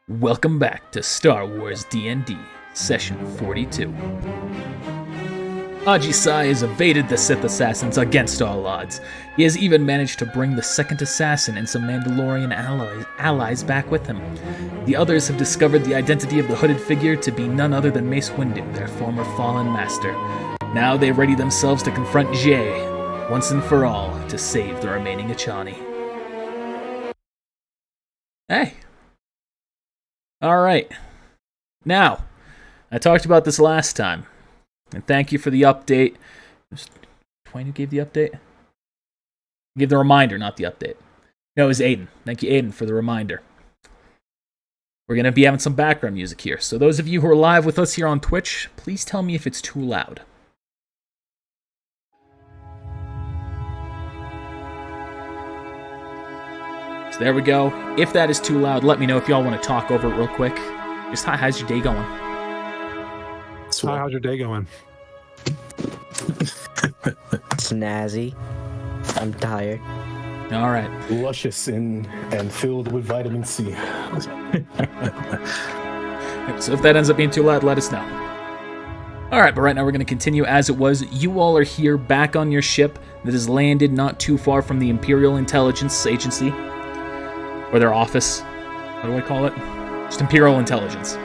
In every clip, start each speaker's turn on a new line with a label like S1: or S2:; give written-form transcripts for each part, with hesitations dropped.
S1: Welcome back to Star Wars D&D, Session 42. Aji Sai has evaded the Sith assassins against all odds. He has even managed to bring the second assassin and some Mandalorian allies back with him. The others have discovered the identity of the hooded figure to be none other than Mace Windu, their former fallen master. Now they ready themselves to confront Jay, once and for all, to save the remaining Achani. Hey. Alright. Now, I talked about this last time, and thank you for the update. Was Twain who gave the update? Give the reminder, not the update. No, it was Aiden. Thank you, Aiden, for the reminder. We're going to be having some background music here, so those of you who are live with us here on Twitch, please tell me if it's too loud. So there we go. If that is too loud, let me know if y'all want to talk over it real quick. Just how's your day going?
S2: How's your day going?
S3: Snazzy. I'm tired.
S1: All right.
S4: Luscious and filled with vitamin C.
S1: So if that ends up being too loud, let us know. All right, but right now we're going to continue as it was. You all are here back on your ship that has landed not too far from the Imperial Intelligence Agency. Or their office. What do I call it? Just Imperial Intelligence.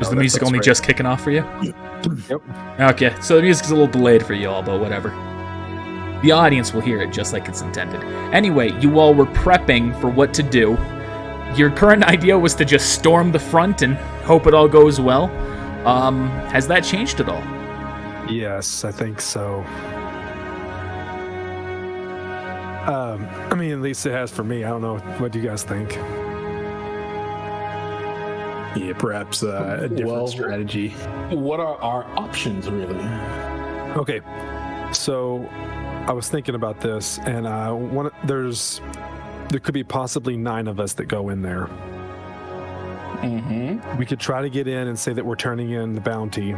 S1: Is the music only just kicking off for you?
S2: Yep.
S1: Okay, so the music's a little delayed for you all, but whatever. The audience will hear it just like it's intended. Anyway, you all were prepping for what to do. Your current idea was to just storm the front and hope it all goes well. Has that changed at all?
S2: Yes, I think so. I mean, at least it has for me. I don't know. What do you guys think?
S5: Yeah, perhaps a different strategy.
S4: What are our options, really?
S2: Okay, so I was thinking about this, and there could be possibly 9 of us that go in there.
S4: Mm-hmm.
S2: We could try to get in and say that we're turning in the bounty.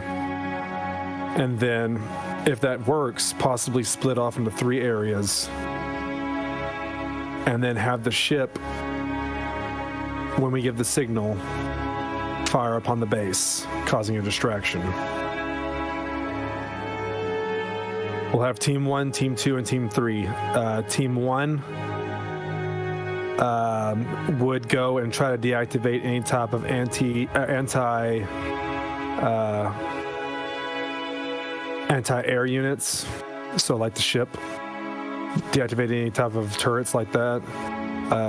S2: And then, if that works, possibly split off into 3 areas. And then have the ship, when we give the signal, fire upon the base, causing a distraction. We'll have Team 1, Team 2, and Team 3. Team 1 would go and try to deactivate any type of anti-air units, so like the ship, deactivate any type of turrets like that.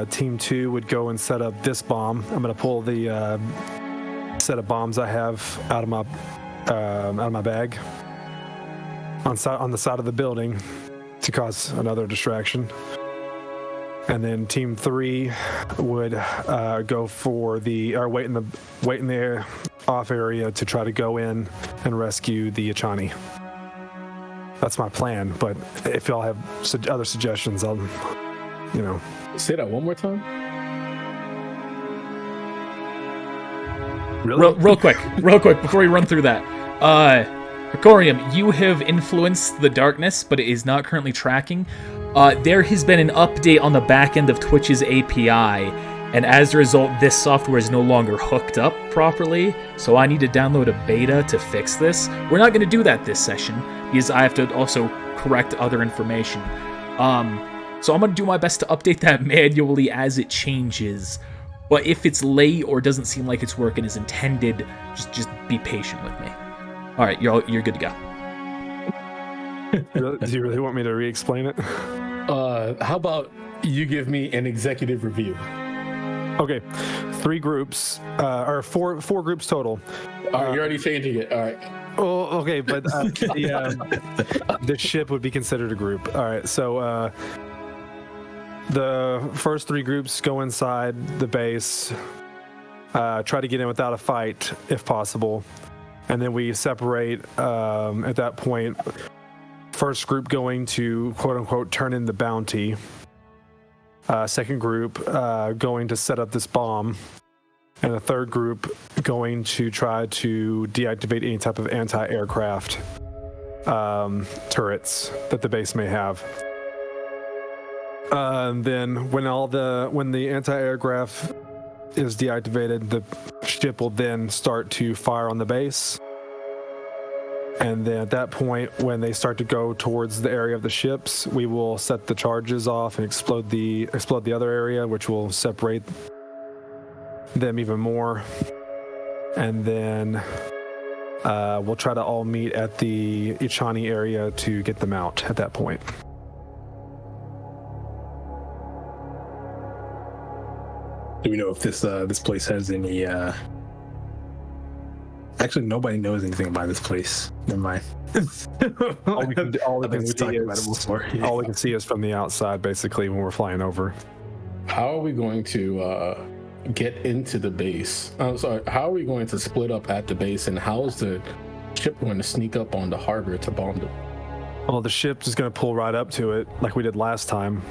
S2: Team 2 would go and set up this bomb. I'm going to pull the set of bombs I have out of my bag on the side of the building to cause another distraction. And then Team 3 would go for wait in the off area to try to go in and rescue the Achani. That's my plan, but if y'all have other suggestions, I'll,
S4: Say that one more time.
S2: Really?
S1: Real quick, before we run through that. Ricorium, you have influenced the darkness, but it is not currently tracking. There has been an update on the back end of Twitch's API, and as a result, this software is no longer hooked up properly, so I need to download a beta to fix this. We're not going to do that this session, because I have to also correct other information. So I'm going to do my best to update that manually as it changes. But if it's late or doesn't seem like it's working as intended, just be patient with me. All right, you're good to go.
S2: Do you really want me to re-explain it?
S4: How about you give me an executive review?
S2: Okay, 3 groups, or four groups total.
S4: All right, you're already changing it. All right.
S2: Oh, okay, but the ship would be considered a group. All right, so the first 3 groups go inside the base, try to get in without a fight if possible, and then we separate at that point. First group going to quote-unquote turn in the bounty. Second group going to set up this bomb. And the third group going to try to deactivate any type of anti-aircraft. turrets that the base may have. And then when the anti-aircraft is deactivated, the ship will then start to fire on the base. And then at that point, when they start to go towards the area of the ships, we will set the charges off and explode the other area, which will separate them even more. And then we'll try to all meet at the Ichani area to get them out at that point.
S5: Do we know if this place has any? Actually, nobody knows anything about this place. Never mind.
S2: All we can see is from the outside, basically, when we're flying over.
S4: How are we going to get into the base? I'm sorry. How are we going to split up at the base, and how is the ship going to sneak up on the harbor to bomb them?
S2: Well, the ship is going to pull right up to it like we did last time,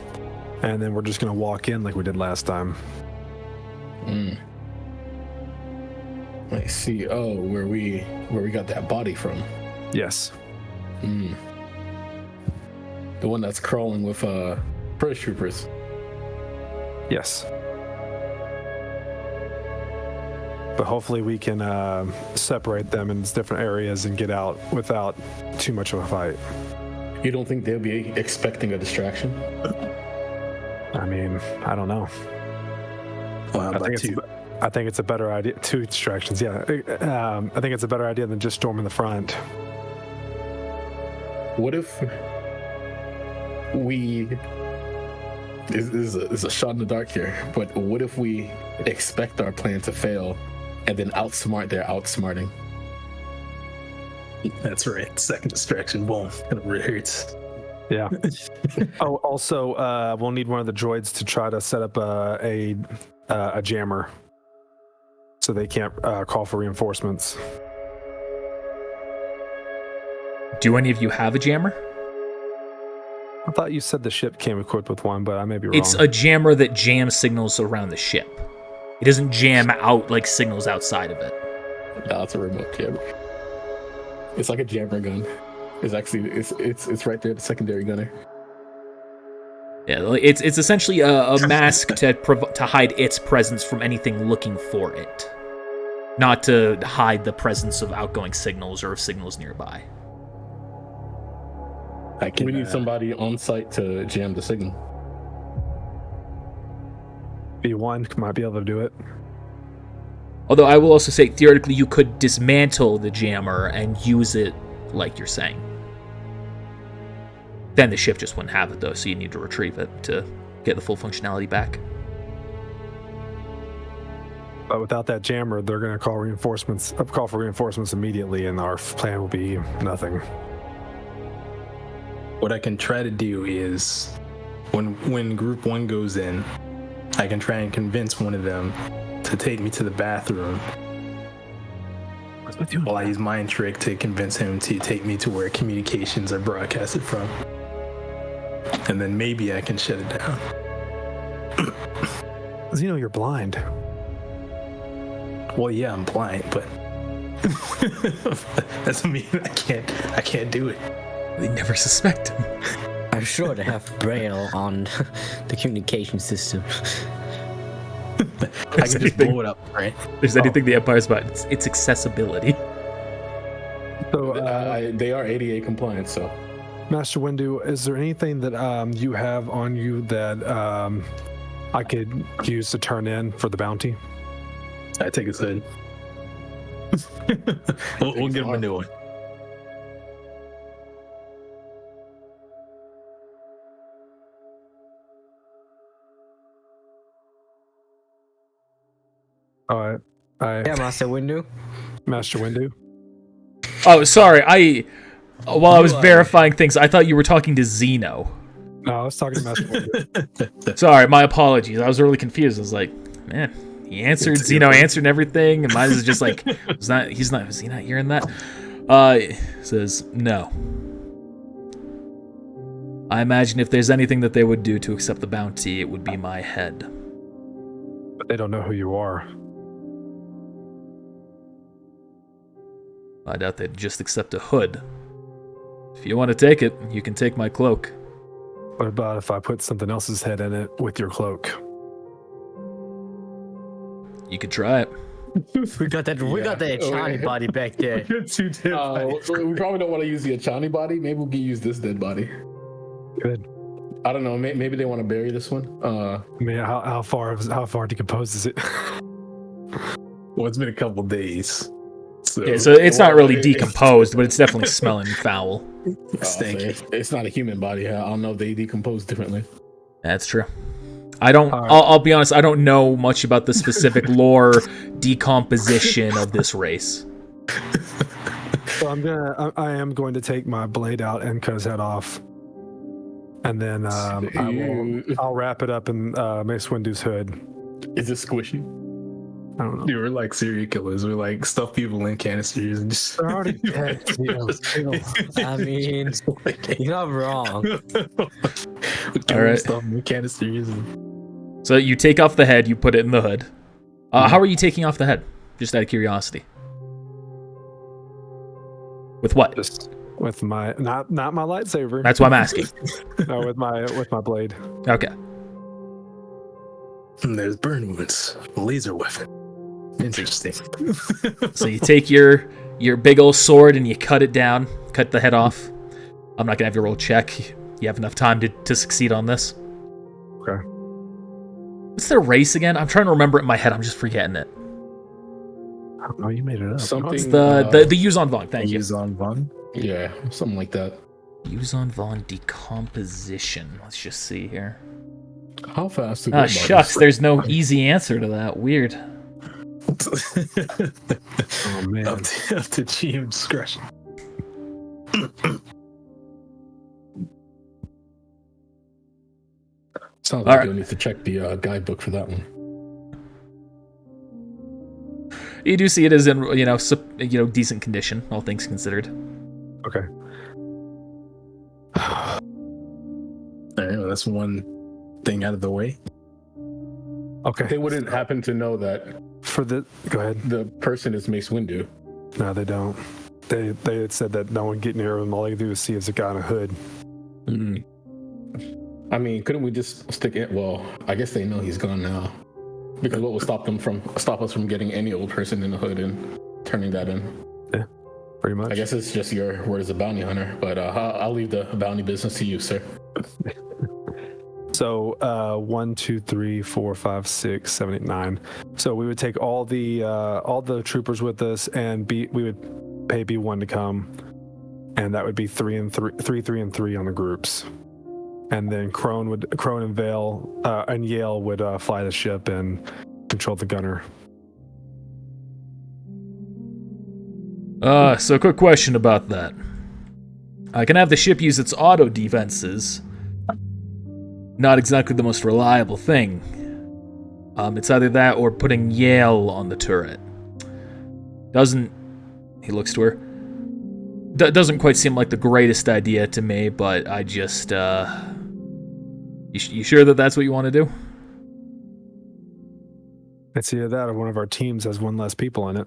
S2: and then we're just going to walk in like we did last time.
S4: I see. Oh, where we got that body from?
S2: Yes.
S4: The one that's crawling with paratroopers.
S2: Yes. But hopefully we can separate them in different areas and get out without too much of a fight.
S4: You don't think they'll be expecting a distraction?
S2: I mean, I don't know.
S5: Well,
S2: I think it's a better idea. 2 distractions, yeah. I think it's a better idea than just storming the front.
S4: What if we... This is a shot in the dark here, but what if we expect our plan to fail and then outsmart their outsmarting?
S5: That's right. Second distraction. Boom. It really hurts.
S2: Yeah. Oh, also, we'll need one of the droids to try to set up a jammer, so they can't call for reinforcements.
S1: Do any of you have a jammer?
S2: I thought you said the ship came equipped with one, but I may be wrong.
S1: It's a jammer that jams signals around the ship. It doesn't jam out like signals outside of it.
S4: No, it's a remote jammer. It's like a jammer gun. It's actually it's right there, the secondary gunner.
S1: Yeah, it's essentially a mask to hide its presence from anything looking for it, not to hide the presence of outgoing signals or of signals nearby.
S4: We need somebody on site to jam the signal.
S2: B1 might be able to do it.
S1: Although I will also say, theoretically, you could dismantle the jammer and use it like you're saying. Then the ship just wouldn't have it, though, so you need to retrieve it to get the full functionality back.
S2: But without that jammer, they're going to call for reinforcements immediately, and our plan will be nothing.
S5: What I can try to do is, when Group 1 goes in, I can try and convince one of them to take me to the bathroom. While I use mind trick to convince him to take me to where communications are broadcasted from. And then maybe I can shut it down.
S2: Because you're blind.
S5: Well, yeah, I'm blind, but doesn't mean I can't do it.
S1: They never suspect him.
S3: I'm sure they have Braille on the communication system.
S5: I can just blow it up, right?
S1: There's anything the Empire's about, it's accessibility.
S2: So
S4: they are ADA compliant, so.
S2: Master Windu, is there anything that you have on you that I could use to turn in for the bounty?
S5: I take his hood. we'll give him a new one.
S2: All right.
S3: Yeah, Master Windu.
S2: Master Windu.
S1: Oh, sorry. While I was verifying things, I thought you were talking to Zeno.
S2: No, I was talking to Master Windu.
S1: Sorry, my apologies. I was really confused. I was like, man, he answered. Zeno answered everything, and mine is just like, was he not hearing that? Says no. I imagine if there's anything that they would do to accept the bounty, it would be my head.
S2: But they don't know who you are.
S1: I doubt they'd just accept a hood. If you want to take it, you can take my cloak.
S2: What about if I put something else's head in it with your cloak?
S1: You could try it.
S3: We got that Achani body back there.
S4: We probably don't want to use the Achani body. Maybe we can use this dead body.
S2: Good.
S4: I don't know. Maybe they want to bury this one.
S2: I mean, how far decomposed is it?
S5: Well, it's been a couple days. So,
S1: Yeah, so it's not really decomposed, but it's definitely smelling foul.
S5: stinky.
S4: It's not a human body. I don't know if they decompose differently.
S1: That's true. I don't.
S2: All right.
S1: I'll be honest. I don't know much about the specific lore decomposition of this race.
S2: So I am going to take my blade out and cut his head off, and then I'll wrap it up in Mace Windu's hood.
S4: Is it squishy?
S2: I don't know.
S5: Dude, we're like serial killers. We're like stuff people in canisters and just.
S2: They're already dead.
S3: I mean, you're not wrong.
S1: All right.
S5: Stuff in canisters.
S1: So you take off the head, you put it in the hood. How are you taking off the head? Just out of curiosity. With what?
S2: Just with my not my lightsaber.
S1: That's what I'm asking.
S2: No, with my blade.
S1: Okay.
S5: And there's burn wounds. Laser weapon. Interesting.
S1: So you take your big old sword and you cut it down, cut the head off. I'm not gonna have you roll check. You have enough time to succeed on this.
S2: Okay.
S1: What's their race again? I'm trying to remember it in my head. I'm just forgetting it.
S2: I don't know. You made it up.
S4: Something.
S1: It's the Yuzon Vong. Thank you.
S5: Yuzon Vong.
S4: Yeah, something like that.
S1: Yuzon Vong decomposition. Let's just see here.
S4: How fast?
S1: Ah, shucks. There's no easy answer to that. Weird.
S2: Oh man.
S5: Up to GM discretion.
S4: Sounds
S1: All
S4: like
S1: right.
S4: you'll need to check the guidebook for that one.
S1: You do see it is in decent condition, all things considered.
S2: Okay.
S5: All right, well, that's one thing out of the way.
S2: Okay.
S4: They wouldn't happen to know that
S2: Go ahead.
S4: the person is Mace Windu.
S2: No, they don't. They had said that no one get near him. All they do is see is a guy in a hood.
S4: Mm. I mean, couldn't we just stick it? Well, I guess they know he's gone now. Because what will stop us from getting any old person in the hood and turning that in?
S2: Yeah, pretty much.
S4: I guess it's just your word as a bounty hunter, but I'll leave the bounty business to you, sir.
S2: So 1, 2, 3, 4, 5, 6, 7, 8, 9. So we would take all the troopers with us, and we would pay B1 to come, and that would be 3 and 3 on the groups. And then Crone and Vale and Yale would fly the ship and control the gunner.
S1: So quick question about that. I can have the ship use its auto defenses. Not exactly the most reliable thing. It's either that or putting Yale on the turret. He looks to her. Doesn't quite seem like the greatest idea to me, but I just, You sure that that's what you want to do?
S2: It's either that or one of our teams has one less people in it.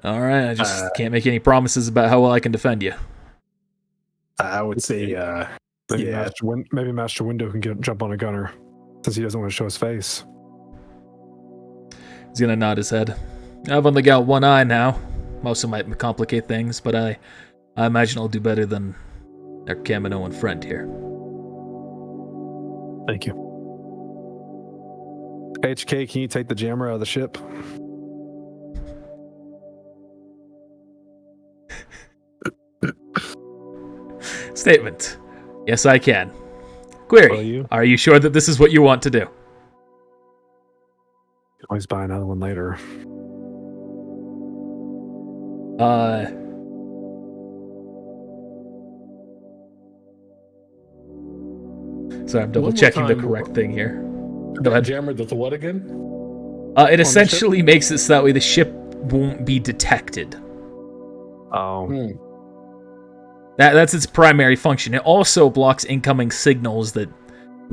S1: All right, I just can't make any promises about how well I can defend you.
S5: I would say,
S2: Maybe
S5: yeah.
S2: Master Window can jump on a gunner since he doesn't want to show his face.
S1: He's gonna nod his head. I've only got one eye now. Also might complicate things, but I imagine I'll do better than our Kaminoan friend here.
S2: Thank you. HK, can you take the jammer out of the ship?
S1: Statement. Yes, I can. Query.
S2: Will you?
S1: Are you sure that this is what you want to do?
S2: Always buy another one later.
S1: Sorry, I'm double checking the correct thing here. Go ahead.
S4: Jammer does what again?
S1: It essentially makes it so that way the ship won't be detected.
S2: Oh.
S1: That's its primary function. It also blocks incoming signals that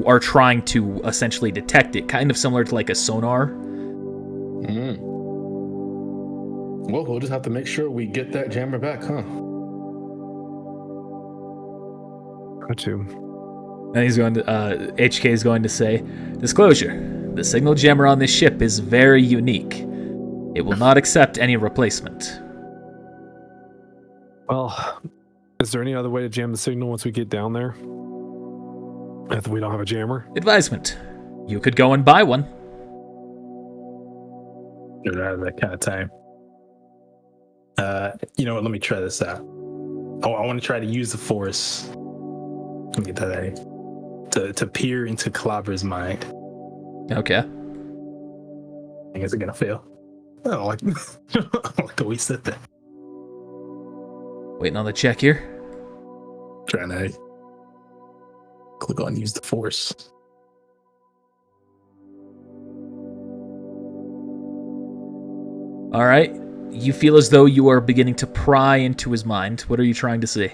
S1: are trying to essentially detect it, kind of similar to like a sonar.
S4: Well, we'll just have to make sure we get that jammer back, huh?
S2: Or two.
S1: And he's going to, HK is going to say, disclosure, the signal jammer on this ship is very unique. It will not accept any replacement.
S2: Well, is there any other way to jam the signal once we get down there? If we don't have a jammer?
S1: Advisement, you could go and buy one.
S5: Get out of that kind of time. You know what? Let me try this out. Oh, I want to try to use the force. Let me get that out. To peer into Calabra's mind.
S1: Okay.
S5: I guess I'm gonna fail. I don't like, I don't like the way you said that.
S1: Waiting on the check here.
S5: Trying to click on use the force.
S1: All right. You feel as though you are beginning to pry into his mind. What are you trying to see?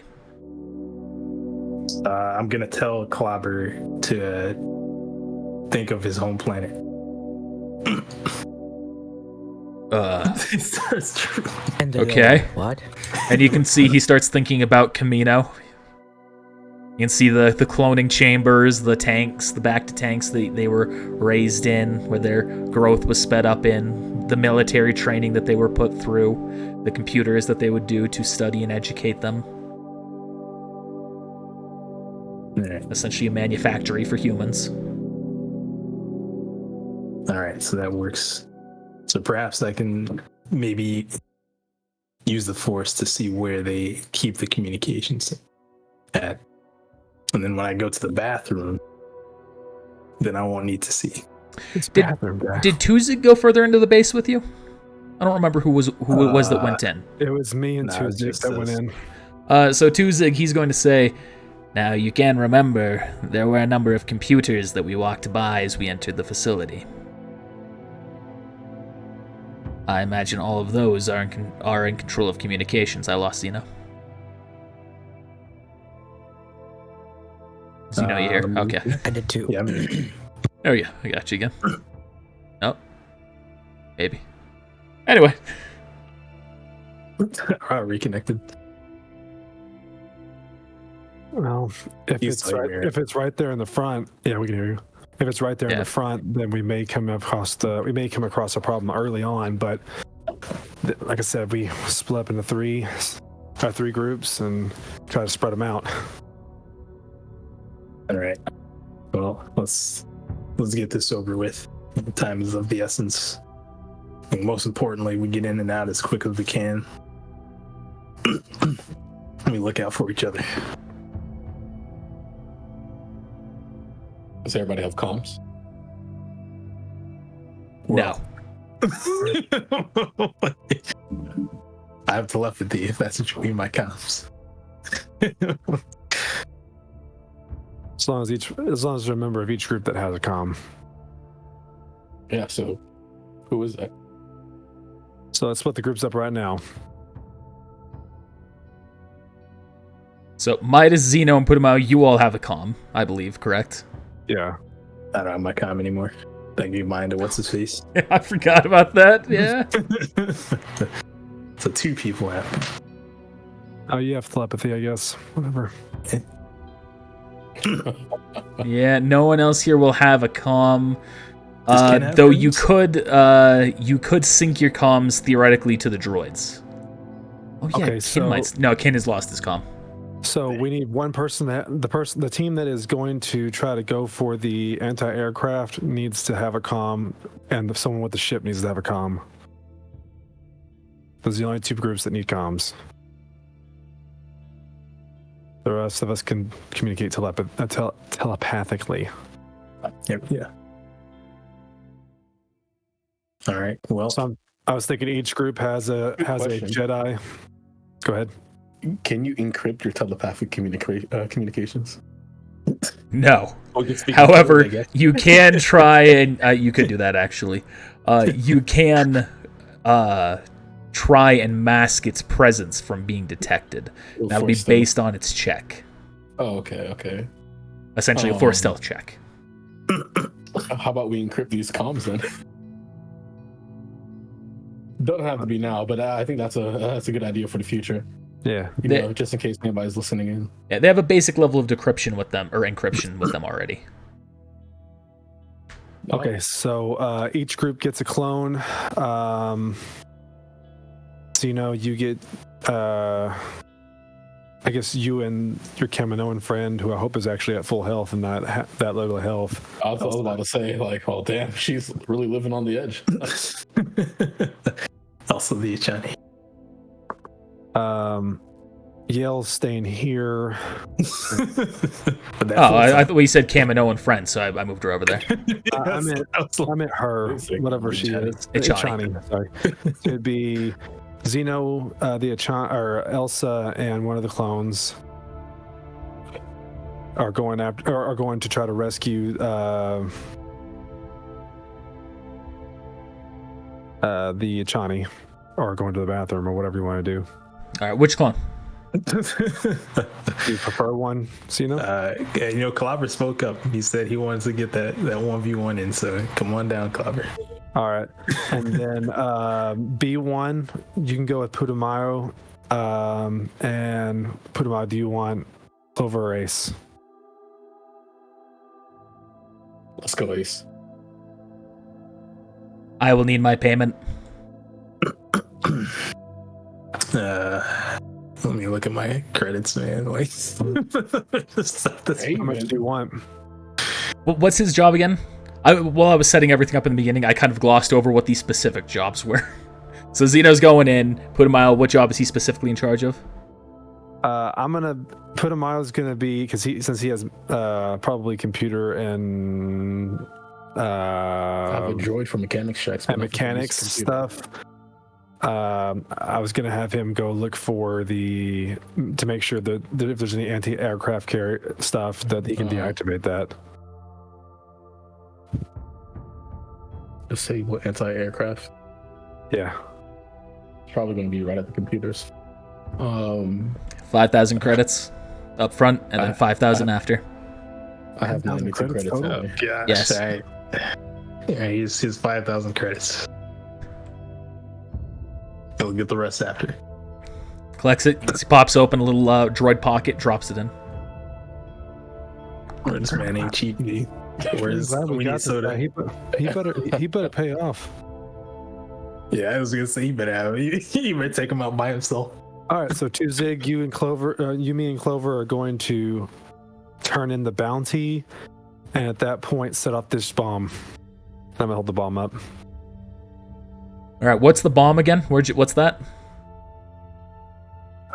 S5: I'm gonna tell Calabra to think of his home planet. That's true.
S3: And
S1: Okay.
S3: What?
S1: And you can see he starts thinking about Camino. You can see the cloning chambers, the tanks, the back-to tanks they were raised in, where their growth was sped up in, the military training that they were put through, the computers that they would do to study and educate them.
S5: Alright.
S1: Essentially a manufactory for humans.
S5: Alright, so that works. So perhaps I can maybe use the force to see where they keep the communications at. And then when I go to the bathroom, then I won't need to see.
S1: Did Tuzig go further into the base with you? I don't remember who it was that went in.
S2: It was me and Tuesday that went in.
S1: So Tuzig, he's going to say, now you can remember, there were a number of computers that we walked by as we entered the facility. I imagine all of those are in control of communications. I lost Zeno. Zeno, you here? Okay.
S3: I did too.
S5: Yeah,
S1: There we go. I got you again. Nope. Maybe. Anyway.
S5: Reconnected.
S2: Well, if it's right there in the front, yeah, we can hear you. If it's right there in the front, then we may come across a problem early on. But like I said, we split up into three groups and try to spread them out.
S5: All right. Well, let's get this over with. Time is of the essence. And most importantly, we get in and out as quick as we can. We look out for each other.
S4: Does everybody have comms?
S1: No.
S5: I have telepathy if that's what you mean by comms.
S2: As long as there's a member of each group that has a comm.
S4: Yeah, so who is that?
S2: So let's split the groups up right now.
S1: So Midas, Zeno, and Putumayo, you all have a comm, I believe, correct?
S2: Yeah.
S5: I don't have my comm anymore. Thank you, mind. What's his face?
S1: I forgot about that, yeah.
S5: So 2 people have.
S2: Oh, you have telepathy, I guess. Whatever.
S1: Yeah, no one else here will have a comm.
S5: Ken
S1: Though
S5: have
S1: you could sync your comms theoretically to the droids. Oh yeah,
S2: Okay,
S1: Ken has lost his comm.
S2: So we need one person the team that is going to try to go for the anti-aircraft needs to have a comm, and someone with the ship needs to have a comm. Those are the only 2 groups that need comms. The rest of us can communicate telepathically.
S5: Yeah. All right. Well,
S2: So I was thinking each group has a
S4: question.
S2: Jedi. Go ahead.
S4: Can you encrypt your telepathic communications?
S1: No.
S5: we'll get speaking
S1: However,
S5: forward, I guess.
S1: you can try and you could do that actually. You can try and mask its presence from being detected. That'll be based on its check.
S4: Oh, okay.
S1: Essentially a force stealth check.
S4: How about we encrypt these comms then? Doesn't have to be now, but I think that's a good idea for the future.
S2: Yeah.
S4: Just in case anybody's listening in.
S1: Yeah, they have a basic level of decryption with them, or encryption with them already.
S2: Okay, so each group gets a clone. So you get, I guess you and your Kaminoan friend, who I hope is actually at full health and not that little health.
S4: I was about to say, like, oh damn, she's really living on the edge.
S5: Also the Achani.
S2: Yale's staying here.
S1: I thought we said Kamino and friends, so I moved her over there.
S2: I meant her, whatever she is.
S1: Achani.
S2: Sorry. It'd be Zeno, the Achani, or Elsa, and one of the clones are going to try to rescue the Achani, or going to the bathroom, or whatever you want to do.
S1: All right, which clone?
S2: Do you prefer one, Zeno?
S5: Clobber spoke up. He said he wanted to get that 1v1 in, so come on down, Clobber.
S2: All right. And then B1, you can go with Putumayo. And Putumayo, do you want Clover or Ace?
S4: Let's go, Ace.
S1: I will need my payment.
S5: Let me look at my credits, man. Like,
S2: How much do you want?
S1: What's his job again? While I was setting everything up in the beginning, I kind of glossed over what these specific jobs were. So Zeno's going in. Putumayo, what job is he specifically in charge of?
S2: Putumayo's gonna be, since he has probably computer and
S4: I have a droid for mechanics checks.
S2: and mechanics stuff. I was gonna have him go look for to make sure that if there's any anti-aircraft carrier stuff that he can deactivate that.
S4: Disable anti-aircraft.
S2: Yeah.
S4: It's probably going to be right at the computers.
S1: 5,000 credits up front, and then 5,000 after.
S4: I have 92 credits.
S2: total?
S4: on me.
S5: gosh,
S1: Yes.
S5: Yeah, he's 5,000 credits. He'll get the rest after.
S1: Collects it, he pops open a little droid pocket, drops it in.
S5: Or this man ain't cheap, dude. Whereas
S2: Glad we
S5: we
S2: got
S5: need
S2: this
S5: soda.
S2: guy. He better pay off.
S5: Yeah, I was gonna say you better take him out by himself.
S2: All right, so to Zig, me and Clover are going to turn in the bounty, and at that point, set off this bomb. I'm gonna hold the bomb up.
S1: All right, what's the bomb again? What's that?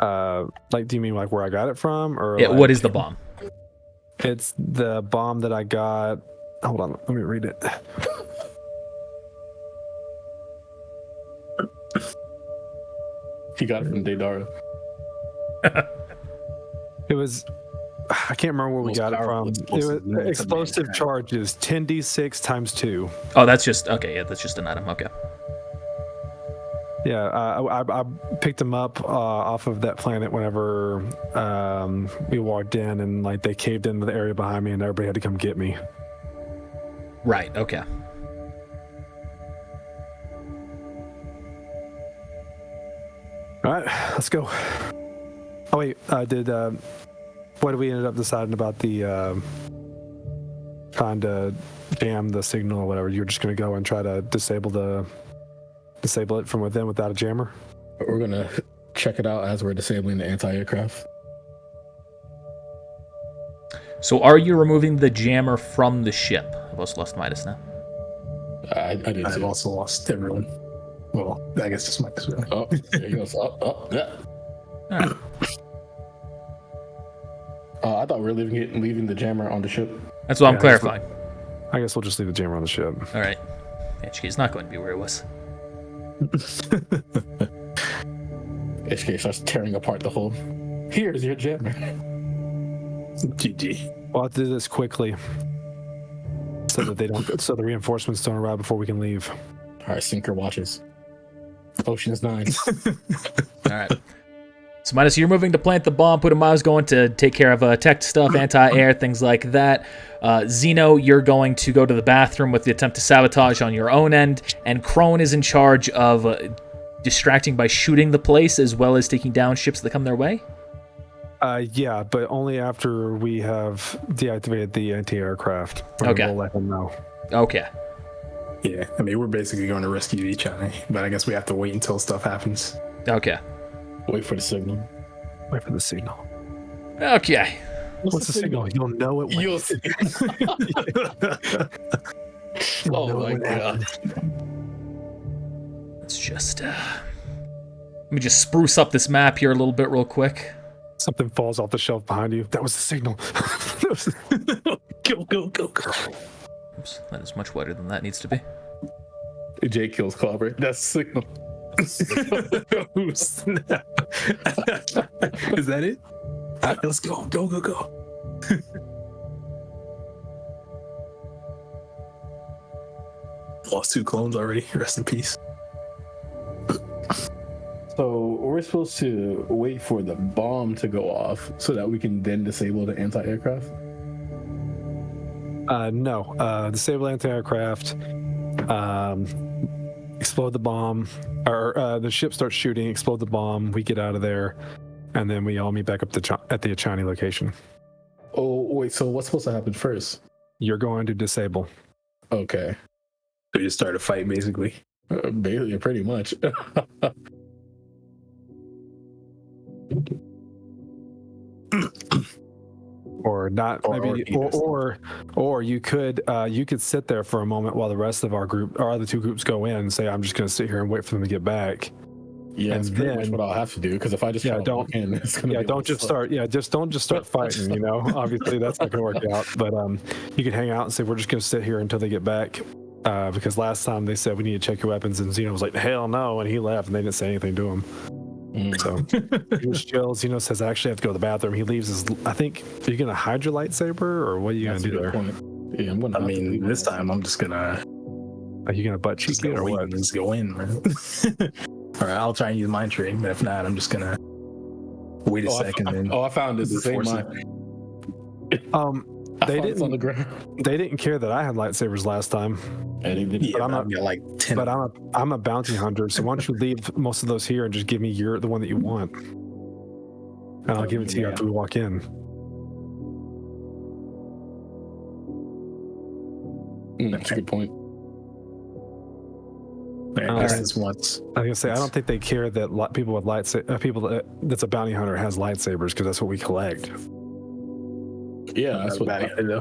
S2: Do you mean like where I got it from, or
S1: Yeah, what is the bomb?
S2: It's the bomb that I got. Hold on, let me read it.
S4: He got it from Daedara.
S2: It was. I can't remember where we
S4: Most
S2: got it from.
S4: powerful
S2: It was
S4: explosive
S2: explosive charges, 10d6 times 2.
S1: Oh, that's just okay. Yeah, that's just an item. Okay.
S2: Yeah, I picked them up off of that planet whenever we walked in, and like they caved into the area behind me, and everybody had to come get me.
S1: Right. Okay.
S2: All right, let's go. Oh wait, what did we end up deciding about the trying to jam the signal or whatever? You're just gonna go and try to disable it from within without a jammer?
S4: We're going to check it out as we're disabling the anti-aircraft.
S1: So, are you removing the jammer from the ship? I've also lost Midas now.
S4: I did
S5: I've
S4: too.
S5: also lost everyone. Well, I guess just Mike's really.
S4: Oh, there he goes. Oh, yeah.
S1: All right.
S4: I thought we were leaving the jammer on the ship.
S1: That's what I'm
S2: Yeah,
S1: clarifying.
S2: I guess we'll just leave the jammer on the ship.
S1: All right. HK is not going to be where it was.
S4: HK starts tearing apart the hull. Here's your jammer.
S5: GG.
S2: We'll have to do this quickly, so that so the reinforcements don't arrive before we can leave.
S4: All right, sinker watches. Ocean's 9.
S1: All right. So, Midas, you're moving to plant the bomb. Putumayo's going to take care of tech stuff, anti-air, things like that. Zeno, you're going to go to the bathroom with the attempt to sabotage on your own end. And Crone is in charge of distracting by shooting the place as well as taking down ships that come their way?
S2: Yeah, but only after we have deactivated the anti-aircraft.
S1: Okay.
S2: We'll let them know.
S1: Okay.
S5: Yeah, I mean, we're basically going to rescue each other, but I guess we have to wait until stuff happens.
S1: Okay.
S4: Wait for the signal.
S2: Wait for the signal.
S1: Okay.
S2: What's the signal? You'll know it when
S4: You'll see. Oh my god.
S1: Let's just let me just spruce up this map here a little bit real quick.
S2: something falls off the shelf behind you. That was the signal. Go.
S1: Oops, that is much wider than that needs to be.
S4: Jay kills Clobber. That's the signal.
S5: Oh, snap. Is that it? All right, let's go. Go. Lost 2 clones already. Rest in peace.
S4: So we're supposed to wait for the bomb to go off so that we can then disable the anti-aircraft?
S2: No. Disable anti-aircraft. Explode the bomb. Or the ship starts shooting. Explode the bomb. We get out of there, and then we all meet back up at the Achani location.
S4: Oh, wait. So what's supposed to happen first?
S2: You're going to disable.
S4: Okay.
S5: So you start a fight, basically.
S4: Basically, pretty much.
S2: Or not, or you could sit there for a moment while the rest of our group, our other 2 groups, go in and say, I'm just going to sit here and wait for them to get back.
S4: Yeah,
S2: and
S4: that's pretty much
S2: then-
S4: what I'll have to do, because if I just try to walk in, it's gonna be
S2: Don't just start fighting, you know. Obviously that's not going to work out, but you can hang out and say, we're just going to sit here until they get back, because last time they said we need to check your weapons, and Zeno was like, hell no, and he left, and they didn't say anything to him. So he just chills. Zeno says, I actually have to go to the bathroom. He leaves his, I think, are you going to hide your lightsaber, or what are you going
S4: That's
S2: to
S4: a
S2: do
S4: good
S2: there?
S4: point. Yeah, I'm gonna.
S5: I mean, this time I'm just gonna
S2: Are you going to butt cheek
S5: just
S2: it or
S5: wait
S2: what?
S5: and just go in, man. All right, I'll try and use mind trade, but if not, I'm just gonna wait a second. And
S4: I found it. The same
S5: force
S4: mine.
S2: They
S4: It's on the
S2: didn't.
S4: ground.
S2: They didn't care that I had lightsabers last time,
S4: And he didn't.
S5: Yeah,
S2: I'm
S5: I've
S2: not-
S5: got like 10.
S2: but I'm a bounty hunter. So why don't you leave most of those here and just give me the one that you want, and I'll give it to you
S5: Yeah.
S2: after we walk in.
S4: That's a good point.
S5: I
S2: All
S5: guess
S2: right.
S5: this once.
S2: I was gonna say I don't think they care that people with that's a bounty hunter has lightsabers, because that's what we collect.
S4: Yeah, that's what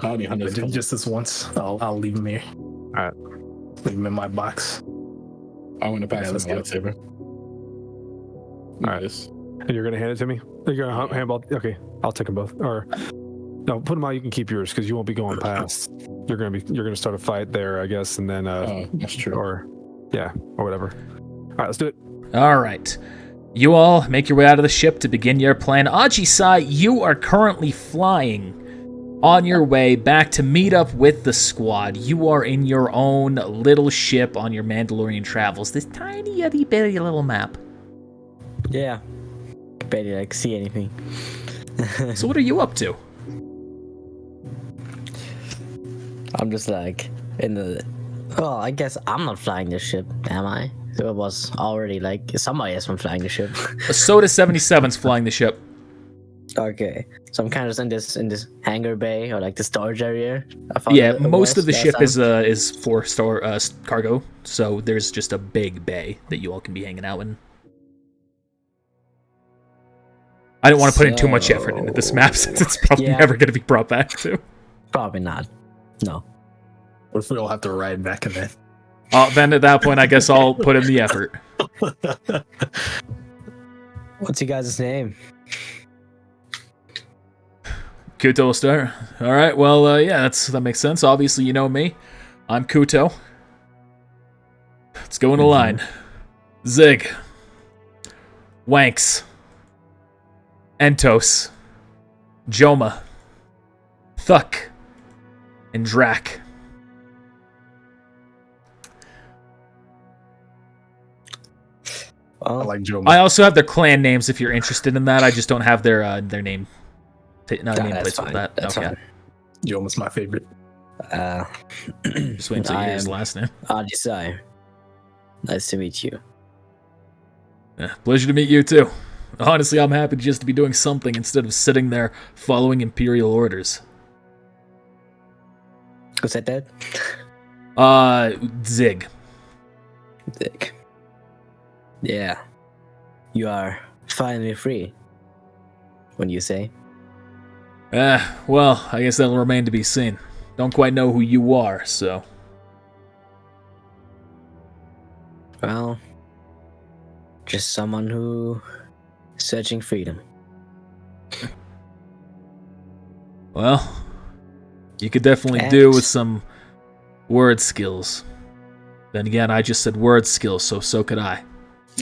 S4: bounty hunters
S5: But
S4: come.
S5: just this once. I'll leave them here.
S2: All right.
S5: Leave them in my box.
S4: I want to pass
S5: Yeah,
S4: him
S5: let's
S4: the
S5: go.
S4: lightsaber.
S2: All right.
S4: Yes.
S2: And you're gonna hand it to me? You're gonna handball? Okay, I'll take them both. Or no, put them out. You can keep yours because you won't be going past. You're gonna start a fight there, I guess, and then
S4: That's true.
S2: or whatever. All right, let's do it.
S1: All right. You all make your way out of the ship to begin your plan. Ajisai, you are currently flying on your way back to meet up with the squad. You are in your own little ship on your Mandalorian travels. This tiny, itty bitty little map.
S3: Yeah. Barely like see anything.
S1: So what are you up to?
S3: I'm just like in the. Well, I guess I'm not flying this ship, am I? So it was already like somebody else been flying the ship.
S1: A Soda 77's flying the ship.
S3: Okay, so I'm kind of in this hangar bay or like the storage area. I thought
S1: Yeah,
S3: it
S1: most
S3: was
S1: of the
S3: last
S1: ship
S3: time.
S1: is for cargo. So there's just a big bay that you all can be hanging out in. I don't want to put in too much effort into this map since it's probably
S3: Yeah.
S1: never going to be brought back to.
S3: Probably not. No.
S5: What if we all have to ride back in there?
S1: Then at that point, I guess I'll put in the effort.
S3: What's your guys' name?
S1: Kuto will start. All right. Well, yeah, that makes sense. Obviously, you know me. I'm Kuto. Let's go in a line. Zig. Wanks. Entos. Joma. Thuck. And Drac.
S5: I
S3: Well,
S5: like Joe.
S1: I also have their clan names if you're interested in that. I just don't have their name.
S3: that's
S1: Nameplates with
S3: fine.
S1: that.
S3: That's
S1: Okay.
S3: fine.
S5: Joma's my favorite.
S1: Just wait until you
S3: I
S1: hear his
S3: am-
S1: last name.
S3: Ajisai. Nice to meet you.
S1: Pleasure to meet you, too. Honestly, I'm happy just to be doing something instead of sitting there following Imperial orders.
S3: Who said that?
S1: Zig.
S3: Dick. Yeah. You are finally free. What do you say?
S1: Well, I guess that'll remain to be seen. Don't quite know who you are, so...
S3: Well, just someone who searching freedom.
S1: Well, you could definitely do with some word skills. Then again, I just said word skills, so could I.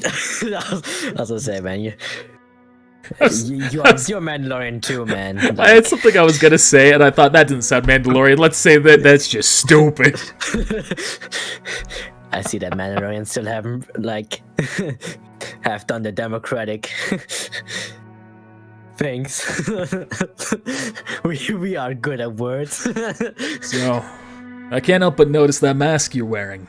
S3: I was gonna say, man, you're Mandalorian too, man.
S1: I had something I was gonna say, and I thought that didn't sound Mandalorian. Let's say that's just stupid.
S3: I see that Mandalorian still haven't have done the democratic things. we are good at words.
S1: So, I can't help but notice that mask you're wearing.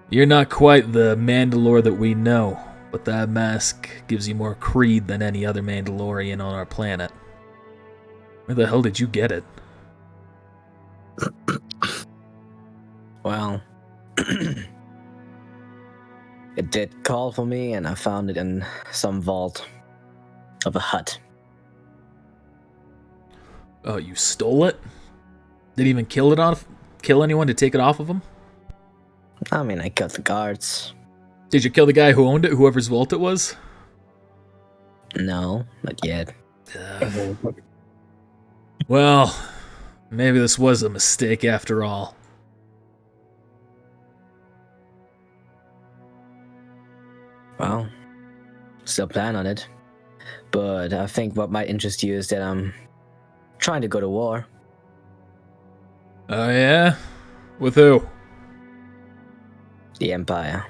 S1: You're not quite the Mandalore that we know, but that mask gives you more creed than any other Mandalorian on our planet. Where the hell did you get it?
S3: Well, it did call for me, and I found it in some vault of a hut.
S1: Oh, you stole it? Didn't even kill anyone to take it off of him?
S3: I mean, I killed the guards.
S1: Did you kill the guy who owned it, whoever's vault it was?
S3: No, not yet.
S1: Well, maybe this was a mistake after all.
S3: Well, still plan on it. But I think what might interest you is that I'm trying to go to war.
S1: Oh yeah? With who?
S3: The Empire.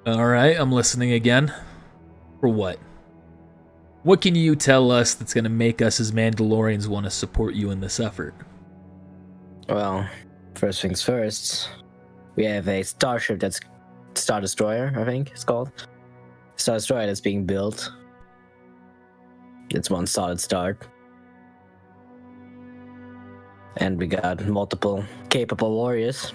S1: Alright, I'm listening again. For what? What can you tell us that's gonna make us as Mandalorians want to support you in this effort?
S3: Well, first things first, we have a starship that's Star Destroyer, I think it's called. Star Destroyer that's being built. It's one solid start. And we got multiple capable warriors.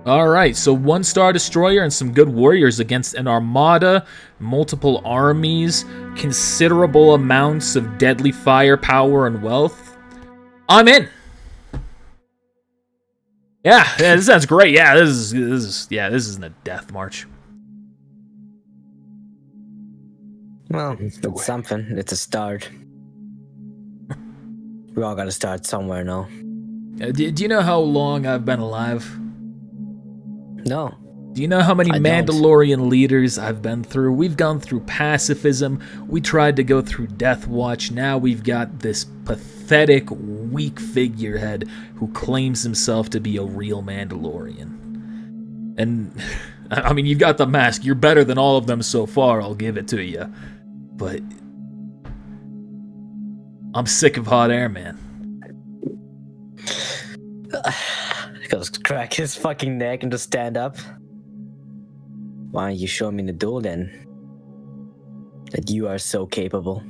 S1: Alright, so one Star Destroyer and some good warriors against an armada, multiple armies, considerable amounts of deadly firepower and wealth. I'm in! Yeah, this sounds great. Yeah, this isn't a death march.
S3: Well, it's something. It's a start. We all gotta start somewhere, no?
S1: Do you know how long I've been alive?
S3: No.
S1: Do you know how many
S3: I don't.
S1: Mandalorian leaders I've been through? We've gone through pacifism. We tried to go through Death Watch. Now we've got this pathetic, weak figurehead who claims himself to be a real Mandalorian. And, I mean, you've got the mask. You're better than all of them so far, I'll give it to you. But I'm sick of hot air, man.
S3: Just crack his fucking neck and just stand up. Why don't you show me in the duel then? That you are so capable.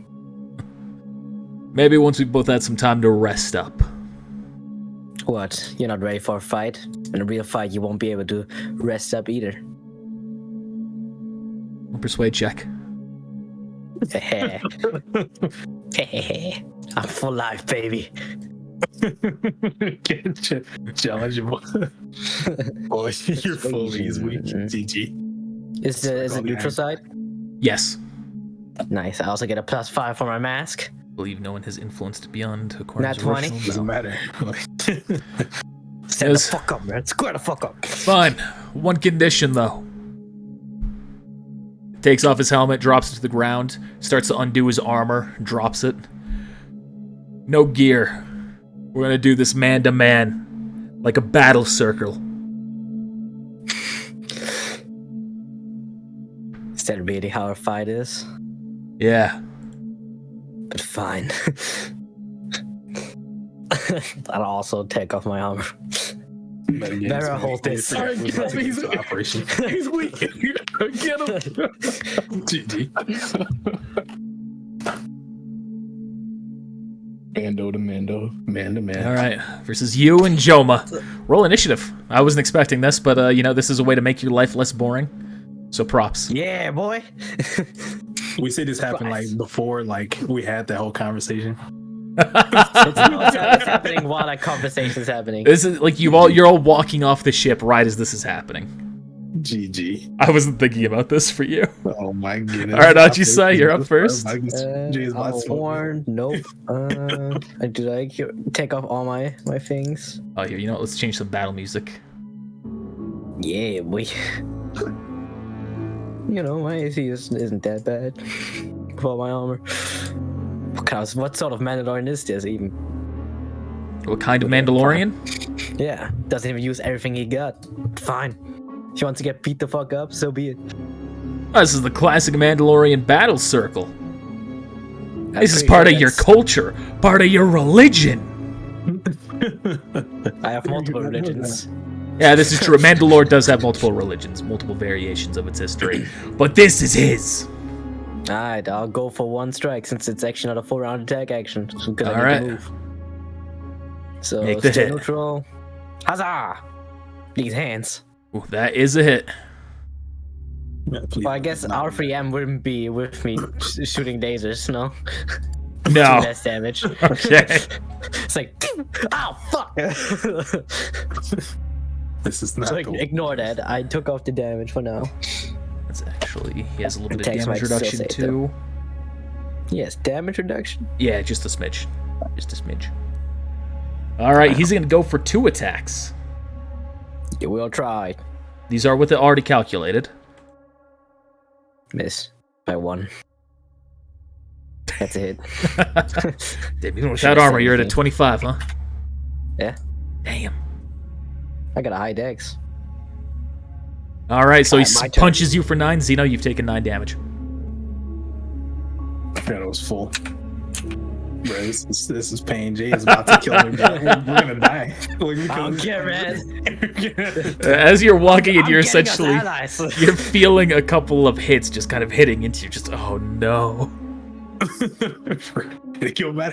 S1: Maybe once we both had some time to rest up.
S3: What? You're not ready for a fight? In a real fight, you won't be able to rest up either.
S1: Persuade check.
S3: I'm full life, baby.
S5: Challenge him. Boy, you're fully is weak. GG.
S3: Is it neutral side?
S1: Yes.
S3: Nice. I also get a +5 for my mask.
S1: Believe no one has influenced beyond Hakor's
S3: Nat 20?
S1: original
S5: Doesn't
S1: no.
S5: matter.
S3: Stand the fuck up, man. Square the fuck up.
S1: Fine. One condition, though. Takes off his helmet, drops it to the ground, starts to undo his armor, drops it. No gear. We're gonna do this man-to-man, like a battle circle.
S3: Is that really how a fight is?
S1: Yeah.
S3: But fine. I'll also take off my armor. Better hold this.
S4: Sorry, he's
S5: operation.
S4: He's weak. Get him.
S5: GG.
S4: Mando to Mando, man to man.
S1: All right, versus you and Joma. Roll initiative. I wasn't expecting this, but this is a way to make your life less boring. So props.
S3: Yeah, boy.
S5: We say this happened like before, like we had that whole conversation.
S3: It's happening while that conversation's happening.
S1: This is like you're all walking off the ship right as this is happening.
S5: GG.
S1: I wasn't thinking about this for you.
S5: Oh my goodness.
S1: All right, Achi-san, you're up first.
S3: I'm warned. Nope. Did I take off all my things?
S1: Oh, here, you know what? Let's change some battle music.
S3: Yeah, boy. My AC isn't that bad for my armor. What sort of Mandalorian is this even?
S1: What kind of Mandalorian?
S3: Yeah, doesn't even use everything he got. Fine. If he wants to get beat the fuck up, so be it.
S1: Oh, this is the classic Mandalorian battle circle. This is part of your culture, part of your religion.
S3: I have multiple religions.
S1: Yeah, this is true. Mandalore does have multiple religions, multiple variations of its history, but this is his.
S3: Alright, I'll go for one strike since it's actually not a full round attack action. So I'm gonna
S1: Alright.
S3: need to move. So
S1: Make the
S3: stay
S1: hit.
S3: neutral. Huzzah! These hands.
S1: Ooh, that is a hit.
S3: Well, I guess R3M wouldn't be with me shooting lasers, no?
S1: No.
S3: Less damage.
S1: Okay.
S3: It's like, ow, fuck!
S5: This is not
S3: So
S5: cool.
S3: ignore that. I took off the damage for now.
S1: That's actually, he has a little bit of
S3: Attacks
S1: damage
S3: might still
S1: reduction
S3: save,
S1: too.
S3: Yes, damage reduction.
S1: Yeah, just a smidge. Just a smidge. Alright, he's gonna go for 2 attacks.
S3: You will try.
S1: These are with it already calculated.
S3: Miss by 1. That's a hit.
S1: Damn, even with
S3: Should've
S1: that armor,
S3: said
S1: you're at a
S3: anything.
S1: 25, huh?
S3: Yeah,
S1: Damn.
S3: I got a high dex.
S1: Alright, so he
S3: My turn.
S1: punches you for 9. Zeno, you've taken 9 damage.
S5: I forgot it was full. Bro, this is pain. Jay is about to kill me. Bro. We're gonna die.
S3: I don't care, man.
S1: As you're walking and you're
S3: I'm getting us
S1: essentially...
S3: allies.
S1: You're feeling a couple of hits just kind of hitting into you. Just, oh no.
S3: I'm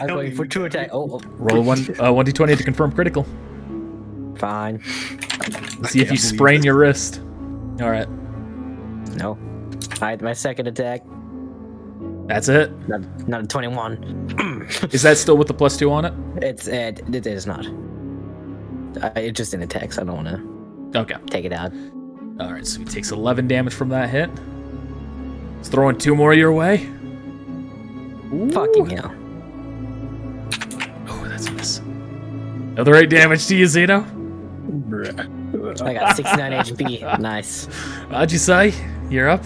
S3: going for 2 attack. Oh,
S1: Roll 1d20 to confirm critical.
S3: fine.
S1: See if you sprain your wrist. Alright.
S3: No. Alright, my second attack.
S1: That's it.
S3: Not a 21.
S1: Is that still with the +2 on it?
S3: It is not. It's just an attack, so I don't want to
S1: Okay.
S3: take it out.
S1: Alright, so he takes 11 damage from that hit. He's throwing 2 more your way.
S3: Fucking hell.
S1: Oh, that's a miss. Another 8 damage to you, Zeno.
S3: I got 69 HP. Nice.
S1: What'd you say? You're up?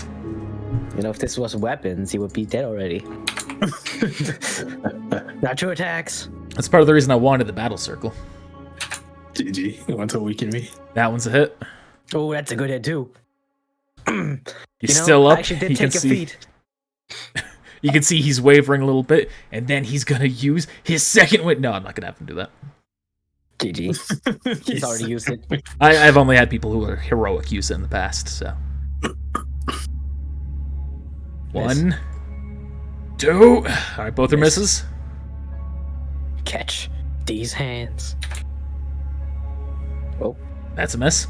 S3: If this was weapons, he would be dead already. Now 2 attacks.
S1: That's part of the reason I wanted the battle circle.
S5: GG. You want to weaken me?
S1: That one's a hit.
S3: Oh, that's a good hit too.
S1: He's still up.
S3: I actually did
S1: You can
S3: take a
S1: see.
S3: feat.
S1: You can see he's wavering a little bit, and then he's gonna use his second win. No, I'm not gonna have him do that.
S3: GG. He's already used it.
S1: I've only had people who are heroic use it in the past, so. 1, 2. Alright, both are misses.
S3: Catch these hands. Oh,
S1: That's a miss.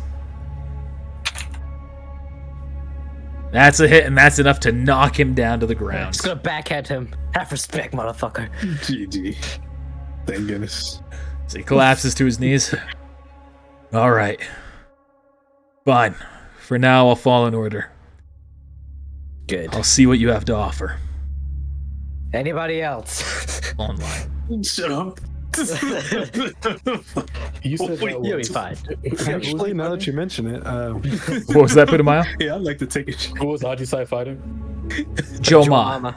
S1: That's a hit, and that's enough to knock him down to the ground.
S3: just gonna backhand him. Have respect, motherfucker.
S5: GG. Thank goodness.
S1: So he collapses to his knees. Alright. Fine. For now, I'll fall in order.
S3: Good.
S1: I'll see what you have to offer.
S3: Anybody else?
S1: Online.
S5: Shut up.
S4: You said that
S3: You'll be
S4: once.
S3: fine.
S2: Actually, now that you mention it,
S1: What was that, Putamaya?
S5: Yeah, I'd like to take a shot.
S4: Who was Ajisai fighting?
S1: Joma.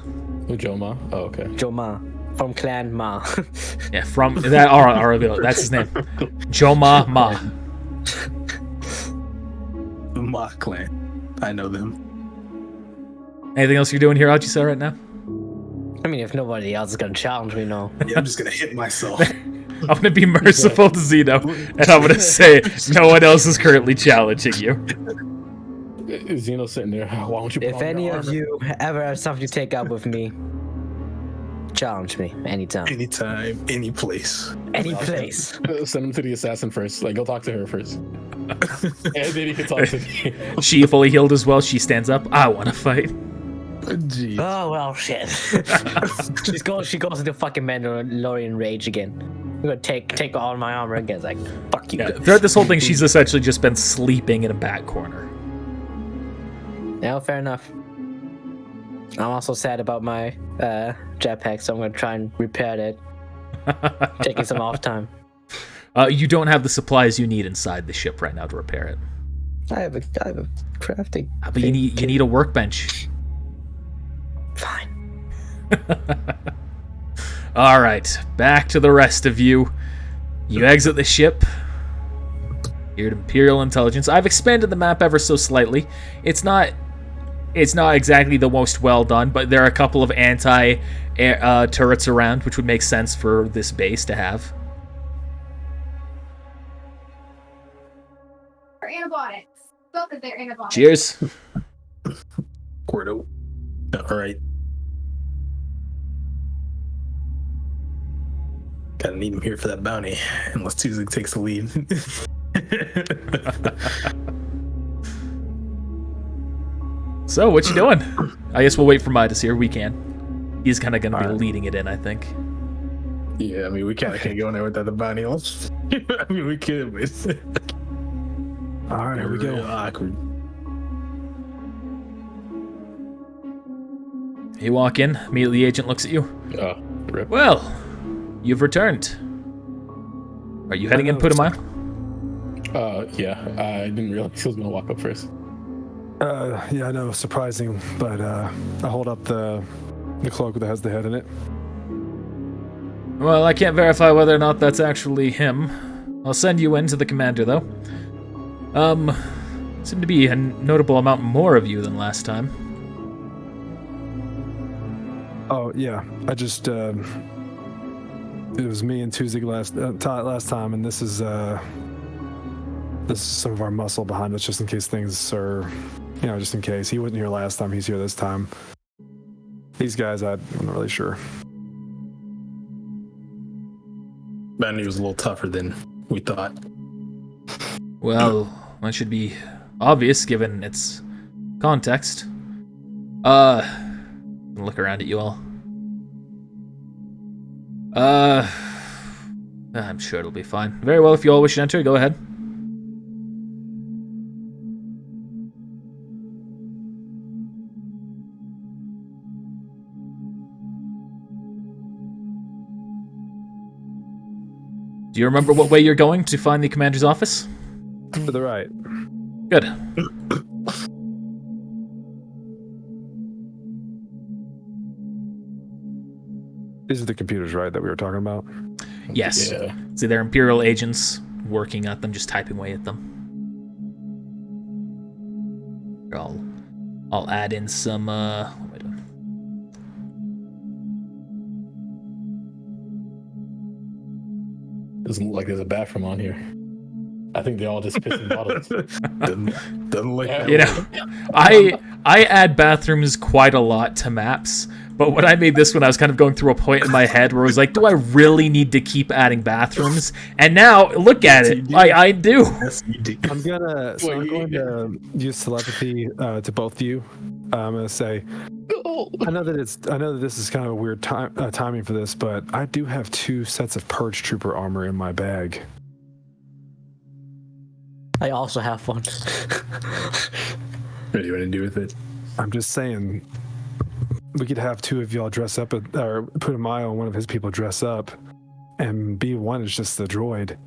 S4: Who, Joma? Oh, okay.
S3: Joma. From Clan Ma.
S1: Yeah, from that. Alright, that's his name. Joma Ma.
S5: The Ma clan. I know them.
S1: Anything else you're doing here, Ajisa, right now?
S3: I mean, if nobody else is gonna challenge me, no.
S5: Yeah, I'm just gonna hit myself.
S1: I'm gonna be merciful to Zeno, and I'm gonna say no one else is currently challenging you.
S4: Zeno's sitting there. Why don't you? Put
S3: If
S4: on
S3: any
S4: your
S3: of
S4: armor?"
S3: you ever have something to take up with me, challenge me anytime,
S5: Anytime, any place.
S3: any place.
S4: Send him to the assassin first. Like, go talk to her first, and then he can talk to me.
S1: She fully healed as well. She stands up. I want to fight.
S5: Jeez.
S3: Oh well, shit. She goes into fucking Mandalorian rage again. I'm gonna take all my armor again. It's like, fuck you.
S1: Yeah, throughout this whole thing, she's essentially just been sleeping in a back corner.
S3: No, fair enough. I'm also sad about my jetpack, so I'm gonna try and repair it. Taking some off time.
S1: You don't have the supplies you need inside the ship right now to repair it.
S3: I have a crafting.
S1: But you need a workbench.
S3: Fine.
S1: All right, back to the rest of you. You exit the ship. You're at Imperial Intelligence. I've expanded the map ever so slightly. It's not exactly the most well done, but there are a couple of turrets around, which would make sense for this base to have.
S6: Or antibiotics. Both of their antibiotics.
S1: Cheers.
S5: Gordo. All right. Gotta need him here for that bounty, unless Tuzak takes the lead.
S1: So, what you doing? I guess we'll wait for Midas here. We can. He's kind of going to be leading it in, I think.
S5: Yeah, I mean, we kind of can't go in there without the bounty. I mean, we could, but
S2: All right, here we go.
S5: real awkward.
S1: You walk in. Immediately, the agent looks at you.
S4: Rip.
S1: Well, you've returned. Are you heading in Putumayo?
S4: Yeah. I didn't realize he was gonna walk up first.
S2: Yeah, I know, surprising, but I hold up the cloak that has the head in it.
S1: Well, I can't verify whether or not that's actually him. I'll send you in to the commander, though. Seem to be a notable amount more of you than last time.
S2: Oh yeah, I just it was me and Tuzak last time, and this is some of our muscle behind us, just in case things are, just in case. He wasn't here last time; he's here this time. These guys, I'm not really sure.
S5: Bounty was a little tougher than we thought.
S1: Well, that should be obvious given its context. Look around at you all. I'm sure it'll be fine. Very well, if you all wish to enter, go ahead. Do you remember what way you're going to find the commander's office?
S2: To the right.
S1: Good.
S2: These are the computers, right, that we were talking about?
S1: Yes.
S4: Yeah.
S1: See, they're Imperial agents working at them, just typing away at them. I'll add in some, what am I doing?
S4: Doesn't look like there's a bathroom on here. I think they all just pissing bottles.
S5: Doesn't look that
S1: You
S5: way.
S1: know, I add bathrooms quite a lot to maps, but when I made this one, I was kind of going through a point in my head where I was like, do I really need to keep adding bathrooms? And now, look at it. I do.
S5: Yes, you do.
S2: I'm going to use telepathy to both of you. I'm going to say, I know that this is kind of a weird timing for this, but I do have 2 sets of Purge Trooper armor in my bag.
S3: I also have one.
S5: What do you want to do with it?
S2: I'm just saying, we could have 2 of y'all dress up, or put a mile on one of his people dress up, and B1 is just the droid.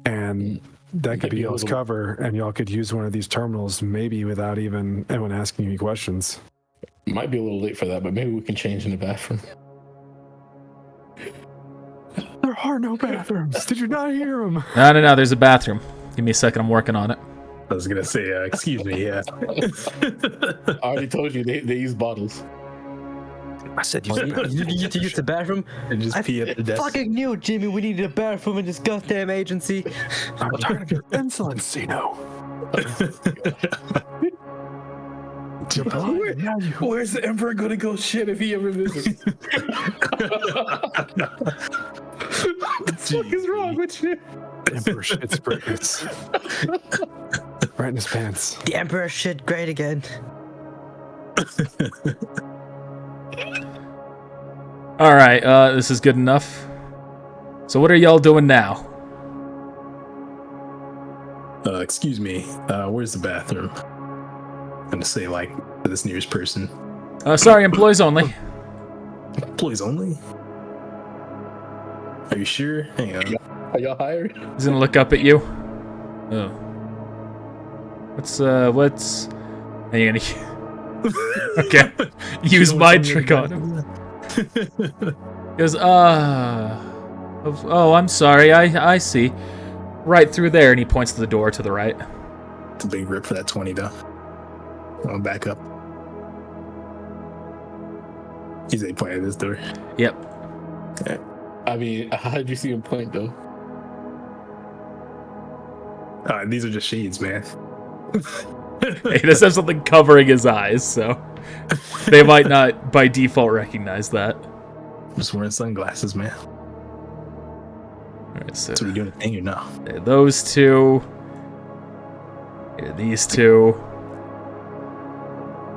S2: And that could be y'all's cover, and y'all could use one of these terminals maybe without even anyone asking you any questions.
S4: Might be a little late for that, but maybe we can change in the bathroom.
S2: There are no bathrooms. Did you not hear them?
S1: No, there's a bathroom. Give me a second, I'm working on it.
S5: I was gonna say, excuse me, yeah.
S4: I already told you they use bottles.
S2: I said you
S3: You get to use the bathroom?
S5: And just pee at the desk.
S3: Fucking knew, Jimmy, we needed a bathroom in this goddamn agency.
S2: I'm tired of your insolence, Zeno.
S4: Where's the Emperor gonna go shit if he ever visits? What the fuck is wrong with you?
S2: Emperor shit's Brits. Right in his pants.
S3: The Emperor shit great again.
S1: All right, this is good enough. So what are y'all doing now?
S5: Excuse me, where's the bathroom? I'm gonna say, like, to this nearest person.
S1: Sorry, employees only.
S5: Employees only? Are you sure? Hang on.
S4: Are y'all hired?
S1: He's gonna look up at you. Oh. What's... Are you gonna... Okay. Use my trick on him. He goes, oh, I'm sorry, I see. Right through there, and he points to the door to the right.
S5: It's a big rip for that 20, though. I'll back up. He's pointing at this door.
S1: Yep.
S5: Okay.
S4: I mean, how did you see him point, though?
S5: These are just shades, man.
S1: He does have something covering his eyes, so they might not by default recognize that.
S5: Just wearing sunglasses, man.
S1: All right, so
S5: So we doing a thing or no?
S1: those two, these two,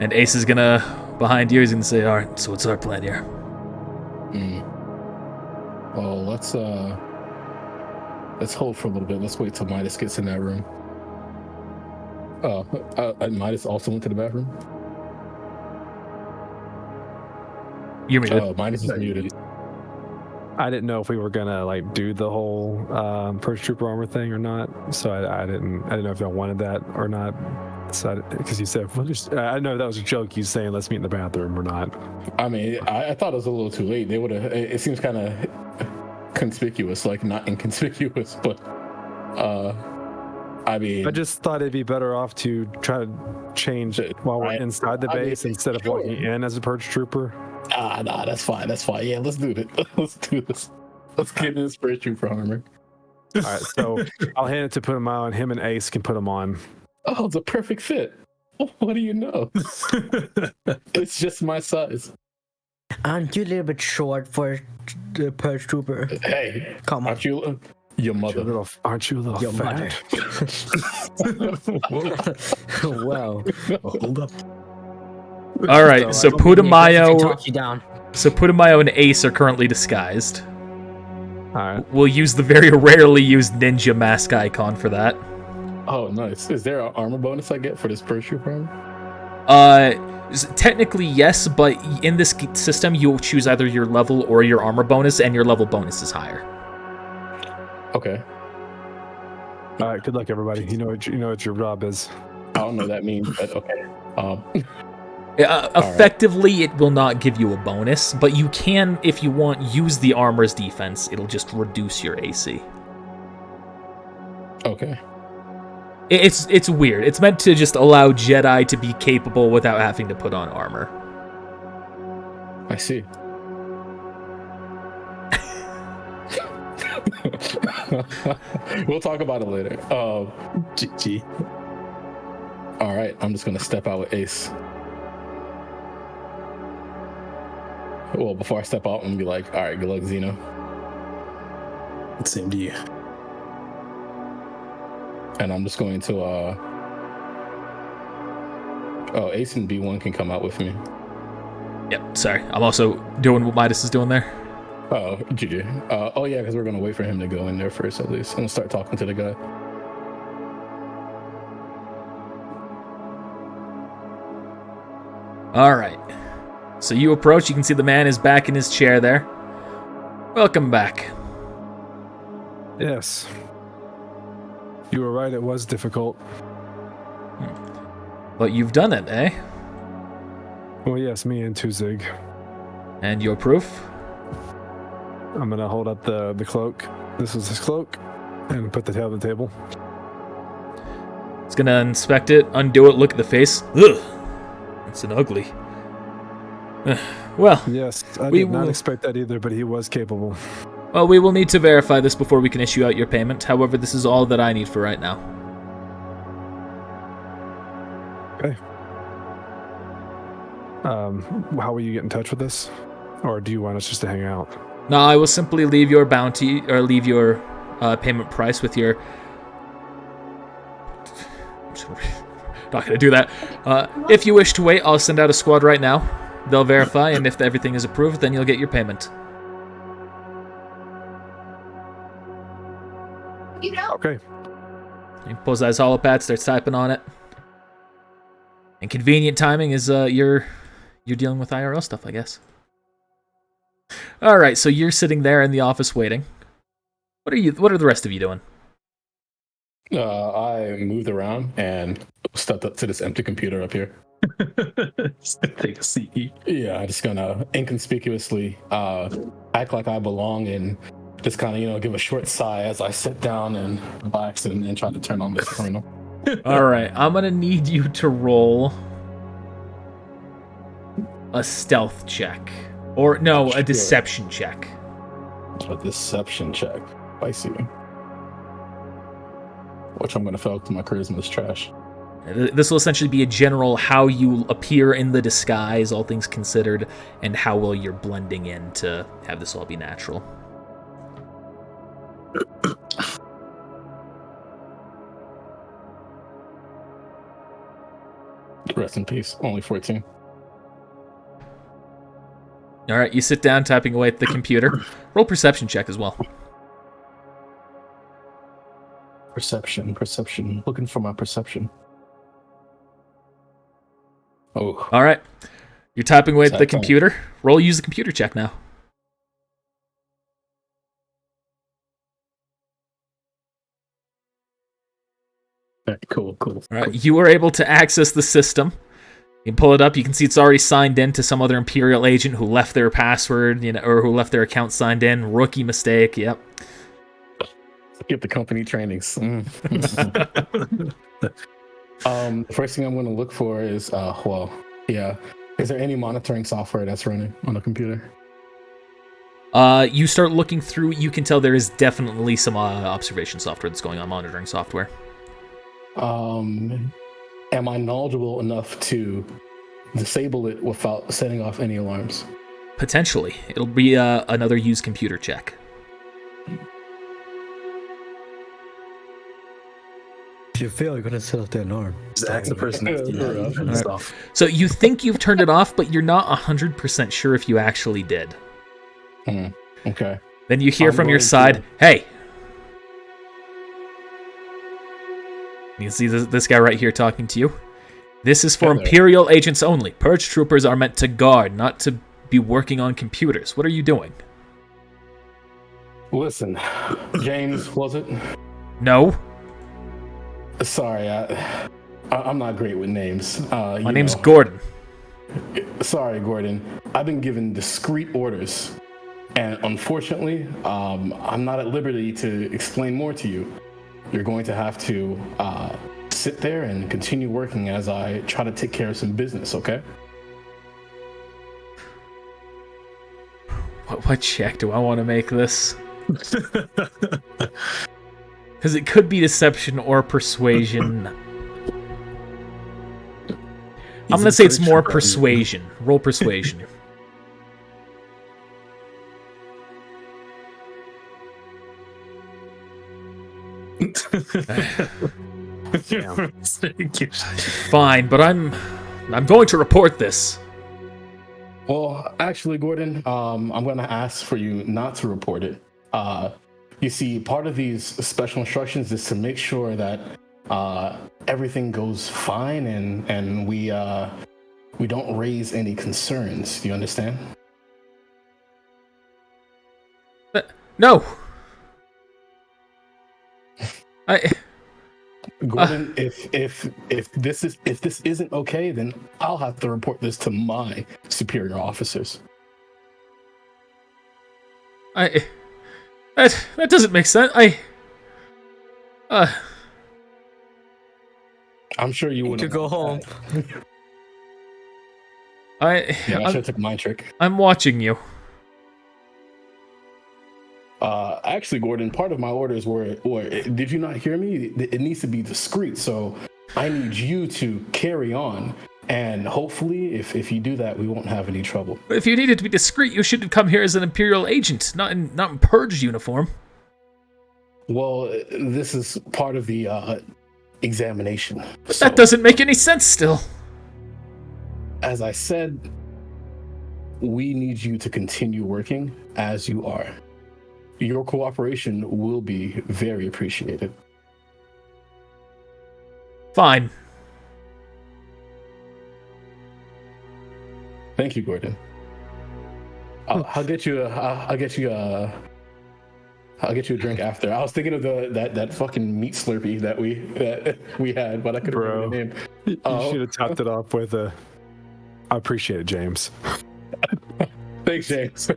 S1: and Ace is gonna behind you. He's gonna say, "All right, so what's our plan here?"
S4: Well, let's hold for a little bit. Let's wait till Midas gets in that room. Midas also went to the bathroom.
S1: You're muted.
S4: Oh, Midas is muted.
S2: I didn't know if we were gonna like do the whole Purge Trooper armor thing or not, so I didn't know if y'all wanted that or not. So because you said, I know that was a joke. You saying let's meet in the bathroom or not?
S4: I mean, I thought it was a little too late. They would have. It seems kind of conspicuous, like not inconspicuous, but I mean,
S2: I just thought it'd be better off to try to change it while we're inside the base instead of walking in as a Purge Trooper.
S4: Nah, that's fine. That's fine. Yeah, let's do it. Let's do this. Let's get in this Purge Trooper armor.
S2: All right, so I'll hand it to put him on. Him and Ace can put him on.
S4: Oh, it's a perfect fit. What do you know? It's just my size.
S3: Aren't you a little bit short for the Purge Trooper?
S4: Hey,
S3: Come on.
S4: aren't you your mother?
S2: Aren't you a little
S3: Your
S2: fat?
S3: Wow.
S5: Hold up.
S1: All right, so Putumayo,
S3: Talk you down.
S1: Putumayo and Ace are currently disguised.
S2: All right.
S1: We'll use the very rarely used ninja mask icon for that.
S4: Oh, nice. Is there an armor bonus I get for this Purge Trooper armor?
S1: Technically yes, but in this system you'll choose either your level or your armor bonus, and your level bonus is higher.
S4: Okay.
S2: All right. Good luck, everybody. You know what your job is.
S4: I don't know what that means, but okay.
S1: Effectively, it will not give you a bonus, but you can, if you want, use the armor's defense. It'll just reduce your AC.
S4: Okay.
S1: It's weird. It's meant to just allow Jedi to be capable without having to put on armor.
S4: I see. We'll talk about it later.
S5: GG.
S4: All right, I'm just gonna step out with Ace. Well, before I step out, I'm gonna be like, all right, good luck, Zeno.
S5: Same to you.
S4: And I'm just going to Ace and B1 can come out with me.
S1: Yep, sorry. I'm also doing what Midas is doing there.
S4: Oh, GG. Oh yeah, because we're gonna wait for him to go in there first at least. I'm gonna start talking to the guy.
S1: All right. So you approach, you can see the man is back in his chair there. Welcome back.
S2: Yes. You were right. It was difficult.
S1: But you've done it, eh?
S2: Well, yes, me and Tuzig.
S1: And your proof?
S2: I'm gonna hold up the cloak. This is his cloak, and put the tail on the table.
S1: He's gonna inspect it, undo it, look at the face. Ugh, it's an ugly. Well,
S2: Yes, I
S1: We
S2: did not
S1: will-
S2: expect that either, but he was capable.
S1: well, we will need to verify this before we can issue out your payment. However, this is all that I need for right now.
S2: Okay. How will you get in touch with us? Or do you want us just to hang out?
S1: No, I will simply leave your bounty, or leave your payment price with your... Not gonna do that. If you wish to wait, I'll send out a squad right now. They'll verify, and if everything is approved, then you'll get your payment.
S6: You know,
S2: Okay.
S1: He pulls out his holopad, starts typing on it. And convenient timing is you're dealing with IRL stuff, I guess. All right, so you're sitting there in the office waiting. What are the rest of you doing?
S4: I moved around and stepped up to this empty computer up here.
S5: Just take a seat.
S4: Yeah, I'm just gonna inconspicuously act like I belong and just kind of, give a short sigh as I sit down and relax and try to turn on this terminal.
S1: All right, I'm gonna need you to roll a stealth check, or no, a
S4: Sure.
S1: deception check.
S4: A deception check. I see. Which I'm gonna fail because my charisma is trash.
S1: This will essentially be a general how you appear in the disguise, all things considered, and how well you're blending in to have this all be natural.
S4: Rest in peace. Only 14.
S1: All right, you sit down, typing away at the computer. Roll perception check as well.
S4: Perception. Looking for my perception. Oh,
S1: All right, you're typing away at the
S4: Type on.
S1: computer. Use the computer check now.
S5: Alright, cool.
S1: All right, you were able to access the system. You can pull it up. You can see it's already signed in to some other Imperial agent who left their password, or who left their account signed in. Rookie mistake. Yep.
S4: skip the company trainings. First thing I'm going to look for is, is there any monitoring software that's running on the computer?
S1: You start looking through. You can tell there is definitely some observation software that's going on, monitoring software.
S4: Am I knowledgeable enough to disable it without setting off any alarms?
S1: Potentially. It'll be another use computer check.
S3: If you fail, you're gonna set off the alarm.
S5: Just ask the person next to you and turn this off.
S1: So you think you've turned it off, but you're not 100% sure if you actually did.
S4: Okay.
S1: Then you hear
S4: I'm
S1: from your
S4: going
S1: side,
S4: to-
S1: hey! You can see this guy right here talking to you. This is for
S4: Hello.
S1: Imperial agents only. Purge troopers are meant to guard, not to be working on computers. What are you doing?
S4: Listen, James, was it?
S1: No.
S4: Sorry, I'm not great with names.
S1: My name's Gordon.
S4: Sorry, Gordon. I've been given discreet orders, and unfortunately, I'm not at liberty to explain more to you. You're going to have to sit there and continue working as I try to take care of some business, okay?
S1: What check do I want to make this? Because it could be deception or persuasion. I'm going to say it's more persuasion. Roll persuasion. Fine, but I'm going to report this.
S4: Well, actually, Gordon, I'm going to ask for you not to report it. You see, part of these special instructions is to make sure that everything goes fine and we don't raise any concerns. Do you understand?
S1: No.
S4: Gordon, if this isn't okay, then I'll have to report this to my superior officers.
S1: That doesn't make sense.
S4: I'm sure you
S3: To
S4: wouldn't
S3: go
S4: want
S3: home.
S4: that. I should have took mind trick.
S1: I'm watching you.
S4: Actually, Gordon, part of my orders were, did you not hear me? It needs to be discreet, so I need you to carry on. And hopefully, if you do that, we won't have any trouble.
S1: If you needed to be discreet, you should have come here as an Imperial agent, not in Purge uniform.
S4: Well, this is part of the examination.
S1: But that doesn't make any sense still.
S4: As I said, we need you to continue working as you are. Your cooperation will be very appreciated.
S1: Fine.
S4: Thank you, Gordon. I'll get you a drink after. I was thinking of that fucking meat Slurpee that we had, but I couldn't remember the name.
S2: You should have topped it off with a. I appreciate it, James.
S4: Thanks, James.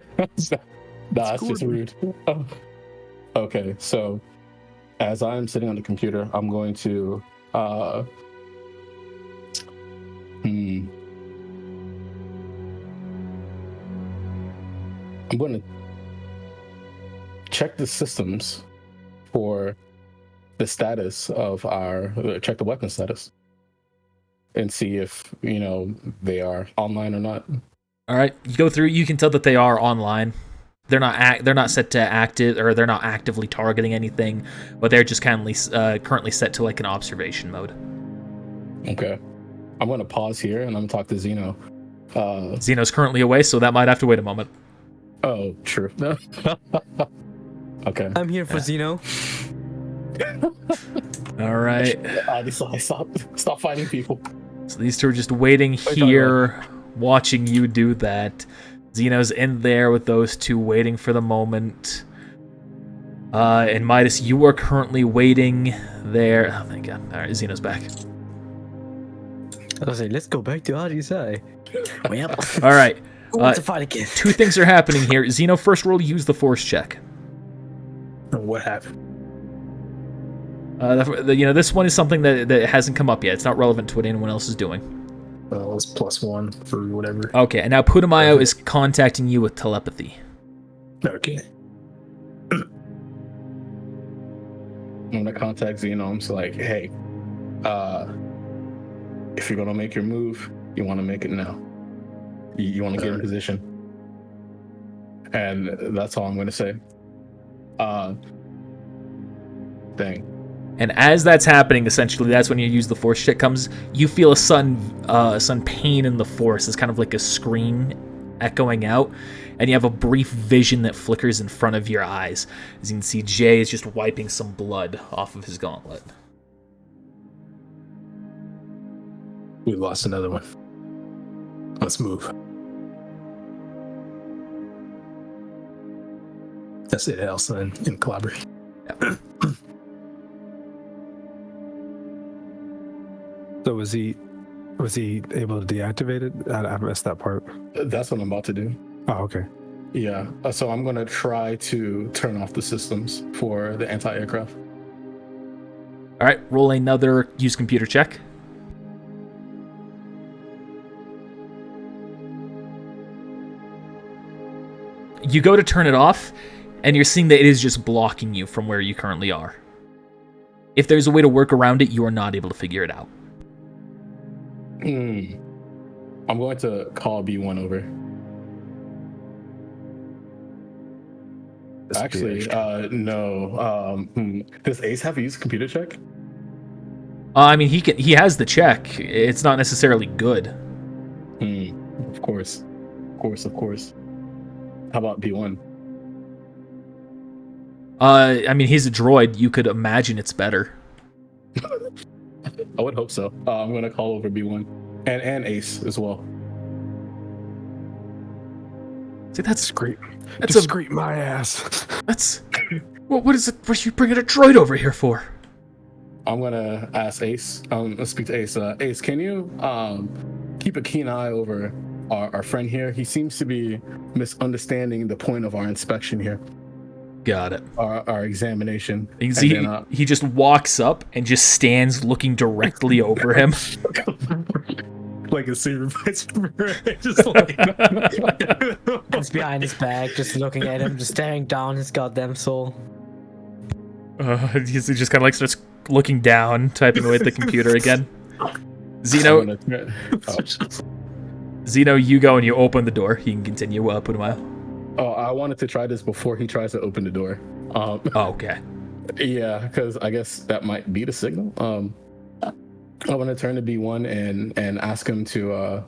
S4: Nah, it's just rude. Okay, so as I'm sitting on the computer, I'm going to I'm going to check the systems for the status of check the weapon status and see if, they are online or not.
S1: All right, you go through. You can tell that they are online. They're not set to active, or they're not actively targeting anything, but they're just currently set to like an observation mode.
S4: Okay, I'm going to pause here and I'm going to talk to Zeno.
S1: Zeno's currently away, so that might have to wait a moment.
S4: Oh, true. Okay.
S3: I'm here for Zeno.
S1: All right.
S4: Stop fighting people.
S1: So these two are just waiting here, watching you do that. Zeno's in there with those two, waiting for the moment. And Midas, you are currently waiting there. Oh, thank God. All right, Zeno's back.
S3: I was like, let's go back to RDSI. Well,
S1: all right.
S3: Who wants to fight again?
S1: Two things are happening here. Zeno, first roll, use the force check.
S5: What happened?
S1: This one is something that hasn't come up yet. It's not relevant to what anyone else is doing.
S5: Well, it's +1 for whatever.
S1: Okay, and now Putumayo is contacting you with telepathy.
S5: Okay.
S4: I'm gonna contact Zeno. I'm just like, hey, if you're gonna make your move, you want to make it now. You want to get in position, and that's all I'm gonna say. Dang.
S1: And as that's happening, essentially, that's when you use the force check comes. You feel a sudden pain in the force. It's kind of like a scream echoing out, and you have a brief vision that flickers in front of your eyes. As you can see, Jay is just wiping some blood off of his gauntlet.
S5: We lost another one. Let's move. That's it, Elsa and collaborate.
S1: Yep.
S2: So was he able to deactivate it? I missed that part.
S4: That's what I'm about to do.
S2: Oh, okay.
S4: Yeah. So I'm gonna try to turn off the systems for the anti-aircraft.
S1: All right, roll another use computer check. You go to turn it off, and you're seeing that it is just blocking you from where you currently are. If there's a way to work around it, you are not able to figure it out.
S4: I'm going to call B1 over. Actually, no. Does Ace have a use computer check?
S1: I mean, he has the check. It's not necessarily good.
S4: Of course. How about B1?
S1: I mean, he's a droid. You could imagine it's better.
S4: I would hope so. I'm going to call over B1 and Ace as well.
S1: See, that's
S2: Great.
S1: That's
S2: Discreet my ass.
S1: That's what is it? What are you bringing a droid over here for?
S4: I'm going to ask Ace. Let's speak to Ace. Ace, can you keep a keen eye over our friend here? He seems to be misunderstanding the point of our inspection here.
S1: Got it.
S4: Our examination.
S1: You can see he just walks up and just stands looking directly over him.
S5: like a supervisor, just like
S3: He's behind his back, just looking at him, just staring down his goddamn soul.
S1: He just kind of like starts looking down, typing away at the computer again. Zeno, you go and you open the door. You can continue. Put him out.
S4: Oh, I wanted to try this before he tries to open the door.
S1: Oh, okay.
S4: Yeah, because I guess that might be the signal. I want to turn to B1 and ask him to,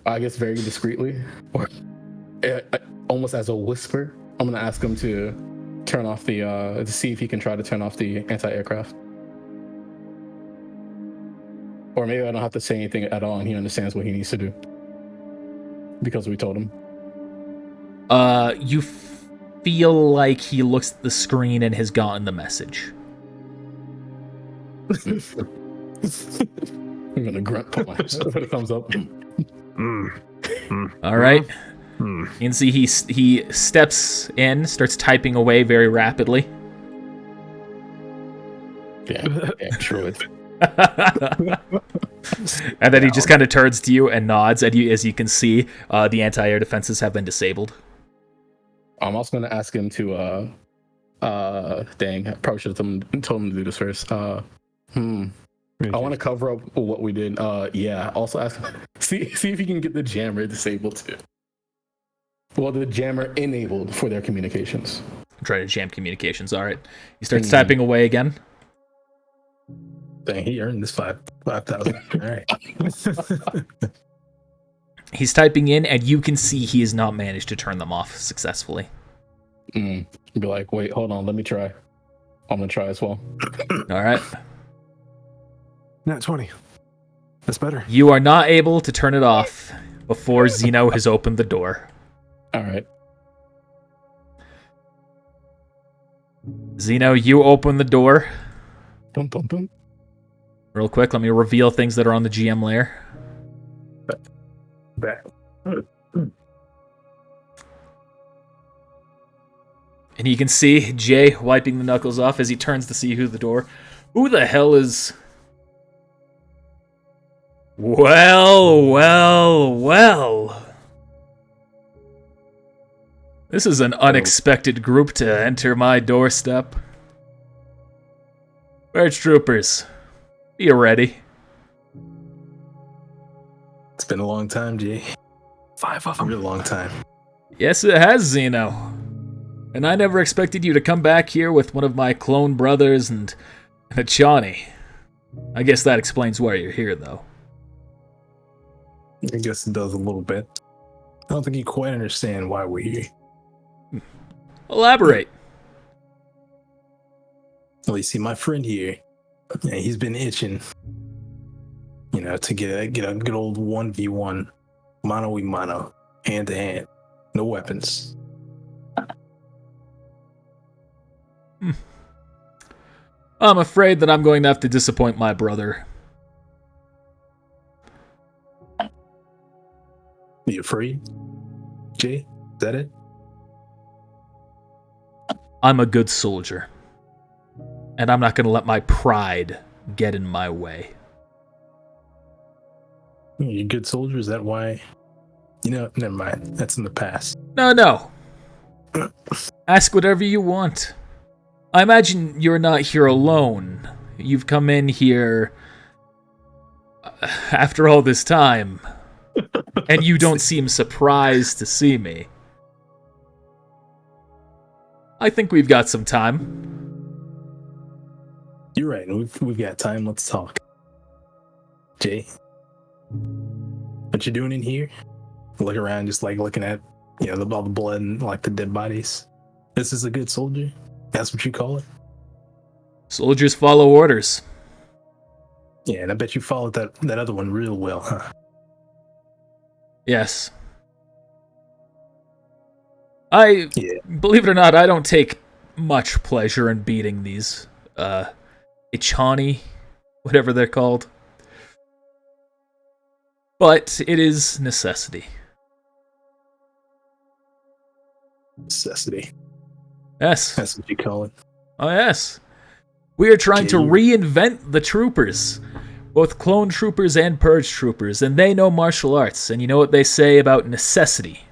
S4: I guess very discreetly, or almost as a whisper, I'm going to ask him to turn off the, to see if he can try to turn off the anti-aircraft. Or maybe I don't have to say anything at all and he understands what he needs to do. Because we told him.
S1: You feel like he looks at the screen and has gotten the message.
S4: I'm gonna grunt, put a thumbs up.
S1: All right. You can see he steps in, starts typing away very rapidly.
S4: Yeah, true it.
S1: And then he just kind of turns to you and nods. And as you can see, the anti-air defenses have been disabled.
S4: I'm also gonna ask him to, dang, I probably should have told him to do this first. I want to cover up what we did. Yeah. Also ask him, see if he can get the jammer disabled too. Well, the jammer enabled for their communications.
S1: I'm trying to jam communications. All right. He starts typing away again.
S5: Dang, he earned this 5,000. All right.
S1: He's typing in, and you can see he has not managed to turn them off successfully.
S4: Be like, wait, hold on, let me try. I'm gonna try as well.
S1: All right.
S2: Nat 20. That's better.
S1: You are not able to turn it off before Zeno has opened the door.
S4: All right.
S1: Zeno, you open the door.
S4: Boom, boom, boom.
S1: Real quick, let me reveal things that are on the GM layer.
S5: Back.
S1: And you can see Jay wiping the knuckles off as he turns to see who the hell is... Well. This is an unexpected group to enter my doorstep. Barge troopers, be ready.
S5: It's been a long time, Jay. 5 of them. A real long time.
S1: Yes, it has, Zeno. And I never expected you to come back here with one of my clone brothers and a Chani. I guess that explains why you're here, though.
S5: I guess it does a little bit. I don't think you quite understand why we're here.
S1: Elaborate.
S5: Well, you see, my friend here, he's been itching, to get a good old 1v1, mano-y-mano, hand-to-hand, no weapons.
S1: I'm afraid that I'm going to have to disappoint my brother.
S5: Are you afraid, Jay? Is that it?
S1: I'm a good soldier. And I'm not going to let my pride get in my way.
S5: You're a good soldier? Is that why? Never mind. That's in the past.
S1: No. Ask whatever you want. I imagine you're not here alone. You've come in here after all this time. And you don't seem surprised to see me. I think we've got some time.
S5: You're right. We've got time. Let's talk. Jay, what you doing in here? Look around, just like looking at, all the blood and like the dead bodies. This is a good soldier. That's what you call it.
S1: Soldiers follow orders.
S5: Yeah, and I bet you followed that other one real well, huh?
S1: Yes. Believe it or not, I don't take much pleasure in beating these, Ichani, whatever they're called. But it is necessity.
S5: Necessity.
S1: Yes.
S5: That's what you call it.
S1: Oh, yes. We are trying to reinvent the troopers. Both clone troopers and purge troopers, and they know martial arts, and you know what they say about necessity.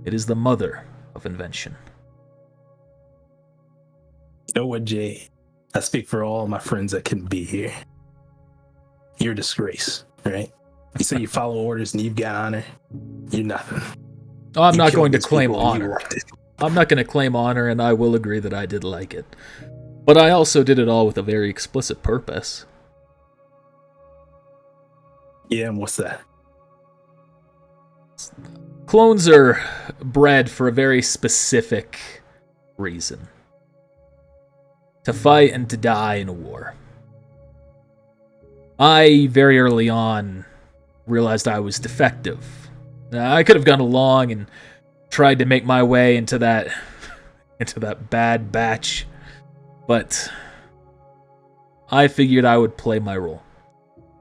S1: It is the mother of invention.
S5: You know what, Jay? I speak for all my friends that couldn't be here. You're a disgrace, right? You say you follow orders and you've got honor. You're nothing.
S1: Oh, I'm
S5: You
S1: not
S5: killed
S1: going to
S5: these
S1: claim
S5: people and you
S1: honor.
S5: liked it.
S1: I'm not going to claim honor, and I will agree that I did like it. But I also did it all with a very explicit purpose.
S5: Yeah, and what's that?
S1: Clones are bred for a very specific reason. To fight and to die in a war. I, very early on, realized I was defective. I could have gone along and tried to make my way into that bad batch, but I figured I would play my role.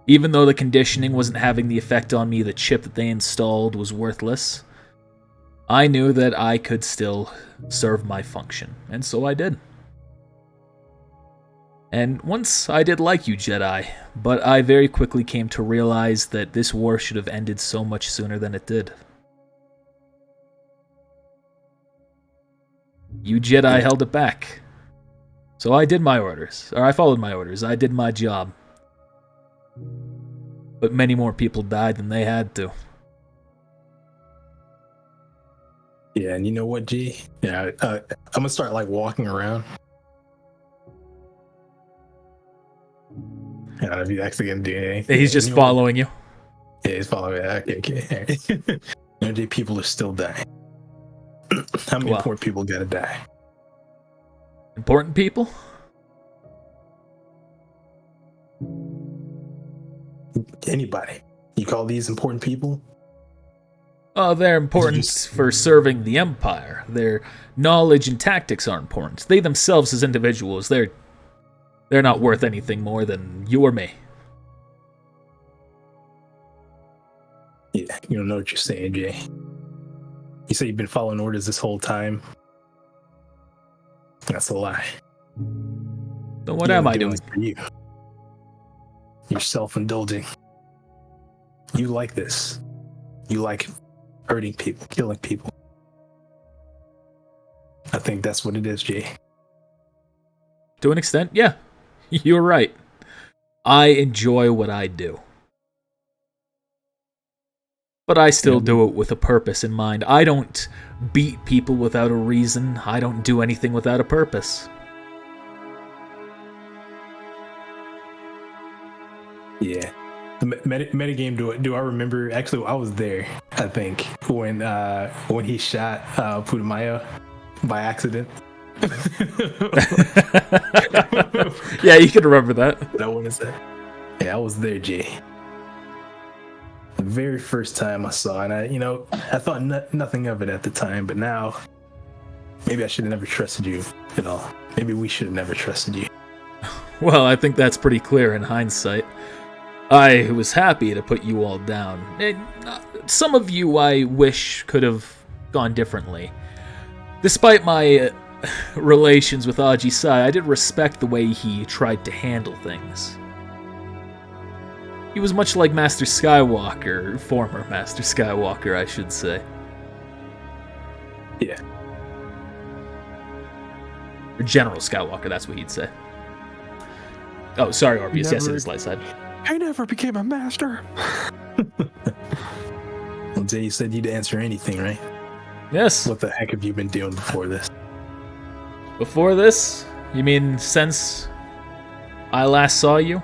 S1: Even though the conditioning wasn't having the effect on me, the chip that they installed was worthless. I knew that I could still serve my function, and so I did. And once I did like you, Jedi, but I very quickly came to realize that this war should have ended so much sooner than it did. You Jedi held it back. So I did my orders, or I followed my orders, I did my job. But many more people died than they had to.
S5: Yeah, and you know what, G? Yeah, I'm gonna start like walking around. I don't know if he's actually gonna do anything.
S1: He's just
S5: You know what?
S1: following you.
S5: Yeah, he's following me. Okay. You know, Jay, people are still dying. How many
S1: Well.
S5: important people gotta die?
S1: Important people?
S5: Anybody? You call these important people?
S1: Oh, they're important for serving the Empire. Their knowledge and tactics are important. They themselves as individuals, they're not worth anything more than you or me.
S5: Yeah, you don't know what you're saying, Jay. You say you've been following orders this whole time. That's a lie.
S1: So what
S5: You're
S1: am I
S5: doing
S1: doing?
S5: this for you. You're self-indulging. You like this. You like hurting people, killing people. I think that's what it is, Jay.
S1: To an extent, yeah. You're right. I enjoy what I do. But I still do it with a purpose in mind. I don't beat people without a reason. I don't do anything without a purpose.
S5: Yeah. The metagame, do I remember? Actually, I was there, I think, when he shot Putumayo by accident.
S1: Yeah, you can remember that.
S5: That one is that. Yeah, I was there, Jay. The very first time I saw it, and I thought nothing of it at the time, but now maybe I should have never trusted you at all. Maybe we should have never trusted you.
S1: Well, I think that's pretty clear in hindsight. I was happy to put you all down. Some of you I wish could have gone differently. Despite my relations with Aji Sai, I did respect the way he tried to handle things. He was much like Master Skywalker, former Master Skywalker, I should say.
S5: Yeah.
S1: Or General Skywalker, that's what he'd say. Oh, sorry, Orpheus. Yes, it
S2: Never-
S1: is light side.
S2: I never became a master.
S5: Well, Jay, you said you'd answer anything, right?
S1: Yes.
S5: What the heck have you been doing before this?
S1: Before this? You mean since I last saw you?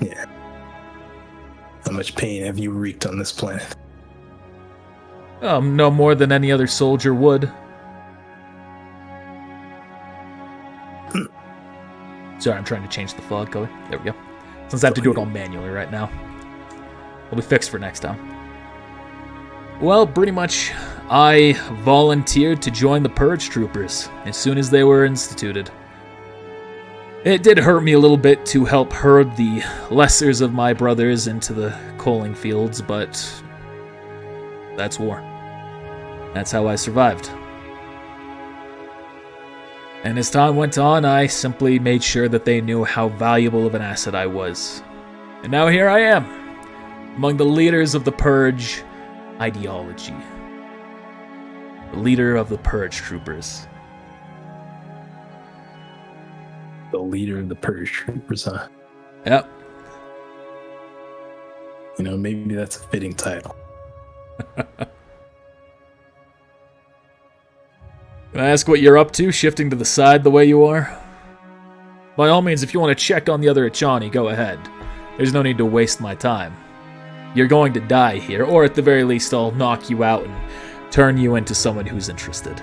S5: Yeah. How much pain have you wreaked on this planet?
S1: No more than any other soldier would. Sorry, I'm trying to change the fog color. There we go. Since I have to do it all manually right now. It'll be fixed for next time. Well, pretty much, I volunteered to join the Purge Troopers as soon as they were instituted. It did hurt me a little bit to help herd the lessers of my brothers into the coaling fields, but that's war. That's how I survived. And as time went on, I simply made sure that they knew how valuable of an asset I was. And now here I am, among the leaders of the Purge ideology. The leader of the Purge troopers.
S5: The leader of the Purge troopers, huh?
S1: Yep.
S5: You know, maybe that's a fitting title.
S1: Can I ask what you're up to, shifting to the side the way you are? By all means, if you want to check on the other Echani, go ahead. There's no need to waste my time. You're going to die here, or at the very least I'll knock you out and turn you into someone who's interested.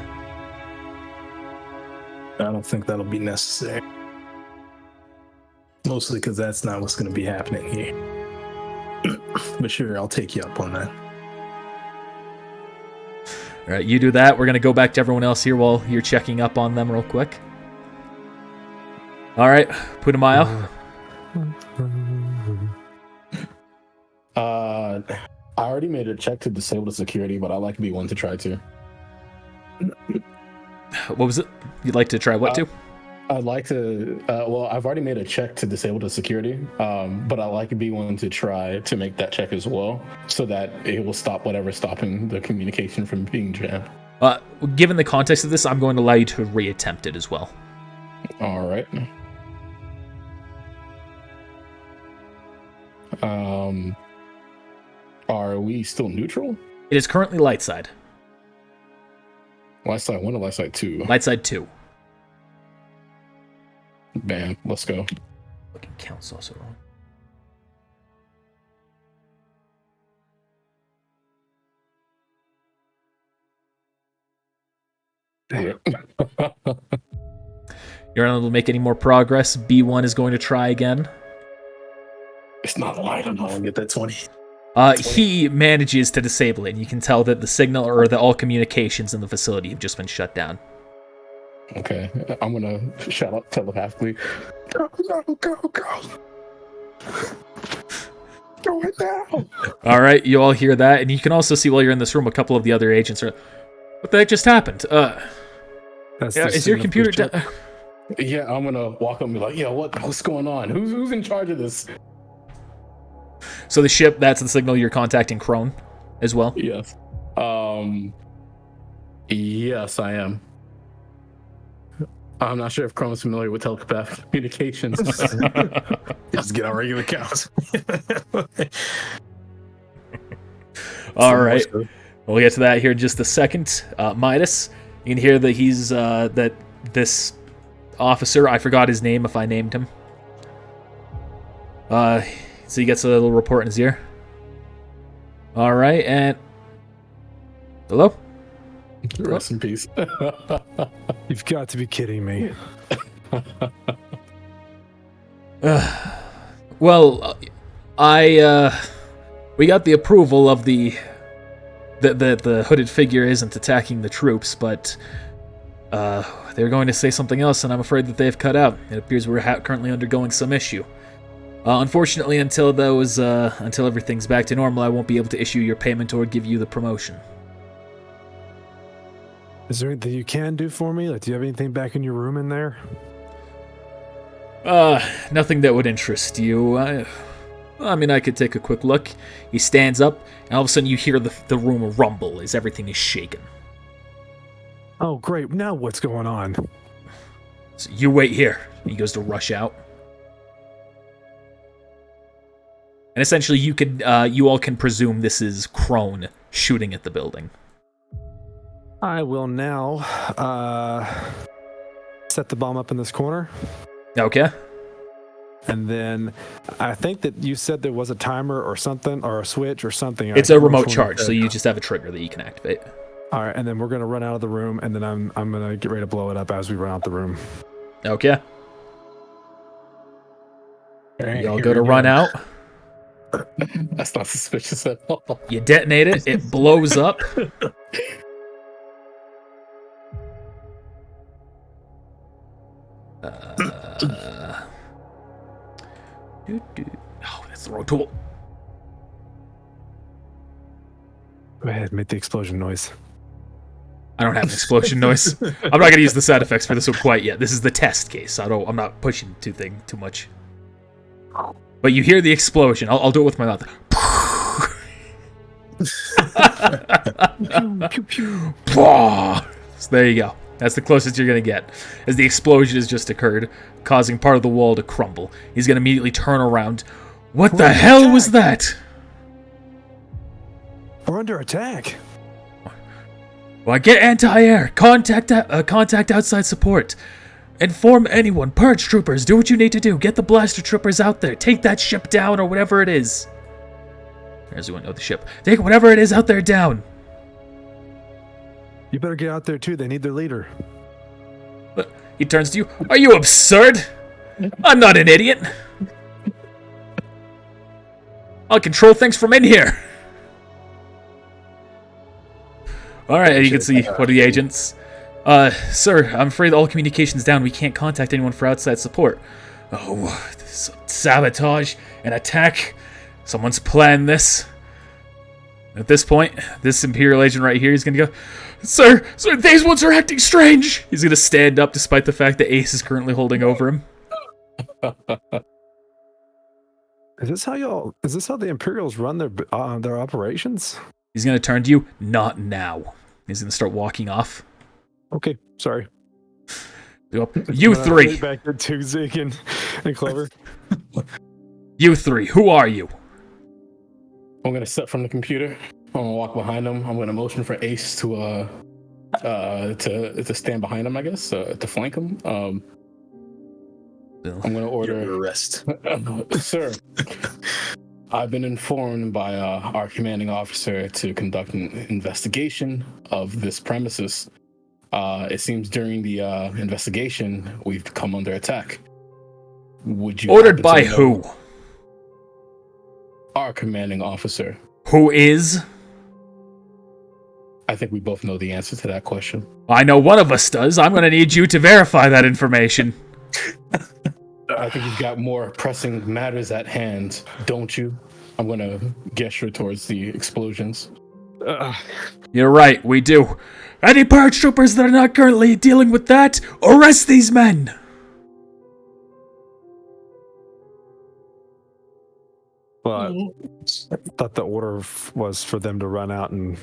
S5: I don't think that'll be necessary. Mostly because that's not what's going to be happening here. But sure, I'll take you up on that.
S1: Alright, you do that. We're going to go back to everyone else here while you're checking up on them real quick. Alright, Putumayo.
S4: I already made a check to disable the security, but I'd like to be one to try to.
S1: What was it? You'd like to try what to?
S4: I'd like to, well, I've already made a check to disable the security, but I'd like to be one to try to make that check as well, so that it will stop whatever's stopping the communication from being jammed.
S1: Given the context of this, I'm going to allow you to reattempt it as well.
S4: All right. Are we still neutral?
S1: It is currently light side.
S4: Light side 1 or light side 2?
S1: Light side 2.
S4: Bam, let's go.
S1: Fucking count's also wrong. You're unable to make any more progress. B1 is going to try again.
S4: It's not light enough.
S5: I'll get that 20.
S1: He manages to disable it, and you can tell that the signal or that all communications in the facility have just been shut down.
S4: Okay, I'm gonna shout out telepathically. Go, go, go, go. Go it down.
S1: All right, you all hear that, and you can also see while you're in this room, a couple of the other agents are. What the heck just happened?
S2: That's
S1: Yeah,
S2: the
S1: is your
S2: signal
S1: computer?
S2: for ship.
S4: Yeah, I'm gonna walk up and be like, "Yo, what's going on? Who's in charge of this?"
S1: So the ship, that's the signal you're contacting Crone as well?
S4: Yes. Yes, I am. I'm not sure if Chrome's familiar with telepathic communications.
S5: Just get on regular counts.
S1: All right. We'll get to that here in just a second. Midas, you can hear that he's, that this officer, I forgot his name if I named him. So he gets a little report in his ear. All right, and... Hello?
S4: Rest in peace.
S2: You've got to be kidding me.
S1: Well, we got the approval of the hooded figure isn't attacking the troops, but they're going to say something else, and I'm afraid that they've cut out. It appears we're currently undergoing some issue. Unfortunately, until everything's back to normal, I won't be able to issue your payment or give you the promotion.
S2: Is there anything you can do for me? Like, do you have anything back in your room in there?
S1: Nothing that would interest you. I mean, I could take a quick look. He stands up, and all of a sudden you hear the room rumble as everything is shaken.
S2: Oh, great. Now what's going on?
S1: So you wait here. He goes to rush out. And essentially, you all can presume this is Crone shooting at the building.
S2: I will now set the bomb up in this corner.
S1: Okay.
S2: And then I think that you said there was a timer or something, or a switch or something.
S1: It's a remote charge, so you just have a trigger that you can activate.
S2: All right, and then we're going to run out of the room, and then I'm going to get ready to blow it up as we run out the room.
S1: Okay.
S5: Right,
S1: Y'all go to run out.
S4: That's not suspicious at all.
S1: You detonate it. It blows up. Oh, that's the wrong tool.
S2: Go ahead, make the explosion noise.
S1: I don't have an explosion noise. I'm not going to use the sound effects for this one quite yet. This is the test case. I'm not pushing too much. But you hear the explosion. I'll do it with my mouth.
S2: Pew, pew.
S1: So there you go. That's the closest you're going to get, as the explosion has just occurred, causing part of the wall to crumble. He's going to immediately turn around. What the hell was that?
S2: We're under attack.
S1: Well, get anti-air. Contact outside support. Inform anyone. Purge troopers. Do what you need to do. Get the blaster troopers out there. Take that ship down or whatever it is. There's the window of the ship. Take whatever it is out there down.
S2: You better get out there too. They need their leader.
S1: But he turns to you. Are you absurd? I'm not an idiot. I'll control things from in here. All right, you can see one of the agents. Sir, I'm afraid all communication's down. We can't contact anyone for outside support. Oh, sabotage, an attack. Someone's planned this. At this point, this Imperial agent right here is going to go, Sir, these ones are acting strange. He's going to stand up despite the fact that Ace is currently holding over him.
S2: Is this how the Imperials run their operations?
S1: He's going to turn to you. Not now. He's going to start walking off.
S2: Okay, sorry.
S1: You three.
S2: Back to Zig and Clover.
S1: You three. Who are you?
S4: I'm gonna step from the computer. I'm gonna walk behind him. I'm gonna motion for Ace to stand behind him, I guess, to flank him. I'm gonna order
S5: arrest.
S4: Sir, I've been informed by our commanding officer to conduct an investigation of this premises. It seems during the investigation we've come under attack. Would you
S1: ordered by who?
S4: Our commanding officer.
S1: Who is?
S4: I think we both know the answer to that question.
S1: I know one of us does. I'm going to need you to verify that information.
S4: I think you've got more pressing matters at hand, don't you? I'm going to gesture towards the explosions.
S1: You're right, we do. Any purge troopers that are not currently dealing with that, arrest these men!
S2: Well, I thought the order was for them to run out and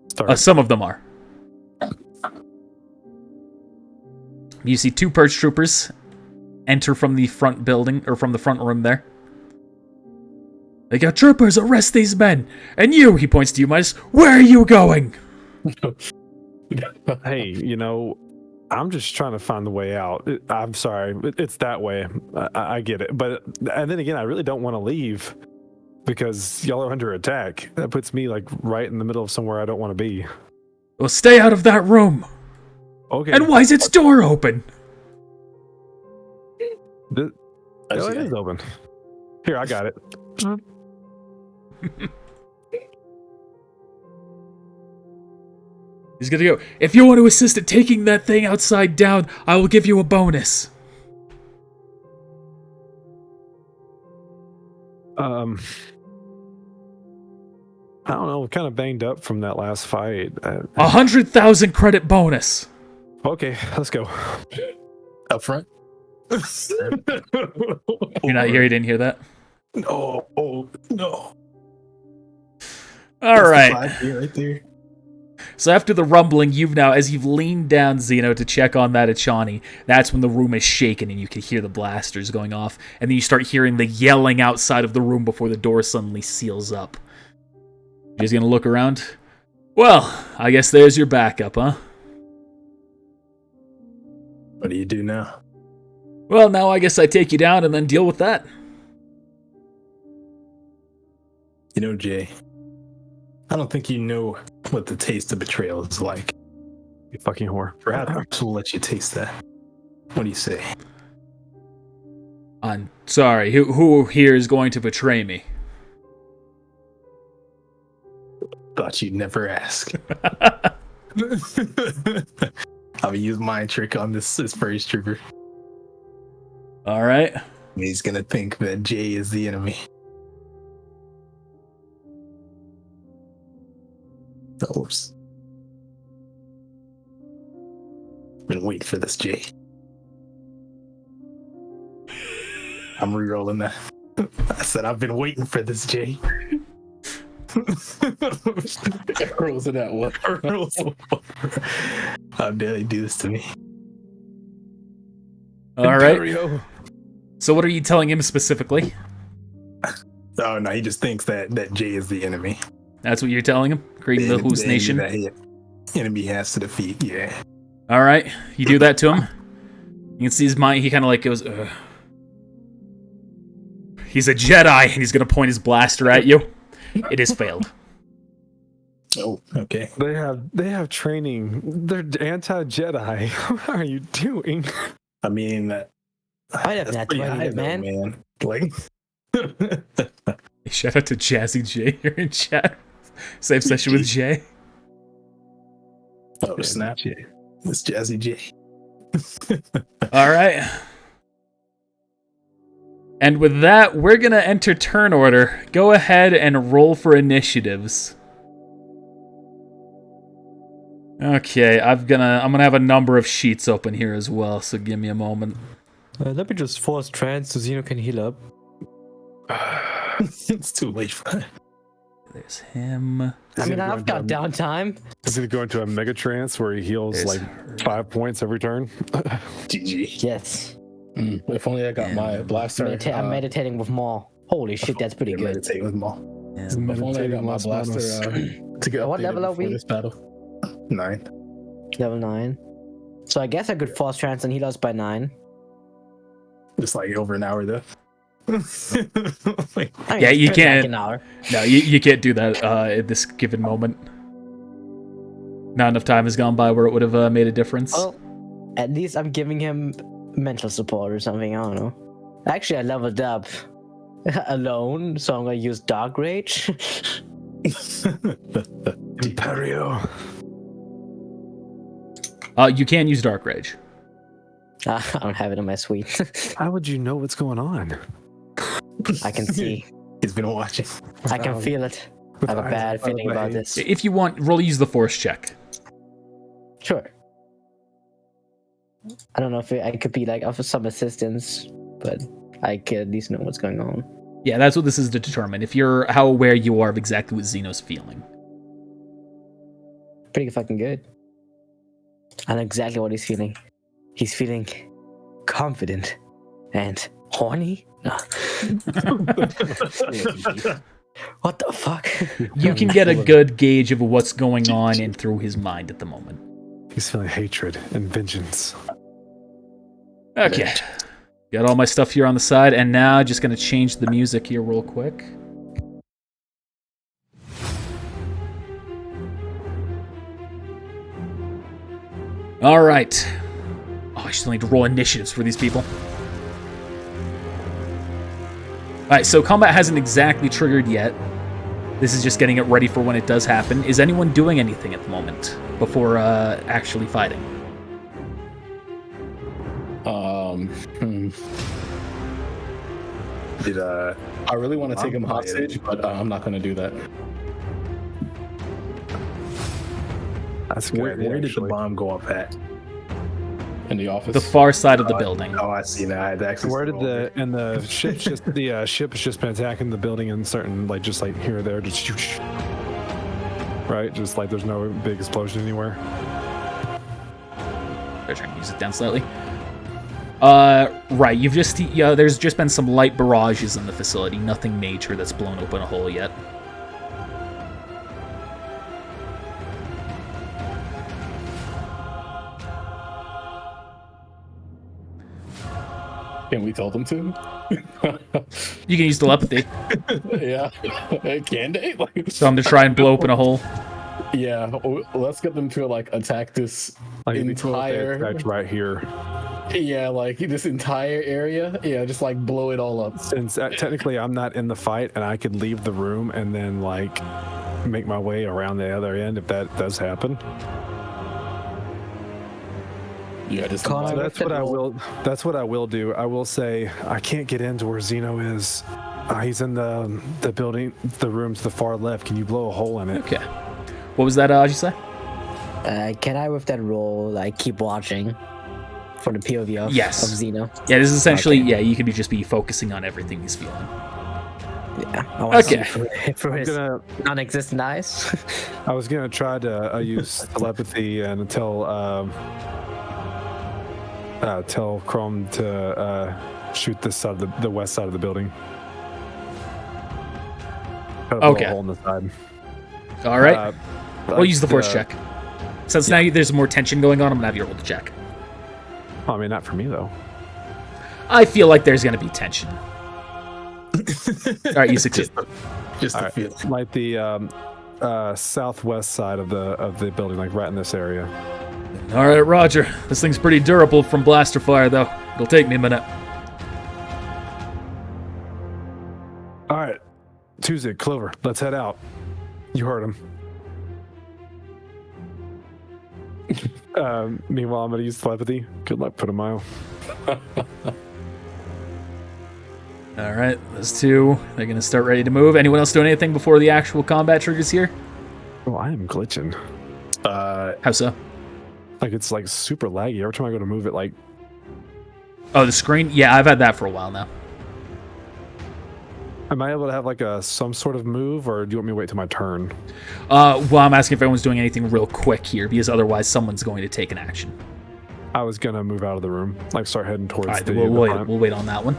S2: start.
S1: Some of them are. You see two purge troopers enter from the front building, or from the front room there. They go, troopers, arrest these men! And you, he points to you, Midas, where are you going?
S2: Hey, I'm just trying to find the way out. I'm sorry, it's that way. I get it. And then again, I really don't want to leave because y'all are under attack. That puts me right in the middle of somewhere I don't want to be.
S1: Well, stay out of that room!
S2: Okay.
S1: And why is its door open?
S2: It is open. Here, I got it.
S1: He's gonna go, if you want to assist at taking that thing outside down, I will give you a bonus.
S2: I don't know, kind of banged up from that last fight.
S1: 100,000 credit bonus.
S2: Okay, let's go.
S5: Up front?
S1: You're not here, you didn't hear that?
S5: No. Oh, no.
S1: All right.
S5: Right there.
S1: So after the rumbling, as you've leaned down, Zeno, to check on that Achani, that's when the room is shaken and you can hear the blasters going off. And then you start hearing the yelling outside of the room before the door suddenly seals up. You guys gonna look around? Well, I guess there's your backup, huh?
S5: What do you do now?
S1: Well, now I guess I take you down and then deal with that.
S5: Jay, I don't think you know what the taste of betrayal is like.
S2: You fucking whore.
S5: Perhaps we'll let you taste that. What do you say?
S1: I'm sorry, who here is going to betray me?
S5: Thought you'd never ask. I'll use my trick on this first trooper.
S1: All right.
S5: He's gonna think that Jay is the enemy. Oops. Been waiting for this, Jay. I'm re-rolling that. I said I've been waiting for this, Jay.
S4: Earl's in that one.
S5: How dare they do this to me?
S1: All right.
S2: Imperio.
S1: So what are you telling him specifically?
S5: Oh no, he just thinks that Jay is the enemy.
S1: That's what you're telling him? Creating the hallucination?
S5: The enemy that enemy has to defeat. Yeah.
S1: All right. You do that to him. You can see his mind. He kind of like goes, ugh. He's a Jedi, and he's going to point his blaster at you. It has failed.
S5: Oh, okay.
S2: They have training. They're anti-Jedi. What are you doing?
S5: I mean,
S3: I
S5: that's
S3: have
S5: pretty
S3: not
S5: high,
S3: it,
S5: though,
S3: man.
S5: man. Like,
S1: Shout out to Jazzy J here in chat. Same session with Jay.
S5: oh snap! It's Jazzy J.
S1: All right. And with that, we're going to enter turn order. Go ahead and roll for initiatives. Okay, I'm gonna have a number of sheets open here as well, so give me a moment.
S3: Let me just force trance so Xeno can heal up.
S5: It's too late for that.
S1: There's him.
S3: I mean, I've got downtime.
S2: Is he going to a mega trance where he heals
S1: There's
S2: like
S1: her.
S2: 5 points every turn?
S5: GG.
S3: Yes.
S4: If only I got my blaster.
S3: I'm meditating with Maul. Holy shit, that's pretty good.
S5: Meditate with Maul.
S4: If only I got my blaster to get
S3: What
S4: updated
S3: level are
S4: before
S3: we?
S4: this battle.
S5: 9.
S3: Level 9. So I guess I could force trance and heal us by 9.
S5: Just like over an hour though. Like,
S3: I mean,
S1: Yeah, you
S3: it's been
S1: can't.
S3: Like an hour.
S1: No, you can't do that at this given moment. Not enough time has gone by where it would have made a difference.
S3: Well, at least I'm giving him mental support or something. I don't know. Actually, I leveled up alone, so I'm gonna use Dark Rage.
S2: Imperio.
S1: You can use Dark Rage.
S3: I don't have it in my suite.
S2: How would you know what's going on?
S3: I can see.
S5: he's been watching.
S3: I can feel it. I have a bad feeling about this.
S1: If you want, use the Force check.
S3: Sure. I don't know if I could be like of some assistance, but I could at least know what's going on.
S1: Yeah, that's what this is to determine. If you're how aware you are of exactly what Xeno's feeling.
S3: Pretty fucking good. I know exactly what he's feeling. He's feeling confident and horny. No. What the fuck?
S1: You can get a good gauge of what's going on in through his mind at the moment.
S2: He's feeling hatred and vengeance.
S1: Okay. Got all my stuff here on the side, and now just going to change the music here real quick. All right. Oh, I still need to roll initiatives for these people. All right, so combat hasn't exactly triggered yet. This is just getting it ready for when it does happen. Is anyone doing anything at the moment before actually fighting?
S5: Did
S4: I really want to take him hostage, but I'm not going to do that.
S2: That's good.
S5: where did the
S2: actually.
S5: bomb go up at?
S4: In the office.
S1: The far side of the building.
S5: Oh, I see now. I had actually.
S2: Where did the ship's just the ship's just been attacking the building and certain like just like here or there just shoosh. Right, just like there's no big explosion anywhere.
S1: They're trying to use it down slightly. Right. You've just there's just been some light barrages in the facility. Nothing major that's blown open a hole yet.
S4: And we told them to.
S1: You can use telepathy.
S4: Yeah. Can they? Like,
S1: So I'm to try and blow open a hole.
S4: yeah. Let's get them to like attack this
S2: Like we told they
S4: entire.
S2: attacked right here.
S4: Yeah, like this entire area. Yeah, just like blow it all up.
S2: Since technically I'm not in the fight and I could leave the room and then like make my way around the other end if that does happen.
S4: Yeah, just
S3: Call
S2: So
S3: I
S2: that's
S3: whipped
S2: what
S3: it
S2: I
S3: all.
S2: will. That's what I will do. I will say I can't get into where Zeno is. He's in the building, the room to the far left. Can you blow a hole in it?
S1: Okay. What was that? You say?
S3: Can I with that roll like keep watching? from the POV of Xeno.
S1: Yeah, this is essentially you could just be focusing on everything he's feeling.
S3: Yeah. I want to
S1: Okay.
S3: see for his non-existent eyes.
S2: I was gonna try to use telepathy and tell Chrome to shoot this side of the west side of the building. Cut a little hole in the side.
S1: All right. We'll use the force check. Since now there's more tension going on, I'm gonna have you roll the check.
S2: I mean, not for me though.
S1: I feel like there's gonna be tension. All right, you succeed.
S5: Just to feel.
S2: Like the southwest side of the building, like right in this area.
S1: All right, Roger. This thing's pretty durable from blaster fire, though. It'll take me a minute.
S2: All right, Tuesday, Clover, let's head out. You heard him. Meanwhile, I'm gonna use telepathy. Good luck, put a mile.
S1: All right, those two, they're going to start ready to move. Anyone else doing anything before the actual combat triggers here?
S2: Oh, I am glitching.
S1: How so?
S2: Like, it's like super laggy. Every time I go to move it, like...
S1: Oh, the screen? Yeah, I've had that for a while now.
S2: Am I able to have like some sort of move, or do you want me to wait till my turn?
S1: Well, I'm asking if everyone's doing anything real quick here, because otherwise someone's going to take an action.
S2: I was gonna move out of the room, like start heading towards
S1: All right,
S2: the
S1: we'll wait on that one.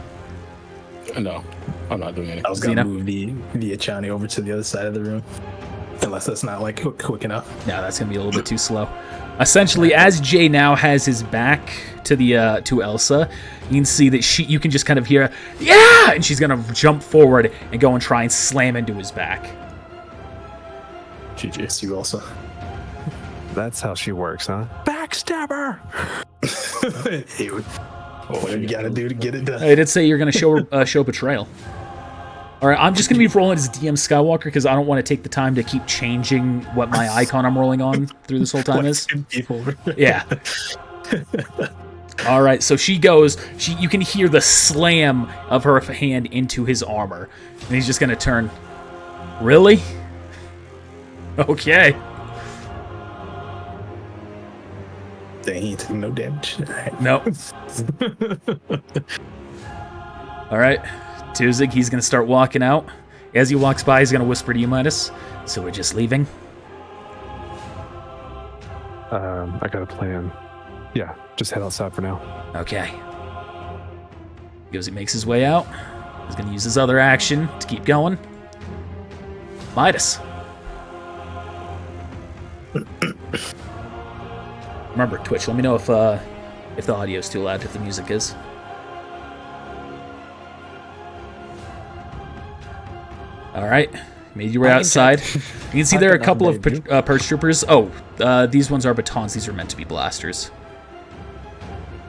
S4: No, I'm not doing anything.
S5: I was gonna move the Achani over to the other side of the room, unless that's not like quick enough.
S1: No, that's gonna be a little bit too slow. Essentially, as Jay now has his back to the to Elsa, you can see that you can just kind of hear, yeah, and she's gonna jump forward and go and try and slam into his back.
S5: GG, you also.
S2: That's how she works, huh? Backstabber!
S5: Hey, whatever you gotta do to get it done.
S1: I did say you're gonna show betrayal. All right, I'm just gonna be rolling as DM Skywalker because I don't want to take the time to keep changing what my icon I'm rolling on through this whole time is. Yeah. All right, so she goes. You can hear the slam of her hand into his armor, and he's just gonna turn. Really? Okay.
S5: They ain't taking no damage.
S1: Nope. All right. Tuzig, he's going to start walking out. As he walks by, he's going to whisper to you, Midas. So we're just leaving?
S2: I got a plan. Yeah, just head outside for now.
S1: Okay. He makes his way out. He's going to use his other action to keep going. Midas. Remember, Twitch, let me know if the audio is too loud, if the music is. All right, made your way outside. You can see there are a couple of purge troopers. Oh, these ones are batons. These are meant to be blasters.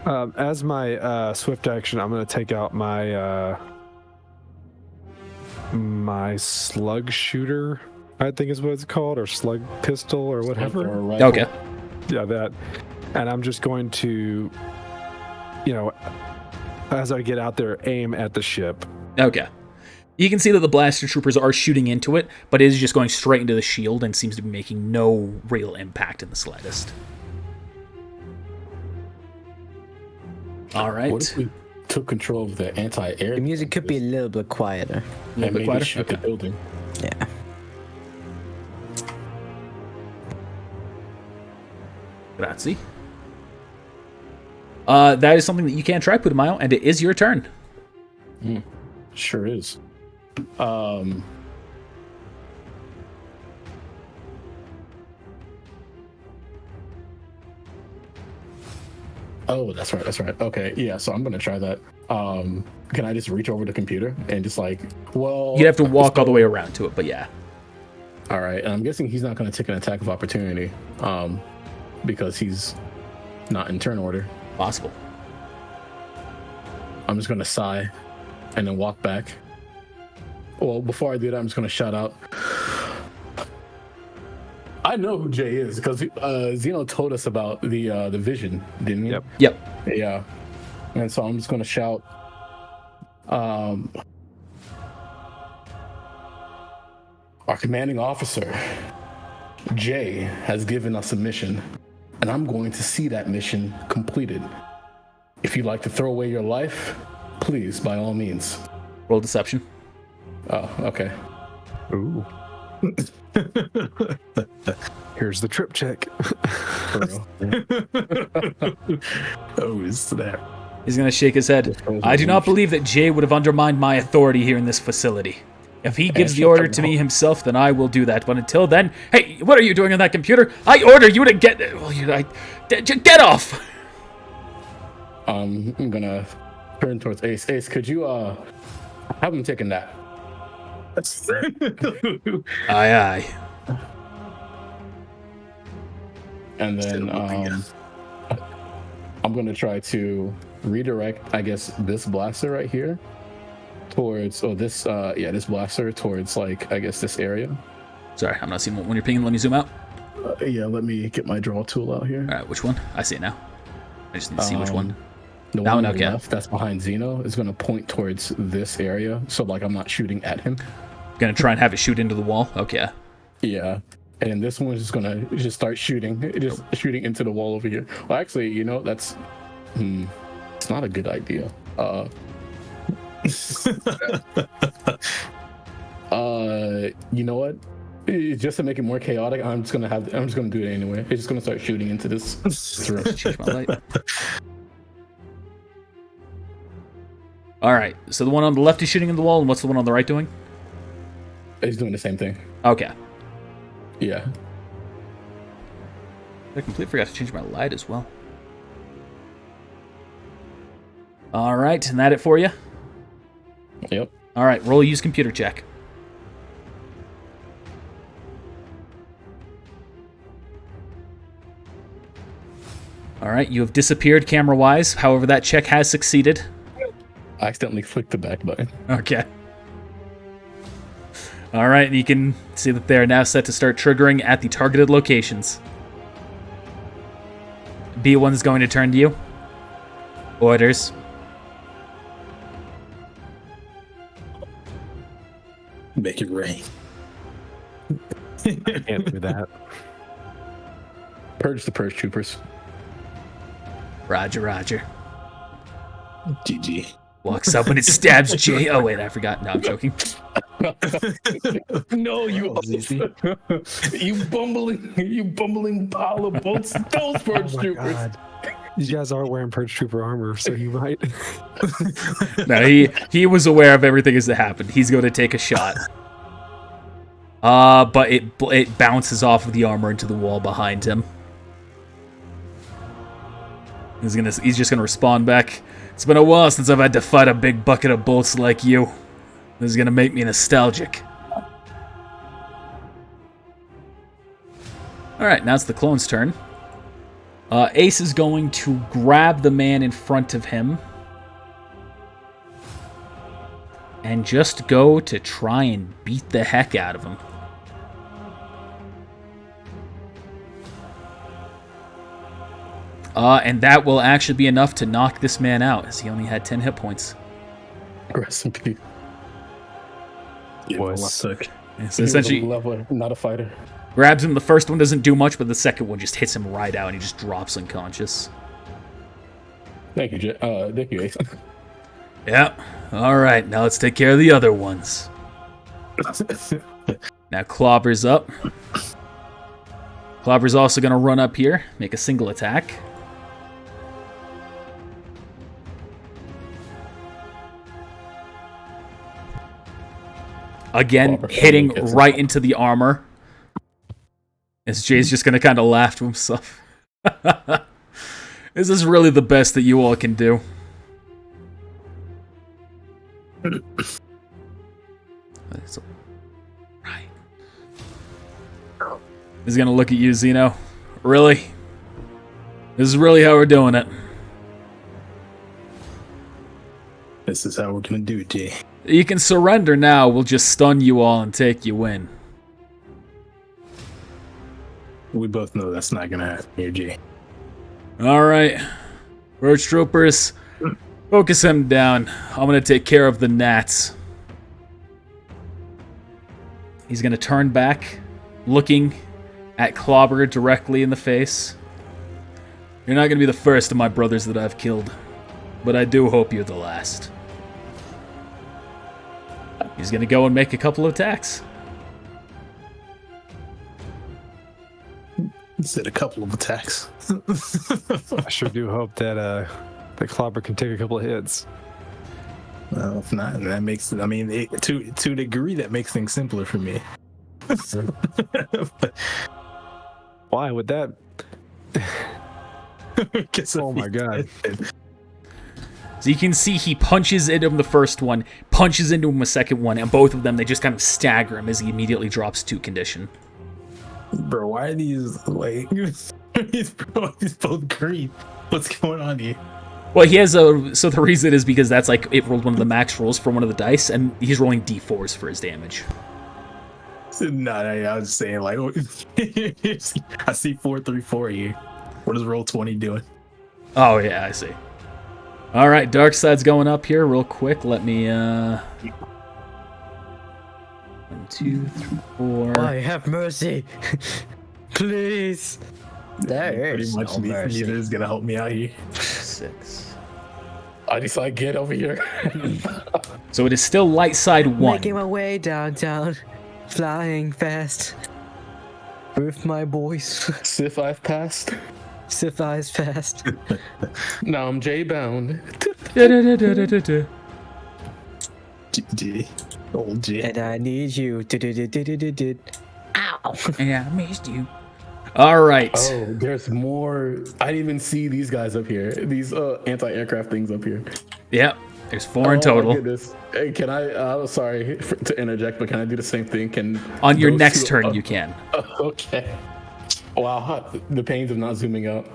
S2: As my swift action, I'm going to take out my my slug shooter, I think is what it's called, or slug pistol, or whatever.
S1: Okay.
S2: Yeah, that. And I'm just going to, as I get out there, aim at the ship.
S1: Okay. You can see that the blaster troopers are shooting into it, but it is just going straight into the shield and seems to be making no real impact in the slightest. All right.
S4: What if we took control of the anti-air?
S3: The music could be a little bit quieter.
S1: A little bit quieter?
S4: Shoot the building.
S3: Yeah.
S1: Grazie. That is something that you can try, Putumayo, and it is your turn.
S4: Sure is. Oh, that's right. Okay, yeah, so I'm gonna try that. Can I just reach over the computer and just
S1: You'd have to walk all the way around to it, but yeah.
S4: All right, and I'm guessing he's not gonna take an attack of opportunity, because he's not in turn order.
S1: Possible.
S4: I'm just gonna sigh and then walk back. Well, before I do that, I'm just gonna shout out. I know who Jay is because Zeno told us about the vision, didn't he?
S1: Yep.
S4: Yeah. And so I'm just gonna shout. Our commanding officer, Jay, has given us a mission, and I'm going to see that mission completed. if you'd like to throw away your life, please, by all means.
S1: Roll deception.
S4: Oh, okay.
S2: Ooh. Here's the trip check.
S4: For real.
S5: Oh, is that?
S1: He's going to shake his head. I do not believe that Jay would have undermined my authority here in this facility. If he gives the order to me himself, then I will do that. But until then, hey, what are you doing on that computer? I order you to get... get off!
S4: I'm gonna turn towards Ace. Ace, could you have him take a nap?
S1: Aye.
S4: And then I'm gonna try to redirect, I guess, this blaster right here towards this blaster towards, like, I guess this area.
S1: Sorry, I'm not seeing when you're pinging. Let me zoom out.
S4: Yeah, let me get my draw tool out here.
S1: All right, which one? I see it now. I just need to see which one.
S4: The
S1: That
S4: one
S1: one,
S4: on the
S1: okay.
S4: left that's behind Zeno is gonna point towards this area, so like I'm not shooting at him.
S1: Gonna try and have it shoot into the wall. Okay.
S4: Yeah. And this one is just gonna start shooting into the wall over here. Well, actually, you know, that's it's not a good idea. You know what? Just to make it more chaotic, I'm just gonna do it anyway. It's just gonna start shooting into this.
S1: Change my light. All right. So the one on the left is shooting in the wall, and what's the one on the right doing?
S4: He's doing the same thing.
S1: Okay.
S4: Yeah.
S1: I completely forgot to change my light as well. All right, and that it for you?
S4: Yep.
S1: All right, roll a use computer check. All right, you have disappeared camera-wise. However, that check has succeeded.
S4: I accidentally clicked the back button.
S1: Okay. All right, and you can see that they're now set to start triggering at the targeted locations. B1 is going to turn to you. Orders.
S5: Make it rain.
S2: Can't do that.
S4: Purge the purge troopers.
S1: Roger, roger.
S5: GG.
S1: Walks up and it stabs Jay. Oh, wait, I forgot. No, I'm joking.
S4: No, you bumbling pile of bolts. Those purge troopers.
S2: God. You guys aren't wearing Purge Trooper armor, so you might.
S1: No, he was aware of everything as it happened. He's going to take a shot. But it bounces off of the armor into the wall behind him. He's just gonna respond back. It's been a while since I've had to fight a big bucket of bolts like you. This is gonna make me nostalgic. Alright, now it's the clone's turn. Ace is going to grab the man in front of him and just go to try and beat the heck out of him. And that will actually be enough to knock this man out, as he only had 10 hit points.
S4: Rest in peace.
S5: Yeah,
S2: Was.
S5: well, suck.
S1: And so
S4: He was a
S1: essentially,
S4: leveler, not a fighter.
S1: grabs him. The first one doesn't do much, but the second one just hits him right out, and he just drops unconscious.
S4: Thank you, thank you, Ace.
S1: Yep. All right, now let's take care of the other ones. Now Clobber's up. Clobber's also going to run up here, make a single attack. Again,
S4: Clobber
S1: hitting
S4: gets it.
S1: right into the armor. As Jay's just going to kind of laugh to himself. This is really the best that you all can do. Right. He's going to look at you, Zeno. Really? This is really how we're doing it.
S5: This is how we're gonna do it, Jay.
S1: You can surrender now. We'll just stun you all and take you in.
S5: We both know that's not gonna happen here, Jay.
S1: All right. Roach Troopers, focus him down. I'm going to take care of the gnats. He's going to turn back, looking at Clobber directly in the face. You're not going to be the first of my brothers that I've killed. but I do hope you're the last. He's gonna go and make a couple of attacks.
S5: He said a couple of attacks.
S2: I sure do hope that that Clobber can take a couple of hits.
S5: Well, if not, that makes it. I mean, to a degree, that makes things simpler for me.
S2: Why would that? Oh my god.
S1: So you can see he punches into him the first one, punches into him a second one, and both of them, they just kind of stagger him as he immediately drops to condition.
S5: Bro, why are these like he's both green? What's going on here?
S1: Well, he has so the reason is because that's like it rolled one of the max rolls for one of the dice, and he's rolling d4s for his damage.
S5: No, I was saying like I see 434 here. What is roll 20 doing?
S1: Oh yeah, I see. All right, dark side's going up here real quick. Let me 1, 2, 3, 4.
S3: I have mercy. Please. There is
S5: Pretty much
S3: no mercy.
S5: neither is gonna help me out here.
S1: 6.
S4: I decide get over here.
S1: So it is still light side 1.
S3: Making my way downtown, flying fast with my boys.
S4: Sif I've passed.
S3: Sif eyes fast.
S4: Now I'm Jay bound.
S5: G. Old G.
S3: And I need you. Ow.
S1: Yeah, I missed you. All right.
S4: Oh, there's more. I didn't even see these guys up here. These anti-aircraft things up here.
S1: Yep. There's 4 in
S4: Oh my
S1: total.
S4: goodness. Hey, can I? Sorry to interject, but can I do the same thing? Can
S1: On your
S4: those
S1: next
S4: two-
S1: turn, you can.
S4: Okay. Wow, the pains of not zooming out.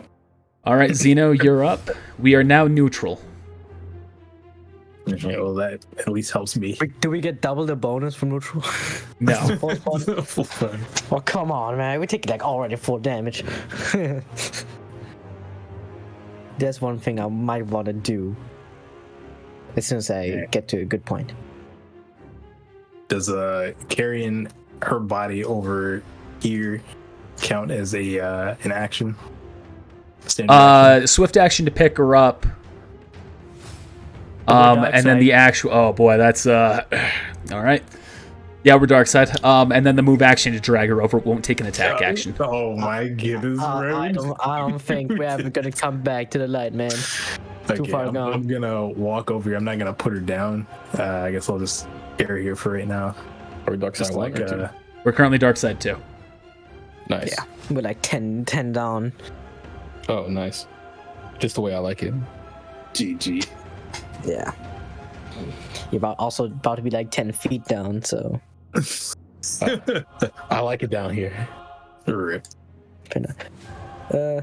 S1: All right, Zeno, you're up. We are now neutral.
S5: Okay, well, that at least helps me.
S3: Wait, do we get double the bonus from neutral?
S1: No.
S5: Full fun.
S3: Oh, come on, man. We take like already 4 damage. There's one thing I might want to do as soon as I get to a good point.
S5: Does carrying her body over here count as a an action? Standard action?
S1: Swift action to pick her up.
S3: dark
S1: And then
S3: side.
S1: the actual. Oh boy, that's all right. Yeah, we're dark side. And then the move action to drag her over won't take an attack action.
S5: Oh my goodness,
S3: I don't think we're ever gonna come back to the light, man. Too far
S5: I'm
S3: gone.
S5: gonna walk over here. I'm not gonna put her down. I guess I'll just carry her here for right now.
S4: Or dark side
S5: Just
S4: one
S5: like
S4: or two.
S1: We're currently dark side 2.
S4: Nice.
S3: Yeah, we're like 10 down.
S4: Oh, nice. Just the way I like it.
S5: GG.
S3: Yeah. You're also about to be like 10 feet down, so.
S4: I like it down here.
S5: Rip.
S3: Yeah,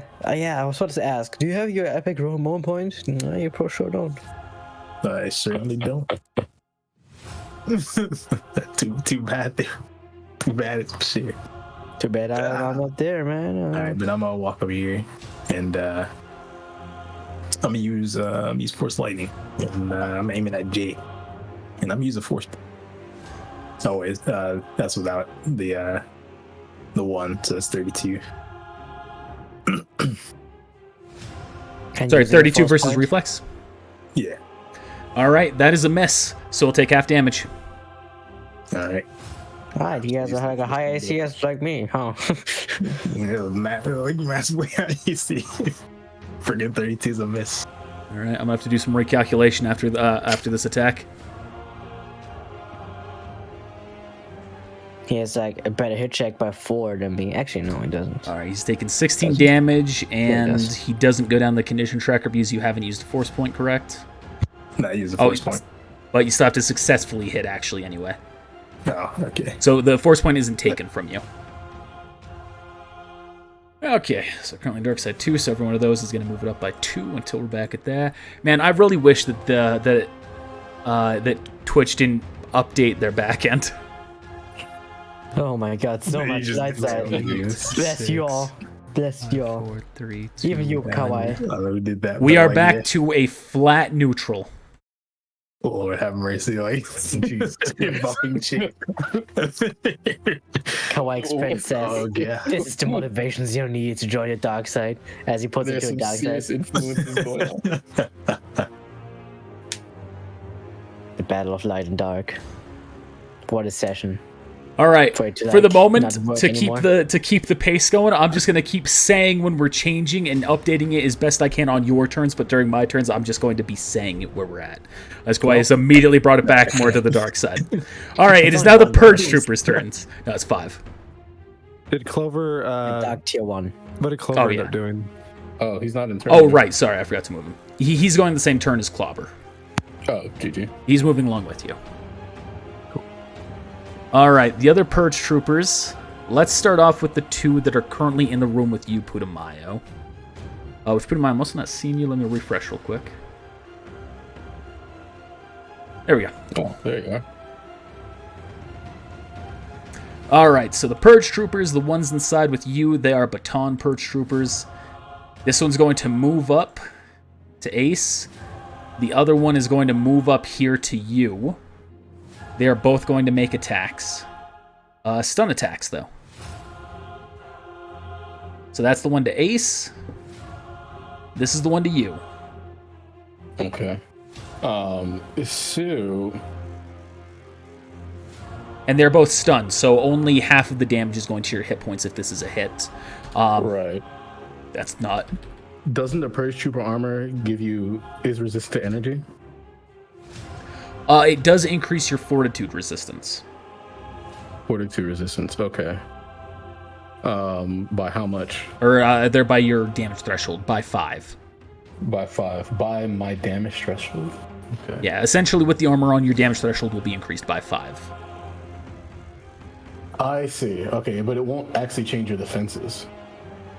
S3: I was about to ask, do you have your epic roll moment point? No, you pro sure don't.
S5: I certainly don't. too bad there. Too bad it's shit.
S3: Too bad I'm not there, man.
S5: All right, but I'm gonna walk over here and I'm gonna use force lightning, and I'm aiming at Jay, and I'm using force. Oh, that's without the 1, so it's 32.
S1: Sorry, 32 versus reflex.
S5: Yeah.
S1: All right, that is a miss. So we'll take half damage.
S5: All right.
S3: Alright, you guys are like a high ACS like me, huh?
S5: Like massively high AC. Friggin' 32 is a miss.
S1: All right, I'm gonna have to do some recalculation after this attack.
S3: He has like a better hit check by 4 than me. Actually, no, he doesn't.
S1: All right, he's taking 16 damage, and
S3: does.
S1: he doesn't go down the condition tracker because you haven't used a force point, correct?
S5: No, use a force point.
S1: But you still have to successfully hit, actually, anyway.
S5: Oh, okay.
S1: So the force point isn't taken from you. Okay, so currently dark side 2, so every one of those is going to move it up by 2 until we're back at there. Man, I really wish that that Twitch didn't update their backend.
S3: Oh my god, so
S5: You
S3: much
S5: just-
S3: light side. Bless you all. Bless you all.
S1: 4, 3, 2,
S3: Even you,
S1: 1.
S3: Kawaii.
S5: I already did that.
S1: We
S5: but
S1: are
S5: like,
S1: back
S5: yeah.
S1: to a flat neutral.
S5: Lord have mercy, like jeez, fucking shit.
S3: Kawaii Express says,
S5: Oh yeah.
S3: this is the motivations you need to join the dark side, as he puts it
S4: There's
S3: to a
S4: some
S3: dark
S4: serious
S3: side.
S4: influences going on.
S3: battle of light and dark. What a session.
S1: All right.
S3: For it to,
S1: For the
S3: like,
S1: moment,
S3: not work
S1: to keep
S3: anymore.
S1: the pace going, I'm just gonna keep saying when we're changing and updating it as best I can on your turns. But during my turns, I'm just going to be saying it where we're at. That's why I just immediately brought it back more to the dark side. All right. It is now the Purge Troopers' turns. No, it's 5.
S2: Did Clover?
S3: Dark tier 1.
S2: What did Clover
S1: Oh,
S2: end
S1: yeah.
S2: up doing?
S4: Oh, he's not in turn.
S1: Oh, right. Sorry, I forgot to move him. He's going the same turn as Clobber.
S4: Oh, GG.
S1: He's moving along with you. All right, the other Purge Troopers. Let's start off with the 2 that are currently in the room with you, Putumayo. Which Putumayo, I must not seen you. Let me refresh real quick. There we go.
S4: Oh, there you are.
S1: All right, so the Purge Troopers, the ones inside with you, they are Baton Purge Troopers. This one's going to move up to Ace. The other one is going to move up here to you. They are both going to make attacks. Stun attacks, though. So that's the one to Ace. This is the one to you.
S4: Okay. Sue.
S1: And they're both stunned, so only half of the damage is going to your hit points if this is a hit.
S4: Right.
S1: That's not...
S4: Doesn't the Purge Trooper armor is resistant to energy?
S1: It does increase your fortitude resistance.
S4: Fortitude resistance. Okay. By how much?
S1: Or they're by your damage threshold, by 5.
S4: By 5. By my damage threshold. Okay.
S1: Yeah, essentially with the armor on, your damage threshold will be increased by 5.
S4: I see. Okay, but it won't actually change your defenses.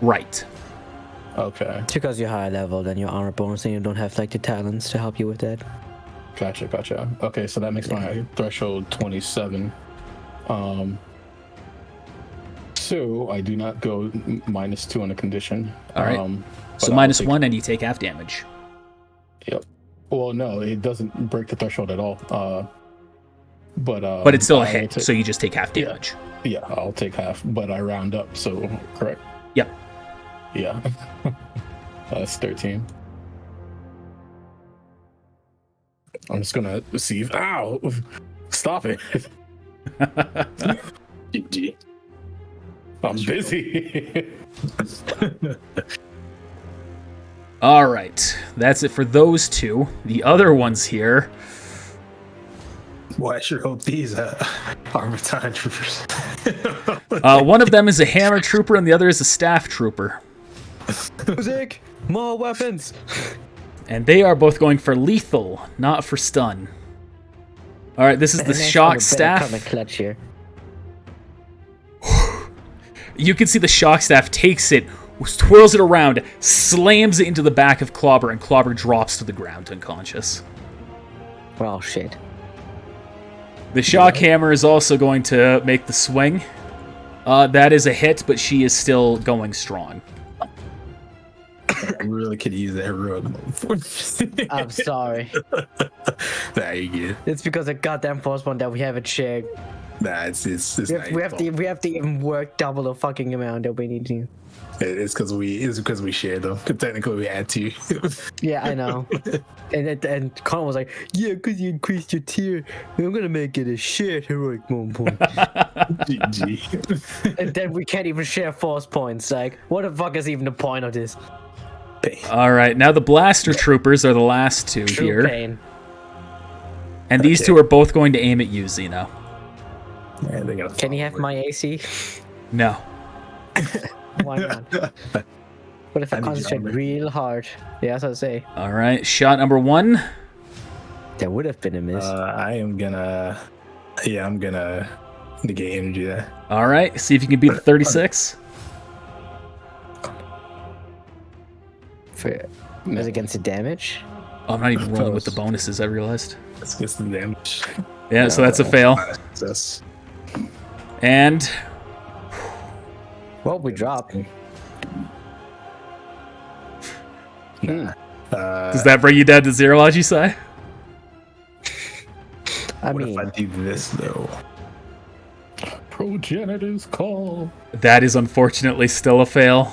S1: Right.
S4: Okay.
S3: It's because you're higher level than your armor bonus and you don't have like the talents to help you with that.
S4: Gotcha. Okay, so that makes my threshold 27. So I do not go -2 on a condition.
S1: All right. So
S4: but I'll
S1: -1 and you take half damage.
S4: Yep. Well, no, it doesn't break the threshold at all.
S1: But it's still a
S4: I will
S1: hit,
S4: take-
S1: so you just take half damage.
S4: Yeah, I'll take half, but I round up, so correct?
S1: Yep.
S4: Yeah. That's 13. I'm just gonna see if... Ow! Stop it.
S5: GG.
S4: I'm busy.
S1: All right. That's it for those 2. The other ones here...
S5: Well, I sure hope these are Baton Troopers.
S1: one of them is a hammer trooper and the other is a staff trooper.
S3: Music! More weapons!
S1: And they are both going for lethal, not for stun. All right, this is the shock staff.
S3: Clutch here.
S1: You can see the shock staff takes it, twirls it around, slams it into the back of Clobber, and Clobber drops to the ground unconscious.
S3: Well, shit.
S1: The shock hammer is also going to make the swing. That is a hit, but she is still going strong.
S5: I really could use that heroic mode.
S3: I'm sorry.
S5: Nah, you good.
S3: It's because of goddamn first one that we haven't shared.
S5: Nah, it's
S3: We have to even work double the fucking amount that we need to.
S5: It's because we shared them. 'Cause technically, we had to.
S3: Yeah, I know. and Connor was like, "Yeah, because you increased your tier, I'm gonna make it a shared heroic mode point."
S5: GG.
S3: And then we can't even share force points. Like, what the fuck is even the point of this?
S1: All right, now the blaster troopers are the last 2
S3: True
S1: here.
S3: pain.
S1: And these 2 are both going to aim at you, Xeno.
S5: Yeah, they gotta
S3: Can you have
S5: follow
S3: my AC?
S1: No.
S3: Why not? What if I
S5: I need
S3: concentrate
S5: armor.
S3: real hard? Yeah, that's what I say.
S1: All right, shot number 1.
S3: There would have been a miss.
S5: I'm gonna negate energy there.
S1: All right, see if you can beat the 36.
S3: As against the damage?
S1: Oh, I'm not even rolling with the bonuses, I realized.
S5: Let's get some damage.
S1: Yeah, so that's a fail.
S5: Success.
S1: And
S3: Well, we dropped.
S5: Nah.
S1: does that bring you down to 0, Ajisai?
S3: I
S5: What
S3: mean,
S5: if I do this though?
S4: Progenitor's call.
S1: That is unfortunately still a fail.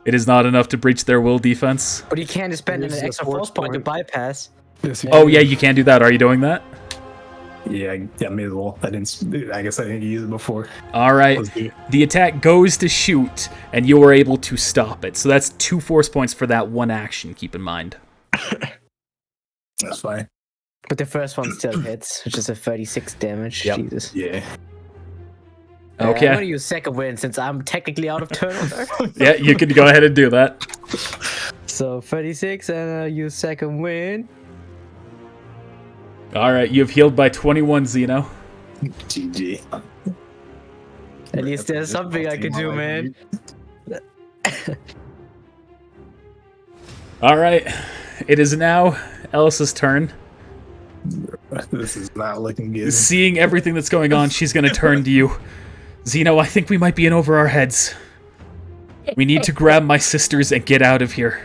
S1: It is not enough to breach their will defense.
S3: but you can't spend an
S2: Here's the
S3: extra
S2: force
S3: force point to
S2: point.
S3: bypass.
S1: Oh yeah, you can do that. Are you doing that?
S5: Yeah, may as well. I guess I didn't use it before.
S1: All right.
S5: Let's do it.
S1: The attack goes to shoot, and you were able to stop it. So that's 2 force points for that one action. Keep in mind.
S5: That's fine.
S3: But the first one still hits, which is a 36 damage.
S1: Yep.
S3: Jesus.
S5: Yeah.
S1: Okay.
S3: I'm gonna use second wind since I'm technically out of turn order.
S1: Yeah, you can go ahead and do that.
S3: So 36, and I use second wind.
S1: All right, you've healed by 21, Zeno.
S5: GG.
S3: At least there's something I can do, man.
S1: All right, it is now Elsa's turn.
S5: This is not looking good.
S1: Seeing everything that's going on, she's going to turn to you. Zeno, I think we might be in over our heads. We need to grab my sisters and get out of here.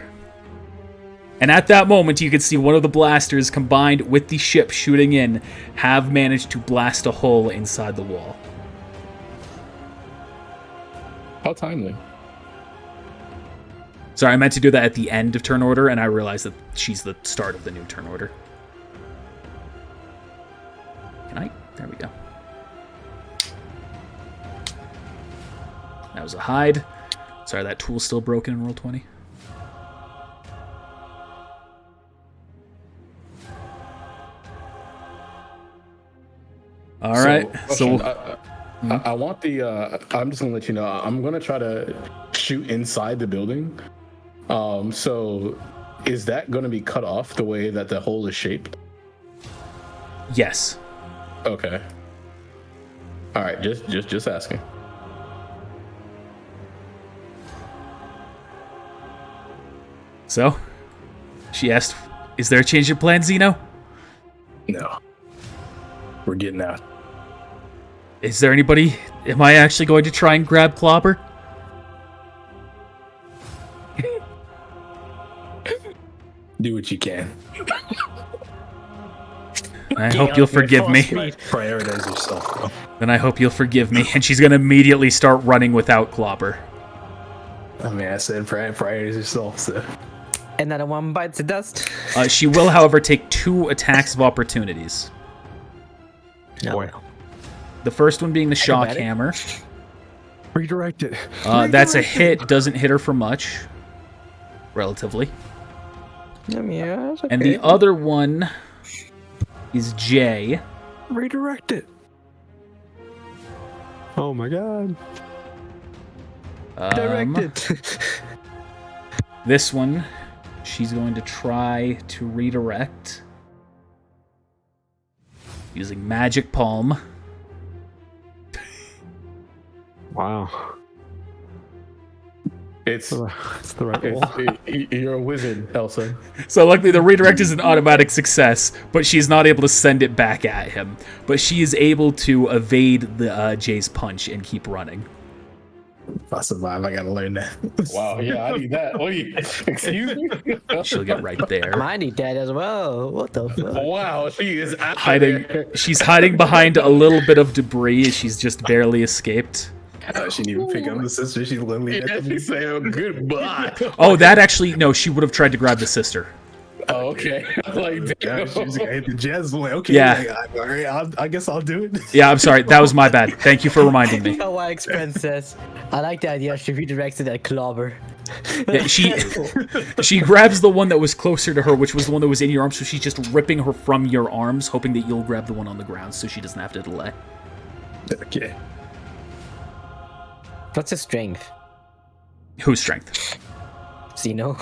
S1: And at that moment, you can see one of the blasters combined with the ship shooting in have managed to blast a hole inside the wall.
S4: How timely.
S1: Sorry, I meant to do that at the end of turn order, and I realized that she's the start of the new turn order. Can I? There we go. That was a hide. Sorry, that tool's still broken in Roll20. All right, so
S4: I want the. I'm just gonna let you know. I'm gonna try to shoot inside the building. So is that gonna be cut off the way that the hole is shaped?
S1: yes.
S4: Okay. All right. Just asking.
S1: So, she asked, "Is there a change of plan, Zeno?
S5: No. We're getting out.
S1: Is there anybody? Am I actually going to try and grab Clobber?"
S5: Do what you can.
S1: I hope you'll forgive me.
S5: Prioritize yourself, bro.
S1: Then I hope you'll forgive me. And she's going to immediately start running without Clobber.
S5: I mean, I said prioritize yourself, so.
S3: Another one bites the dust.
S1: She will, however, take 2 attacks of opportunities.
S3: No.
S2: Boy.
S1: The first one being the shock
S3: Acrobatic.
S1: hammer.
S2: Redirect it.
S1: That's a hit. Doesn't hit her for much. Relatively.
S3: I mean, yeah, that's okay.
S1: And the other one is Jay.
S2: Redirect it. Oh my god.
S3: Direct it.
S1: This one, she's going to try to redirect using Magic Palm.
S2: Wow.
S4: It's
S2: It's the right roll.
S4: you're a wizard, Elsa.
S1: So luckily the redirect is an automatic success, but she's not able to send it back at him. But she is able to evade the Jay's punch and keep running.
S5: If I survive, I gotta learn that.
S4: Wow. Yeah, I need that. Excuse me.
S1: She'll get right there.
S3: I need that as well. What the fuck?
S4: Wow, she is out
S1: Hiding.
S4: there.
S1: She's hiding behind a little bit of debris as she's just barely escaped.
S5: She didn't even pick up the sister. She's literally
S4: Yeah, she said goodbye.
S1: Oh, that actually, no, she would have tried to grab the sister.
S4: Oh, okay. Like,
S5: Yeah, she was gonna hit the jazz. Like, okay,
S1: Yeah.
S5: all right, I guess I'll do it.
S1: Yeah, I'm sorry. That was my bad. Thank you for reminding me.
S3: Oh, my princess. I like the idea she redirects it at Clobber.
S1: Yeah, she grabs the one that was closer to her, which was the one that was in your arms, so she's just ripping her from your arms, hoping that you'll grab the one on the ground so she doesn't have to delay.
S5: Okay.
S3: What's his strength?
S1: Whose strength?
S3: Zeno.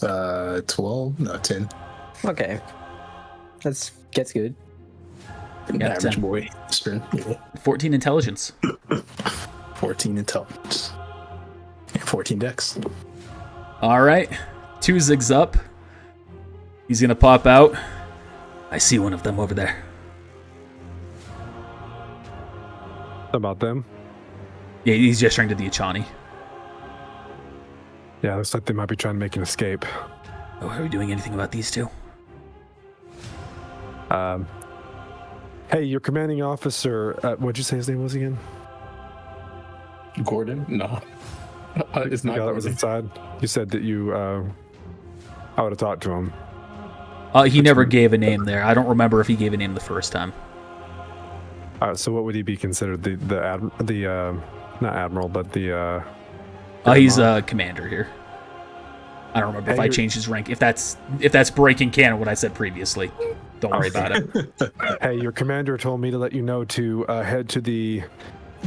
S5: 12? No, 10.
S3: Okay. Gets good.
S1: Yeah,
S5: Average
S1: 10.
S5: boy. Strength. Yeah.
S1: 14 intelligence.
S5: 14 intelligence. And 14 dex.
S1: All right. 2 zigs up. He's going to pop out. I see one of them over there.
S2: About them.
S1: Yeah, he's gesturing to the Achani.
S2: Yeah, looks like they might be trying to make an escape.
S1: Oh, are we doing anything about these two?
S2: Hey, your commanding officer, what'd you say his name was again?
S4: Gordon? No. It's
S2: The
S4: not
S2: guy that was
S4: Gordon.
S2: inside. You said that you, I would have talked to him.
S1: He never gave a name there. I don't remember if he gave a name the first time.
S2: So what would he be considered? Not admiral, but the.
S1: He's a commander here. I don't remember if I changed his rank. If that's breaking canon, what I said previously, don't worry about it.
S2: Hey, your commander told me to let you know to head to the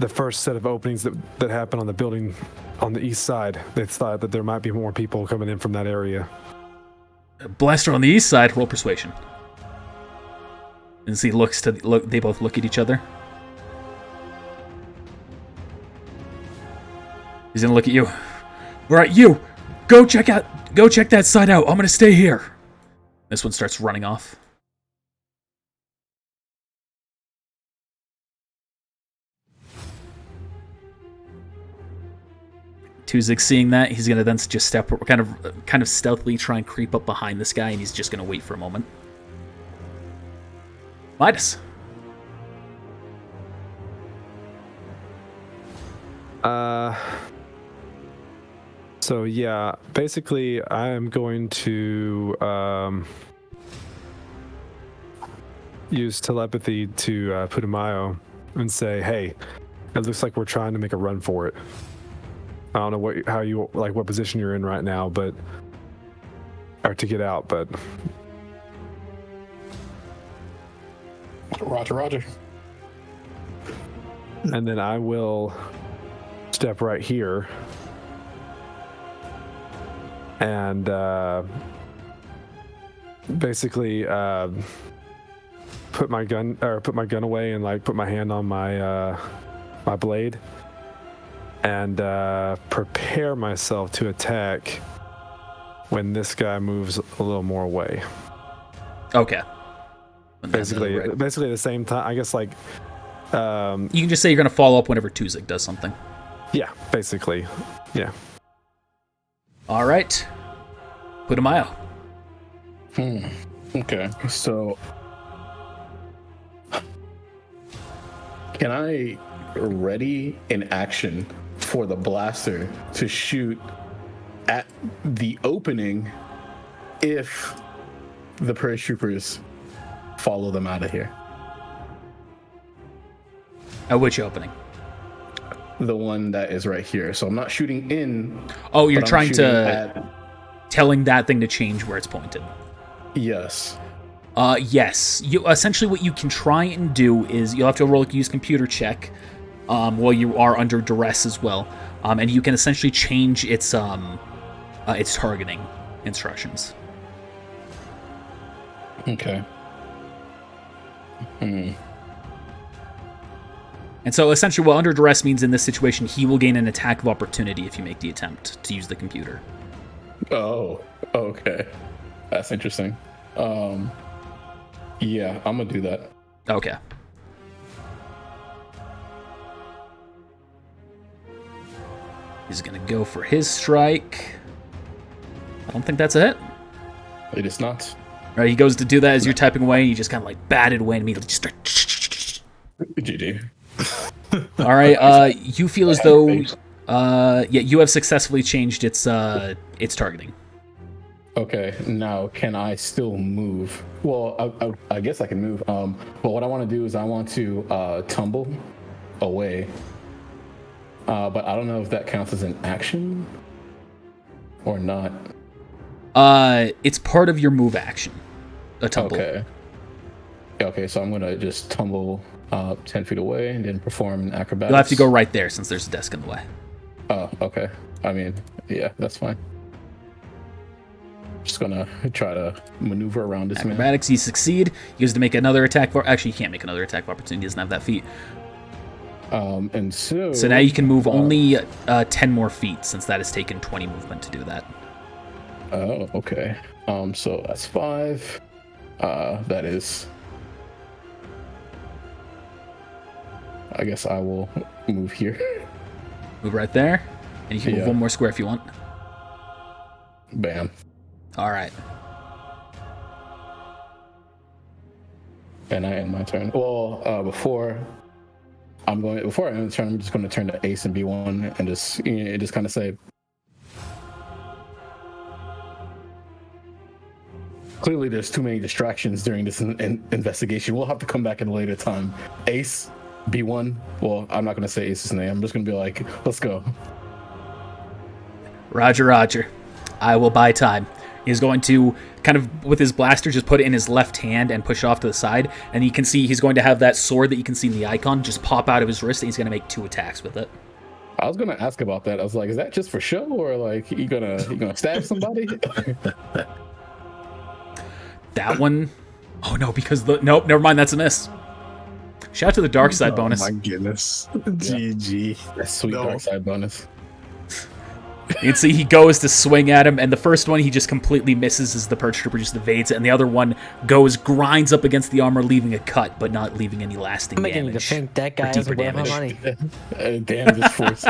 S2: first set of openings that happen on the building on the east side. They thought that there might be more people coming in from that area.
S1: Blaster on the east side. Roll persuasion. And he looks to look. They both look at each other. He's gonna look at you. All right, you go check that side out. I'm gonna stay here. This one starts running off. Tuzik seeing that, he's gonna then just step, kind of stealthily try and creep up behind this guy, and he's just gonna wait for a moment. Midas.
S2: So yeah, basically, I am going to use telepathy to Putumayo and say, "Hey, it looks like we're trying to make a run for it. I don't know what position you're in right now, or to get out, but."
S4: Roger.
S2: And then I will step right here and basically put my gun away and like put my hand on my my blade and prepare myself to attack when this guy moves a little more away.
S1: Okay.
S2: Basically the same time, I guess. Like
S1: you can just say you're gonna follow up whenever Tuzik does something.
S2: Yeah, basically. Yeah.
S1: All right. Putumayo.
S4: Okay. So, can I ready in action for the blaster to shoot at the opening if the paratroopers follow them out of here?
S1: At which opening?
S4: The one that is right here. So I'm not shooting in.
S1: Oh, you're trying to telling that thing to change where it's pointed.
S4: Yes.
S1: Yes. You essentially what you can try and do is you'll have to roll a use computer check while you are under duress as well. And you can essentially change its targeting instructions.
S4: Okay.
S1: And so essentially what under duress means in this situation, he will gain an attack of opportunity if you make the attempt to use the computer.
S4: Oh, okay. That's interesting. Yeah, I'm gonna do that.
S1: Okay. He's gonna go for his strike. I don't think that's a hit.
S4: It is not.
S1: All right, he goes to do that as you're typing away, and you just kind of like batted away and immediately just start.
S4: GG.
S1: All right, you feel as though, you have successfully changed its targeting.
S4: Okay, now can I still move? Well, I guess I can move. But what I want to do is I want to tumble away. But I don't know if that counts as an action or not.
S1: It's part of your move action. A tumble.
S4: Okay, so I'm gonna just tumble 10 feet away and then perform an acrobatics.
S1: You'll have to go right there since there's a desk in the way.
S4: Oh, okay. I mean, yeah, that's fine. Just gonna try to maneuver around this man.
S1: Acrobatics, you succeed. He goes to make another attack. Actually, you can't make another attack of opportunity. He doesn't have that feat.
S4: And so
S1: now you can move only 10 more feet since that has taken 20 movement to do that.
S4: Oh, okay. So that's 5. That is. I guess I will move here.
S1: Move right there, and you can move one more square if you want.
S4: Bam.
S1: All right.
S4: And I end my turn. Well, before I end the turn, I'm just going to turn to Ace and B1 and just kind of say, Clearly, there's too many distractions during this investigation. We'll have to come back at a later time. Ace, B1. Well, I'm not going to say Ace's name. I'm just going to be like, let's go.
S1: Roger, Roger. I will buy time. He's going to kind of, with his blaster, just put it in his left hand and push it off to the side. And you can see he's going to have that sword that you can see in the icon just pop out of his wrist, and he's going to make 2 attacks with it.
S4: I was gonna ask about that. I was like, is that just for show, or like you gonna stab somebody?
S1: That one, oh no, because nope, never mind, that's a miss. Shout out to the dark side bonus.
S5: Oh my goodness. GG.
S4: That's sweet dark side bonus.
S1: You can see he goes to swing at him, and the first one he just completely misses as the Purge Trooper just evades it, and the other one grinds up against the armor, leaving a cut, but not leaving any lasting
S3: I'm making you
S1: damage.
S3: think that guy has worth my money.
S4: Damn this force.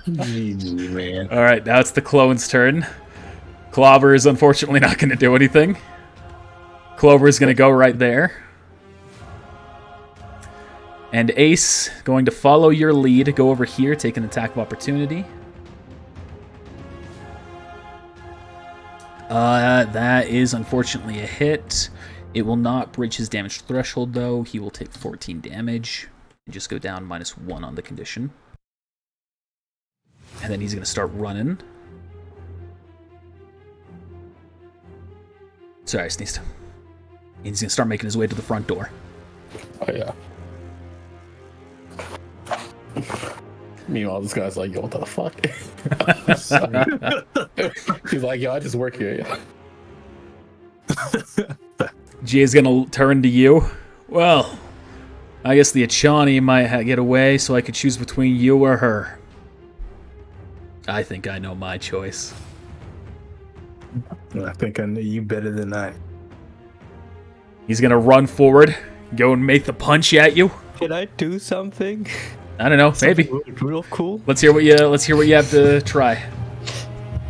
S5: GG, man.
S1: All right, now it's the clone's turn. Clover is unfortunately not going to do anything. Clover is going to go right there. And Ace, going to follow your lead, go over here, take an attack of opportunity. That is unfortunately a hit. It will not breach his damage threshold, though. He will take 14 damage and just go down -1 on the condition. And then he's going to start running. Sorry, I sneezed. He's going to start making his way to the front door.
S4: Oh yeah. Meanwhile, this guy's like, yo, what the fuck? He's like, yo, I just work here.
S1: Jay is going to turn to you. Well, I guess the Achani might get away, so I could choose between you or her. I think I know my choice.
S5: I think I know you better than I.
S1: He's going to run forward, go and make the punch at you.
S3: Can I do something?
S1: I don't know, maybe.
S3: Real cool.
S1: Let's hear what you have to try.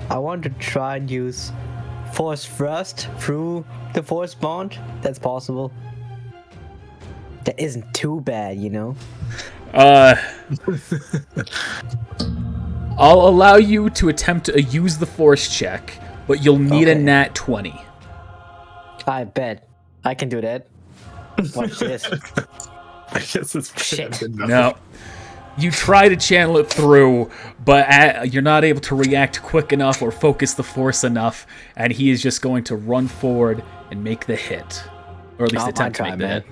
S3: I want to try and use Force Thrust through the Force Bond. That's possible. That isn't too bad, you know?
S1: I'll allow you to attempt to use the Force check, but you'll need a nat 20.
S3: I bet. I can do that. Watch this.
S5: I guess it's
S3: Shit.
S1: No. You try to channel it through, but you're not able to react quick enough or focus the Force enough, and he is just going to run forward and make the hit. Or at least attempt to make the hit.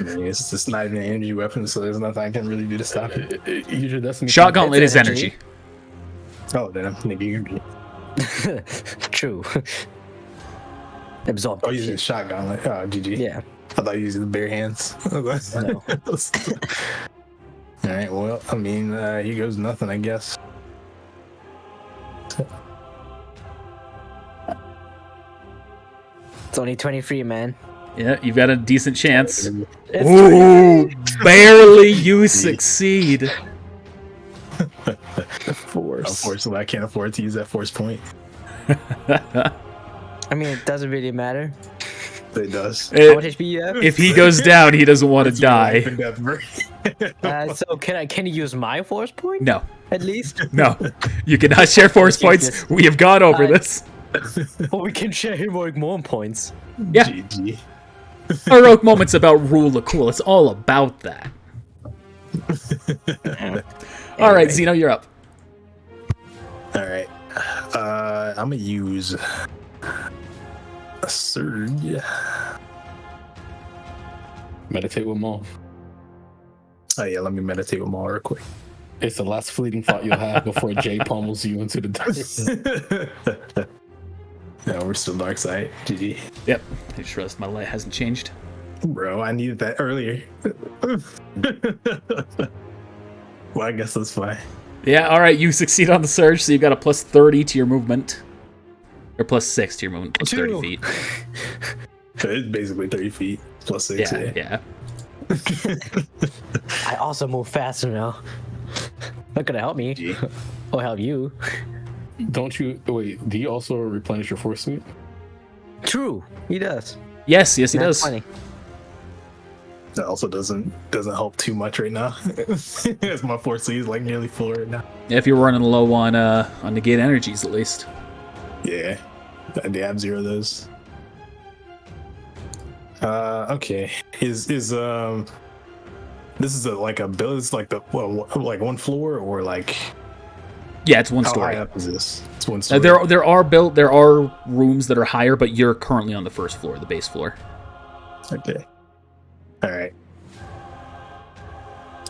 S5: It's just not even an energy weapon, so there's nothing I can really do to stop it.
S1: Shot Gauntlet is energy.
S5: Oh, then I'm maybe.
S3: True. Absorb.
S5: Oh, using shot gauntlet. Oh, GG.
S3: Yeah.
S5: I thought you were using the bare hands.
S3: No.
S5: Alright, well, I mean, here goes nothing, I guess.
S3: It's only 23, man.
S1: Yeah, you've got a decent chance.
S3: It's
S1: Ooh, barely you succeed.
S5: Force. Unfortunately, I can't afford to use that force point.
S3: I mean, it doesn't really matter.
S5: It does.
S3: How much HP you have?
S1: If he goes down, he doesn't want to die.
S3: So can you use my force point?
S1: No,
S3: At least?
S1: no. You cannot share force points. We have gone over this.
S3: Or we can share heroic moment points.
S1: Yeah.
S5: GG.
S1: Heroic moments about rule of cool. It's all about that. All right, Zeno, you're up.
S5: Alright. I'm gonna use a surge.
S4: Meditate with Maul.
S5: Oh yeah, let me meditate with Maul real quick.
S4: It's the last fleeting thought you'll have before Jay pummels you into the dark.
S5: No, we're still dark side. GG.
S1: Yep. I just realized my light hasn't changed.
S5: Bro, I needed that earlier. Well, I guess that's fine.
S1: Yeah, all right. You succeed on the surge, so you've got a plus 30 to your movement. Or plus 6 to your movement, plus 30 feet.
S5: It's basically 30 feet plus 6.
S1: Yeah.
S3: I also move faster now. Not gonna help me.
S5: Gee.
S3: Or help you.
S4: Don't you wait? Do you also replenish your force suit?
S3: True, he does.
S1: Yes, he does.
S3: 20.
S5: That also doesn't help too much right now. As my force is like nearly full right now.
S1: If you're running low on negate energies, at least.
S5: Yeah. They have 0 of those. Okay. Is this is like a build? It's like like one floor or like
S1: Yeah, it's one
S5: how
S1: story.
S5: high up is this? It's one story.
S1: There are rooms that are higher, but you're currently on the first floor, the base floor.
S5: Okay. All right.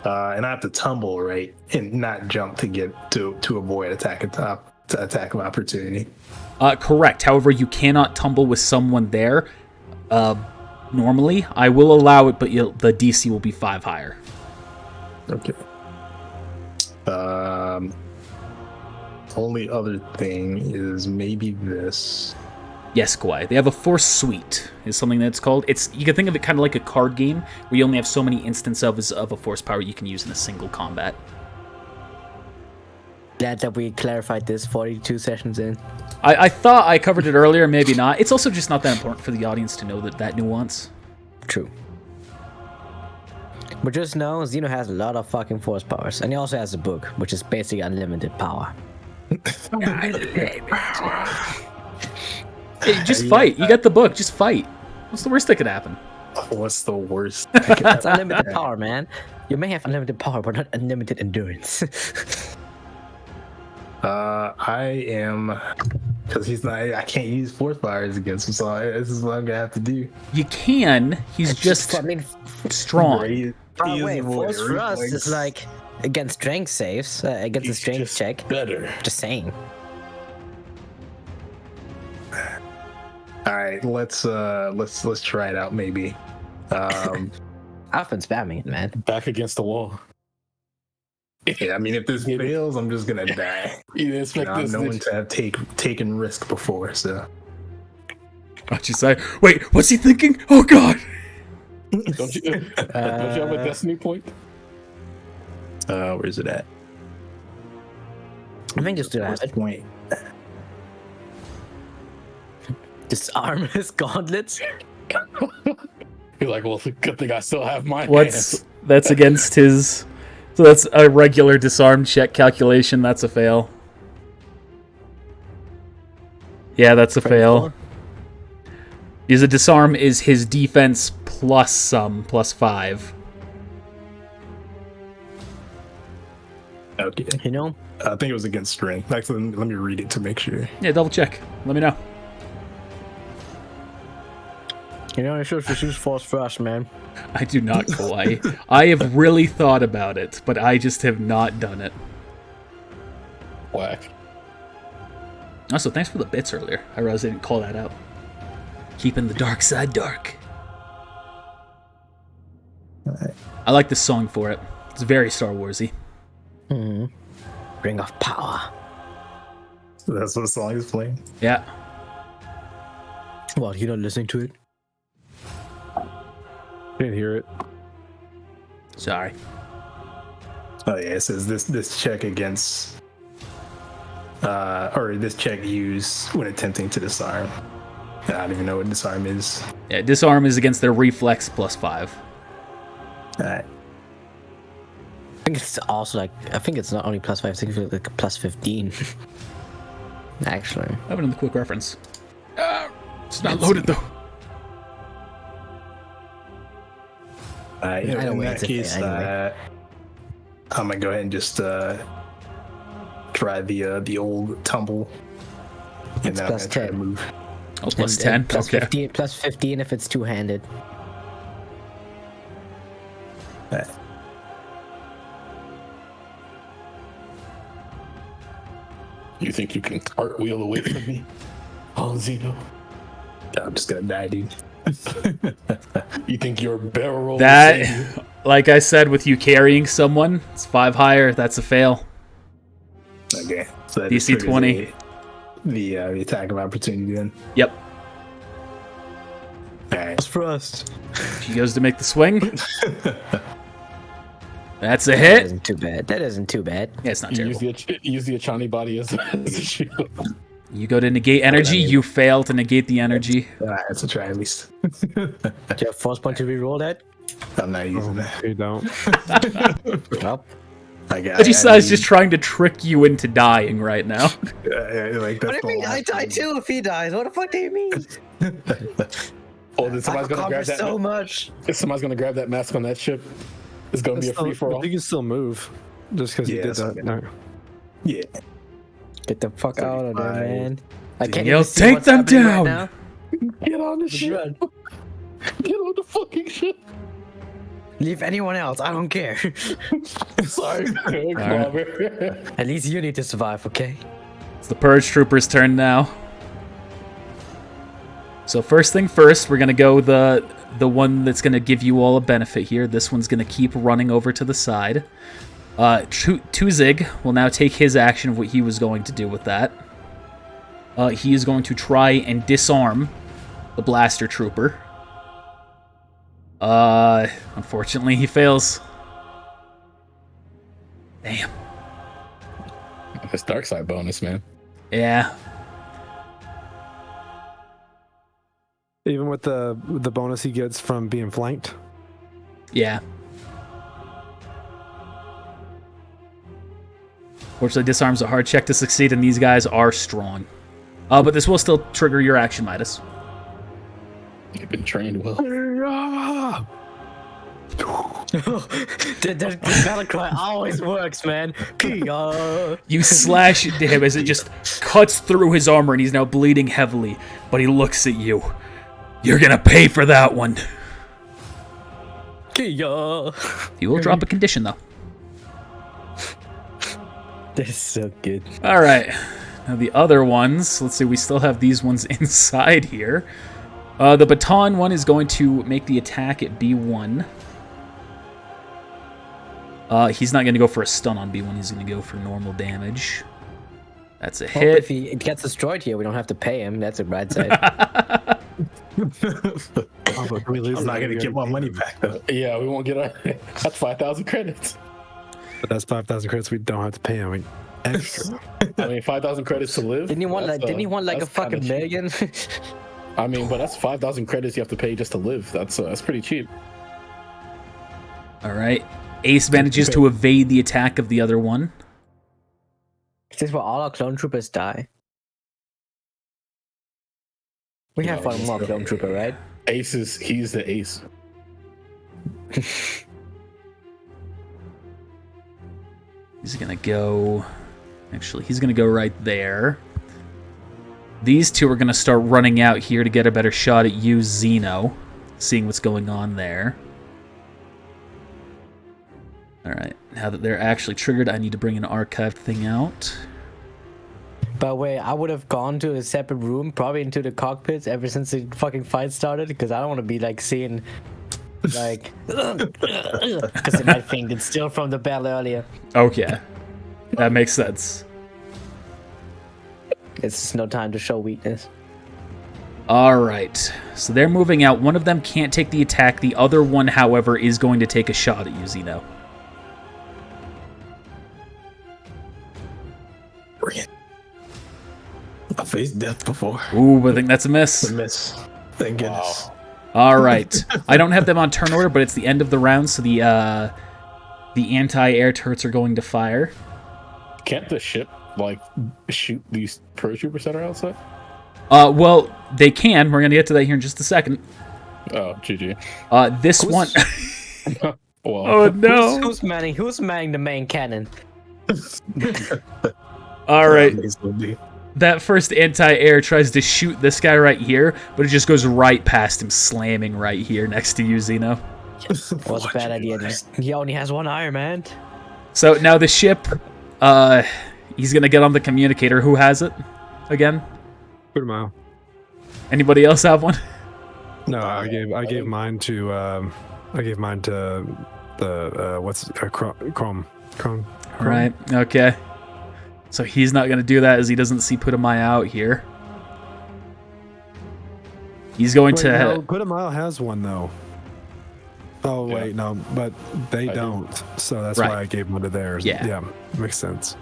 S5: And I have to tumble, right, and not jump to get to avoid attack of opportunity.
S1: Correct. However, you cannot tumble with someone there. Normally, I will allow it, but the DC will be 5 higher.
S5: Okay. Only other thing is maybe this.
S1: Yes, Kawhi. They have a force suite, is something that's called. You can think of it kind of like a card game, where you only have so many instances of a force power you can use in a single combat.
S3: Glad that we clarified this 42 sessions in.
S1: I thought I covered it earlier, maybe not. It's also just not that important for the audience to know that nuance.
S3: True. But just know, Xeno has a lot of fucking force powers, and he also has a book, which is basically unlimited power.
S1: Hey, just fight. You got the book. Just fight. What's the worst that could happen?
S5: What's the worst?
S3: That's unlimited power, man. You may have unlimited power, but not unlimited endurance.
S5: I am, because he's not. I can't use force powers against him, so this is what I'm gonna have to do.
S1: You can. He's just strong.
S5: He
S3: Wait,
S5: is
S3: force
S5: what,
S3: thrust
S5: reflex.
S3: is like against strength saves, against a
S4: He's
S3: strength
S4: just
S3: check.
S4: better.
S3: Just saying.
S5: All right, let's try it out maybe.
S3: I've been spamming it, man.
S4: Back against the wall.
S5: Yeah, I mean, if this fails, I'm just gonna die.
S4: You didn't expect
S5: I'm
S4: this.
S5: known
S4: did
S5: to have taken risk before, so.
S1: What'd you say? Wait, what's he thinking? Oh God!
S4: you? Don't you have a destiny point?
S5: Where's it at?
S3: I think you still have
S5: First
S3: it.
S5: point.
S3: Disarm his gauntlets.
S4: You're like, well, good thing I still have my hands.
S1: That's against his. So that's a regular disarm check calculation. That's a fail. Yeah, that's a fail. Because a disarm is his defense plus some, plus 5.
S5: Okay.
S3: You know?
S5: I think it was against strength. Actually, let me read it to make sure.
S1: Yeah, double check. Let me know.
S3: You know, you should just use force thrust, man.
S1: I do not, Kawhi. I have really thought about it, but I just have not done it.
S4: Whack.
S1: Also, thanks for the bits earlier. I realized I didn't call that out. Keeping the dark side dark.
S5: Alright.
S1: I like the song for it. It's very Star Warsy.
S3: Ring of power.
S5: So that's what the song is playing.
S1: Yeah.
S3: What, you're not listening to it?
S2: Didn't hear it.
S1: Sorry.
S5: Oh yeah, it says this check against, or this check used when attempting to disarm. I don't even know what disarm is.
S1: Yeah, disarm is against their reflex plus 5.
S5: Alright.
S3: I think it's also I think it's not only plus 5, I think it's like plus 15. Actually.
S1: I have it in the quick reference. It's not loaded though.
S5: In
S3: know
S5: that
S3: it's a
S5: case,
S3: fail anyway.
S5: I'm gonna go ahead and just try the old tumble, and
S3: It's
S5: then I'm
S3: plus
S5: gonna try to
S3: 10.
S5: move.
S1: Oh, plus
S3: And
S1: 10?
S3: plus
S1: Okay.
S3: 15, plus 15 if it's two-handed.
S5: Alright.
S4: You think you can cartwheel away from me? Oh, Xeno.
S5: I'm just gonna die, dude.
S4: You think your barrel roll will save you?
S1: That, like I said, with you carrying someone, it's 5 higher. That's a fail.
S5: Okay, so that
S1: DC
S5: triggers
S1: 20.
S5: The attack of opportunity then.
S1: Yep.
S5: Alright.
S3: Thrust.
S1: She goes to make the swing. That's a
S3: That
S1: hit.
S3: isn't too bad. That isn't too bad.
S1: Yeah, it's not
S4: You
S1: terrible.
S4: use the Achani body as a shield.
S1: You go to negate energy. You fail to negate the energy.
S5: Alright, that's a try at least.
S3: Do you have force point to reroll that?
S5: I'm not using that.
S2: You don't.
S3: Well,
S1: Regicide is just trying to trick you into dying right now.
S5: Like,
S3: What do you mean? I die too if he dies. What the fuck do you mean?
S4: Oh, then somebody's gonna grab that.
S3: so much.
S4: If somebody's gonna grab that mask on that ship, it's gonna be a free for all.
S2: You can still move, just because you did that. No.
S5: Yeah.
S3: Get the fuck out of there, man. I can't
S1: Yo,
S3: even see
S1: take
S3: what's
S1: them
S3: happening
S1: down.
S3: Right now.
S4: Get on the ship. Get on the fucking ship.
S3: Leave anyone else. I don't care.
S4: Sorry.
S3: At least you need to survive, okay?
S1: It's the Purge Trooper's turn now. So first thing first, we're gonna go the one that's gonna give you all a benefit here. This one's gonna keep running over to the side. Tuzig will now take his action of what he was going to do with that. He is going to try and disarm the Blaster Trooper. Unfortunately, he fails. Damn.
S4: That's dark side bonus, man.
S1: Yeah.
S2: Even with the bonus he gets from being flanked.
S1: Yeah. Fortunately, disarm's a hard check to succeed, and these guys are strong. But this will still trigger your action, Midas.
S4: You've been trained well.
S3: The battle cry always works, man.
S1: You slash into him as it just cuts through his armor, and he's now bleeding heavily. But he looks at you. You're gonna pay for that one. He will drop a condition, though.
S3: This is so good.
S1: All right. Now the other ones. Let's see. We still have these ones inside here. The baton one is going to make the attack at B1. He's not going to go for a stun on B1. He's going to go for normal damage. That's a hit.
S3: If he gets destroyed here, we don't have to pay him. That's a bright side.
S5: I'm not gonna get my money back though.
S4: Yeah, we won't get our. That's 5,000 credits.
S2: But that's 5,000 credits we don't have to pay him. Extra.
S4: I mean, 5,000 credits to live.
S3: Didn't he want like a fucking million?
S4: I mean, but that's 5,000 credits you have to pay just to live. That's pretty cheap.
S1: All right. Ace manages to evade the attack of the other one.
S3: Is this where all our clone troopers die? We have one more clone trooper, right?
S4: He's the ace.
S1: He's gonna go. Actually, he's gonna go right there. These two are gonna start running out here to get a better shot at you, Xeno, seeing what's going on there. All right. Now that they're actually triggered, I need to bring an archived thing out.
S3: By the way, I would have gone to a separate room, probably into the cockpits, ever since the fucking fight started, because I don't want to be like seeing, like, because they might think it's still from the battle earlier.
S1: Okay, that makes sense.
S3: It's just no time to show weakness.
S1: All right, so they're moving out. One of them can't take the attack. The other one, however, is going to take a shot at you, Xeno.
S5: Bring it. I faced death before.
S1: Ooh, I think that's a miss.
S5: A miss. Thank goodness.
S1: All right. I don't have them on turn order, but it's the end of the round, so the anti-air turrets are going to fire.
S4: Can't the ship like shoot these Purge troopers that are outside?
S1: Well, they can. We're gonna get to that here in just a second.
S4: Oh, GG.
S1: This one.
S4: Well,
S1: Oh no!
S3: Who's manning the main cannon?
S1: All right. That first anti-air tries to shoot this guy right here, but it just goes right past him, slamming right here next to you, Xeno.
S3: What's a bad idea? He only has one Iron Man.
S1: So now the ship, he's gonna get on the communicator. Who has it again?
S2: Put him out.
S1: Anybody else have one?
S2: No, I gave mine to the Chrome.
S1: Right. Okay. So he's not gonna do that as he doesn't see Putamai out here. He's going to.
S2: No, Putamai has one though. Oh
S4: Yeah.
S2: wait, no, but they don't. So that's
S1: Right.
S2: why I gave one to theirs.
S1: Yeah.
S2: Makes sense.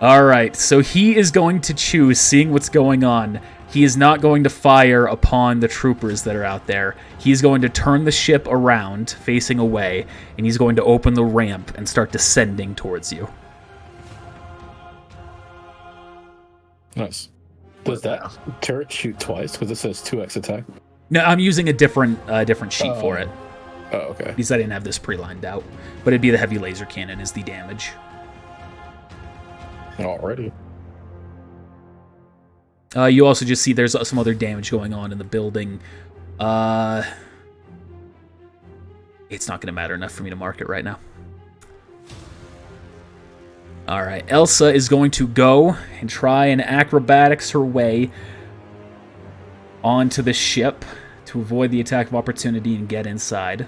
S1: All right. So he is going to choose, seeing what's going on, He is not going to fire upon the troopers that are out there. He's going to turn the ship around, facing away, and he's going to open the ramp and start descending towards you.
S4: Nice. Does that turret shoot twice? Because it says 2x attack.
S1: No, I'm using a different sheet for it.
S4: Oh, okay.
S1: Because I didn't have this pre-lined out. But it'd be the heavy laser cannon is the damage.
S4: Already.
S1: You also just see there's some other damage going on in the building. It's not going to matter enough for me to mark it right now. Alright, Elsa is going to go and try and acrobatics her way onto the ship to avoid the attack of opportunity and get inside.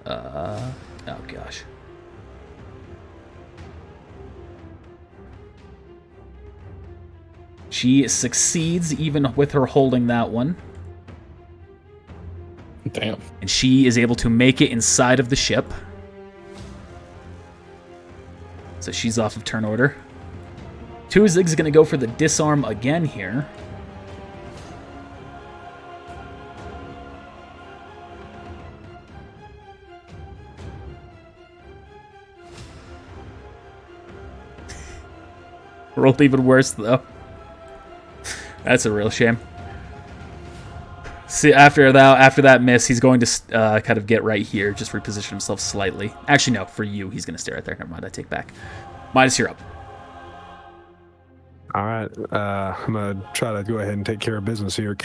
S1: Oh gosh. She succeeds even with her holding that one.
S4: Damn.
S1: And she is able to make it inside of the ship. So she's off of turn order. Tuzig's going to go for the disarm again here. Rolled even worse, though. That's a real shame. See, after that miss, he's going to kind of get right here, just reposition himself slightly. Actually, no, for you, he's going to stay right there. Never mind, I take back. Midas, you're up.
S2: All right, I'm gonna try to go ahead and take care of business here.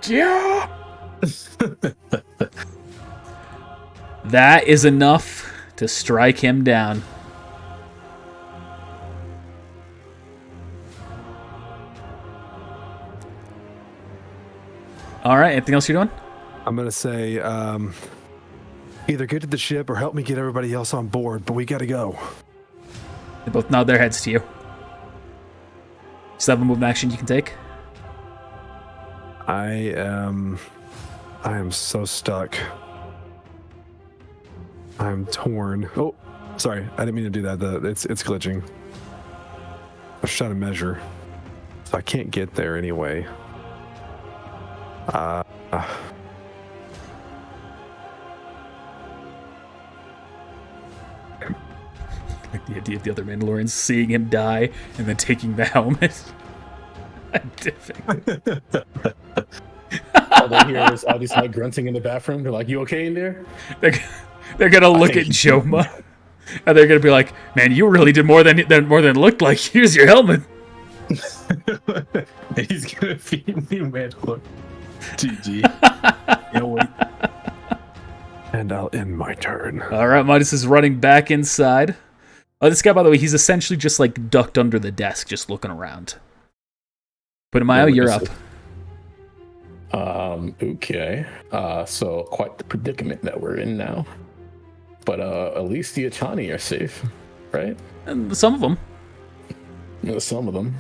S1: Yeah. That is enough to strike him down. All right, anything else you're doing?
S2: I'm gonna say either get to the ship or help me get everybody else on board, but we gotta go.
S1: They both nod their heads to you. Still have a move action you can take?
S2: I am so stuck. I'm torn. Oh, sorry, I didn't mean to do that. It's glitching. I was trying to measure, so I can't get there anyway.
S1: Like the idea of the other Mandalorians seeing him die and then taking the helmet. I'm dipping.
S4: All they hear is all these like grunting in the bathroom. They're like, "You okay in there?"
S1: They're gonna look at Joma, and they're gonna be like, "Man, you really did more than it looked like. Here's your helmet."
S5: He's gonna feed me Mandalorian. GG. Wait.
S2: And I'll end my turn.
S1: All right, Midas is running back inside. Oh, this guy, by the way, he's essentially just like ducked under the desk, just looking around. But Mayo, you're up.
S4: Okay. So quite the predicament that we're in now. But at least the Achani are safe, right?
S1: And some of them.
S4: Some of them.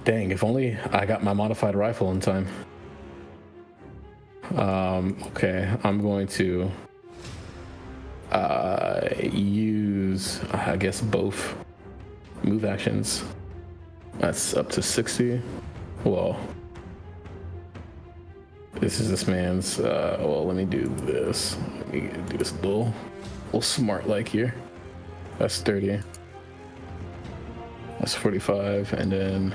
S4: Dang, if only I got my modified rifle in time. Okay, I'm going to use, I guess, both move actions. That's up to 60. Well, this is this man's, well, let me do this. Let me do this little smart like here. That's 30. That's 45, and then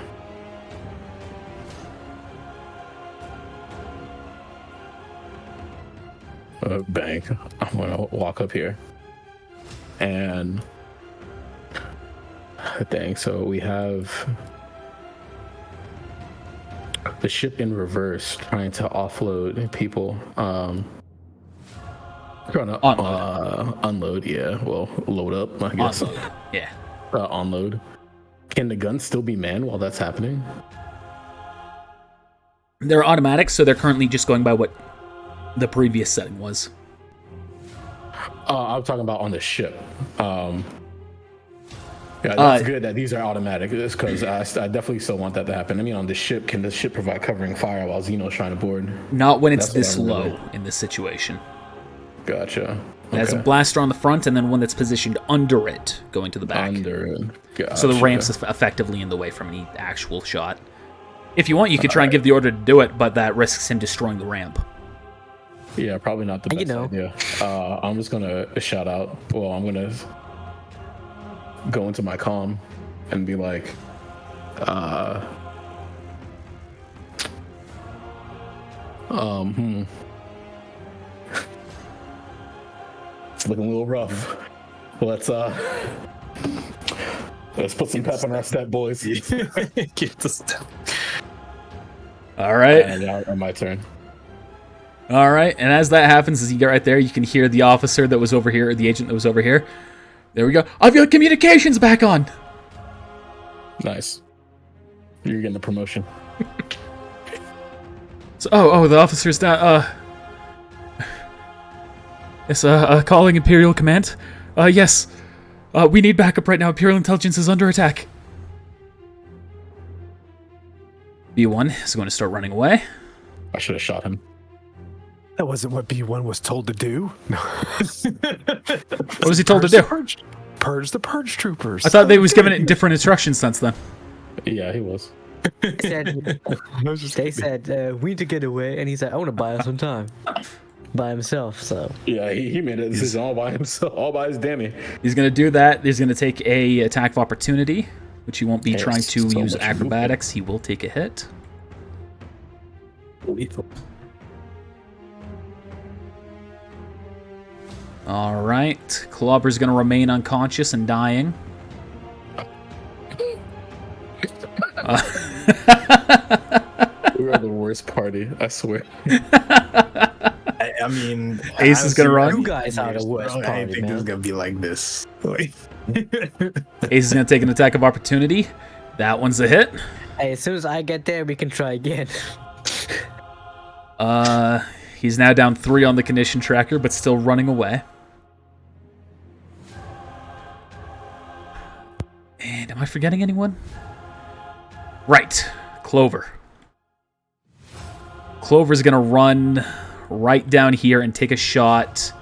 S4: bang. I'm gonna walk up here. And dang, so we have the ship in reverse trying to offload people. Trying to unload, yeah. Well, load up, I guess.
S1: Unload. Yeah.
S4: Unload. Can the guns still be manned while that's happening?
S1: They're automatic, so they're currently just going by what the previous setting was.
S4: I'm talking about on the ship. Yeah, that's good that these are automatic. It's because I definitely still want that to happen. I mean, on the ship, can the ship provide covering fire while Xeno's trying to board?
S1: Not when it's this low in this situation.
S4: Gotcha.
S1: It has a
S4: Okay.
S1: blaster on the front and then one that's positioned under it, going to the back.
S4: Under it.
S1: So the
S4: Gotcha.
S1: ramp's effectively in the way from any actual shot. If you want, you could try and give the order to do it, but that risks him destroying the ramp.
S4: Yeah, probably not the
S3: You
S4: best
S3: know.
S4: idea. I'm just gonna shout out. Well, I'm gonna go into my comm and be like, It's looking a little rough. Let's put some pep in our step, boys.
S5: Get the stuff.
S1: All right.
S4: And on my turn.
S1: All right. And as that happens, as you get right there, you can hear the officer that was over here, or the agent that was over here. There we go. I've got communications back on.
S4: Nice. You're getting a promotion.
S1: So, the officer's down. Yes, calling Imperial Command. Yes. We need backup right now. Imperial Intelligence is under attack. B1 is going to start running away.
S4: I should have shot him.
S2: That wasn't what B1 was told to do. No.
S1: What was he told to do?
S2: Purge the purge troopers.
S1: I thought they was given it different instructions since then.
S4: Yeah, he was.
S3: They said, we need to get away, and he's like, I want to buy us some time. By himself, so.
S4: Yeah, he made a decision all by himself, all by his dammy.
S1: He's going to do that. He's going to take a attack of opportunity, which he won't be trying to
S4: so
S1: use
S4: much
S1: acrobatics. He will take a hit.
S5: Lethal.
S1: All right. Clobber's going to remain unconscious and dying.
S4: We are the worst party, I swear.
S5: I mean,
S1: Ace is gonna run?
S3: You guys are the worst
S5: I
S3: party,
S5: didn't think it was
S3: man.
S5: gonna be like this. Like,
S1: Ace is going to take an attack of opportunity. That one's a hit.
S3: Hey, as soon as I get there, we can try again.
S1: He's now down 3 on the condition tracker, but still running away. And am I forgetting anyone? Right. Clover. Clover's going to run right down here and take a shot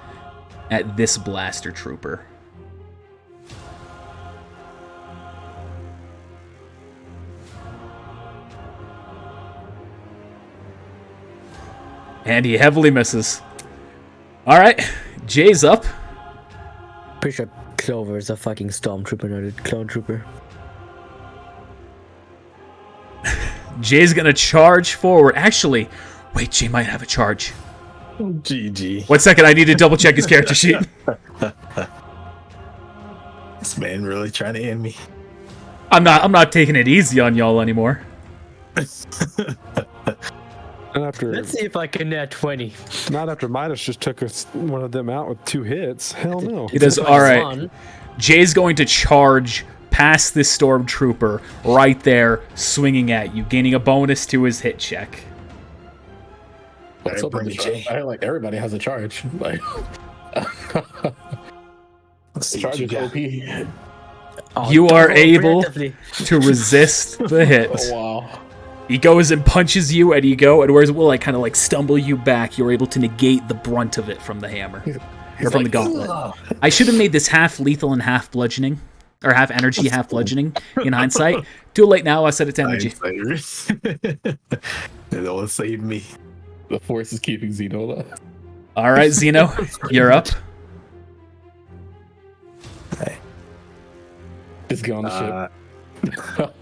S1: at this blaster trooper. And he heavily misses. All right, Jay's up.
S3: Pretty sure Clover is a fucking stormtrooper, not a clone trooper.
S1: Jay's gonna charge forward. Actually, wait, Jay might have a charge.
S5: GG.
S1: 1 second, I need to double check his character sheet.
S5: This man really trying to end me.
S1: I'm not taking it easy on y'all anymore.
S2: And after,
S3: Let's see if I can net 20.
S2: not after Midas just took one of them out with 2 hits. Hell no.
S1: He does. All right. Jay's going to charge past this stormtrooper right there, swinging at you, gaining a bonus to his hit check.
S4: What's up
S5: bring
S4: with
S5: it,
S4: the
S5: Jay.
S4: charge? I like everybody has a charge. Like
S5: Let's see
S4: charge
S5: what you
S4: is
S5: got.
S4: OP.
S1: You are able
S3: preemptively.
S1: to resist the hit.
S4: Oh wow.
S1: He goes and punches you, and you go, and whereas it will kind of stumble you back, you're able to negate the brunt of it from the hammer. Or from the gauntlet. I should have made this half lethal and half bludgeoning. Or half energy, half bludgeoning, in hindsight. Too late now, I said it's energy.
S5: It'll save me.
S4: The force is keeping Zeno alive.
S1: Alright, Zeno, you're up.
S4: Just get on the ship.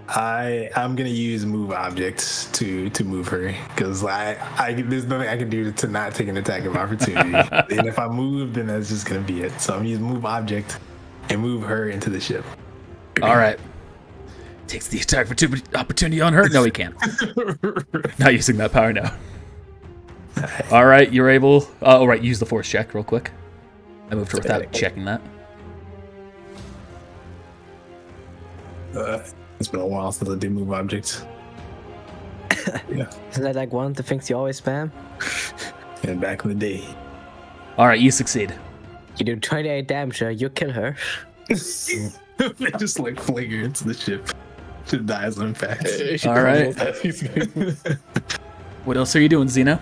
S5: I'm gonna use move objects to move her because there's nothing I can do to not take an attack of opportunity. And if I move, then that's just gonna be it. So I'm gonna use move object and move her into the ship.
S1: Alright. Takes the attack opportunity on her. No, he can't. Not using that power now. Alright, you're able... right, use the force check real quick. I moved her without checking that.
S5: It's been a while since I did move objects. Yeah,
S3: Isn't that like one of the things you always spam?
S5: and back in the day.
S1: Alright, you succeed.
S3: You do 28 damage, you kill her.
S5: Just like fling her into the ship. She dies on impact.
S1: All right. What else are you doing, Zeno?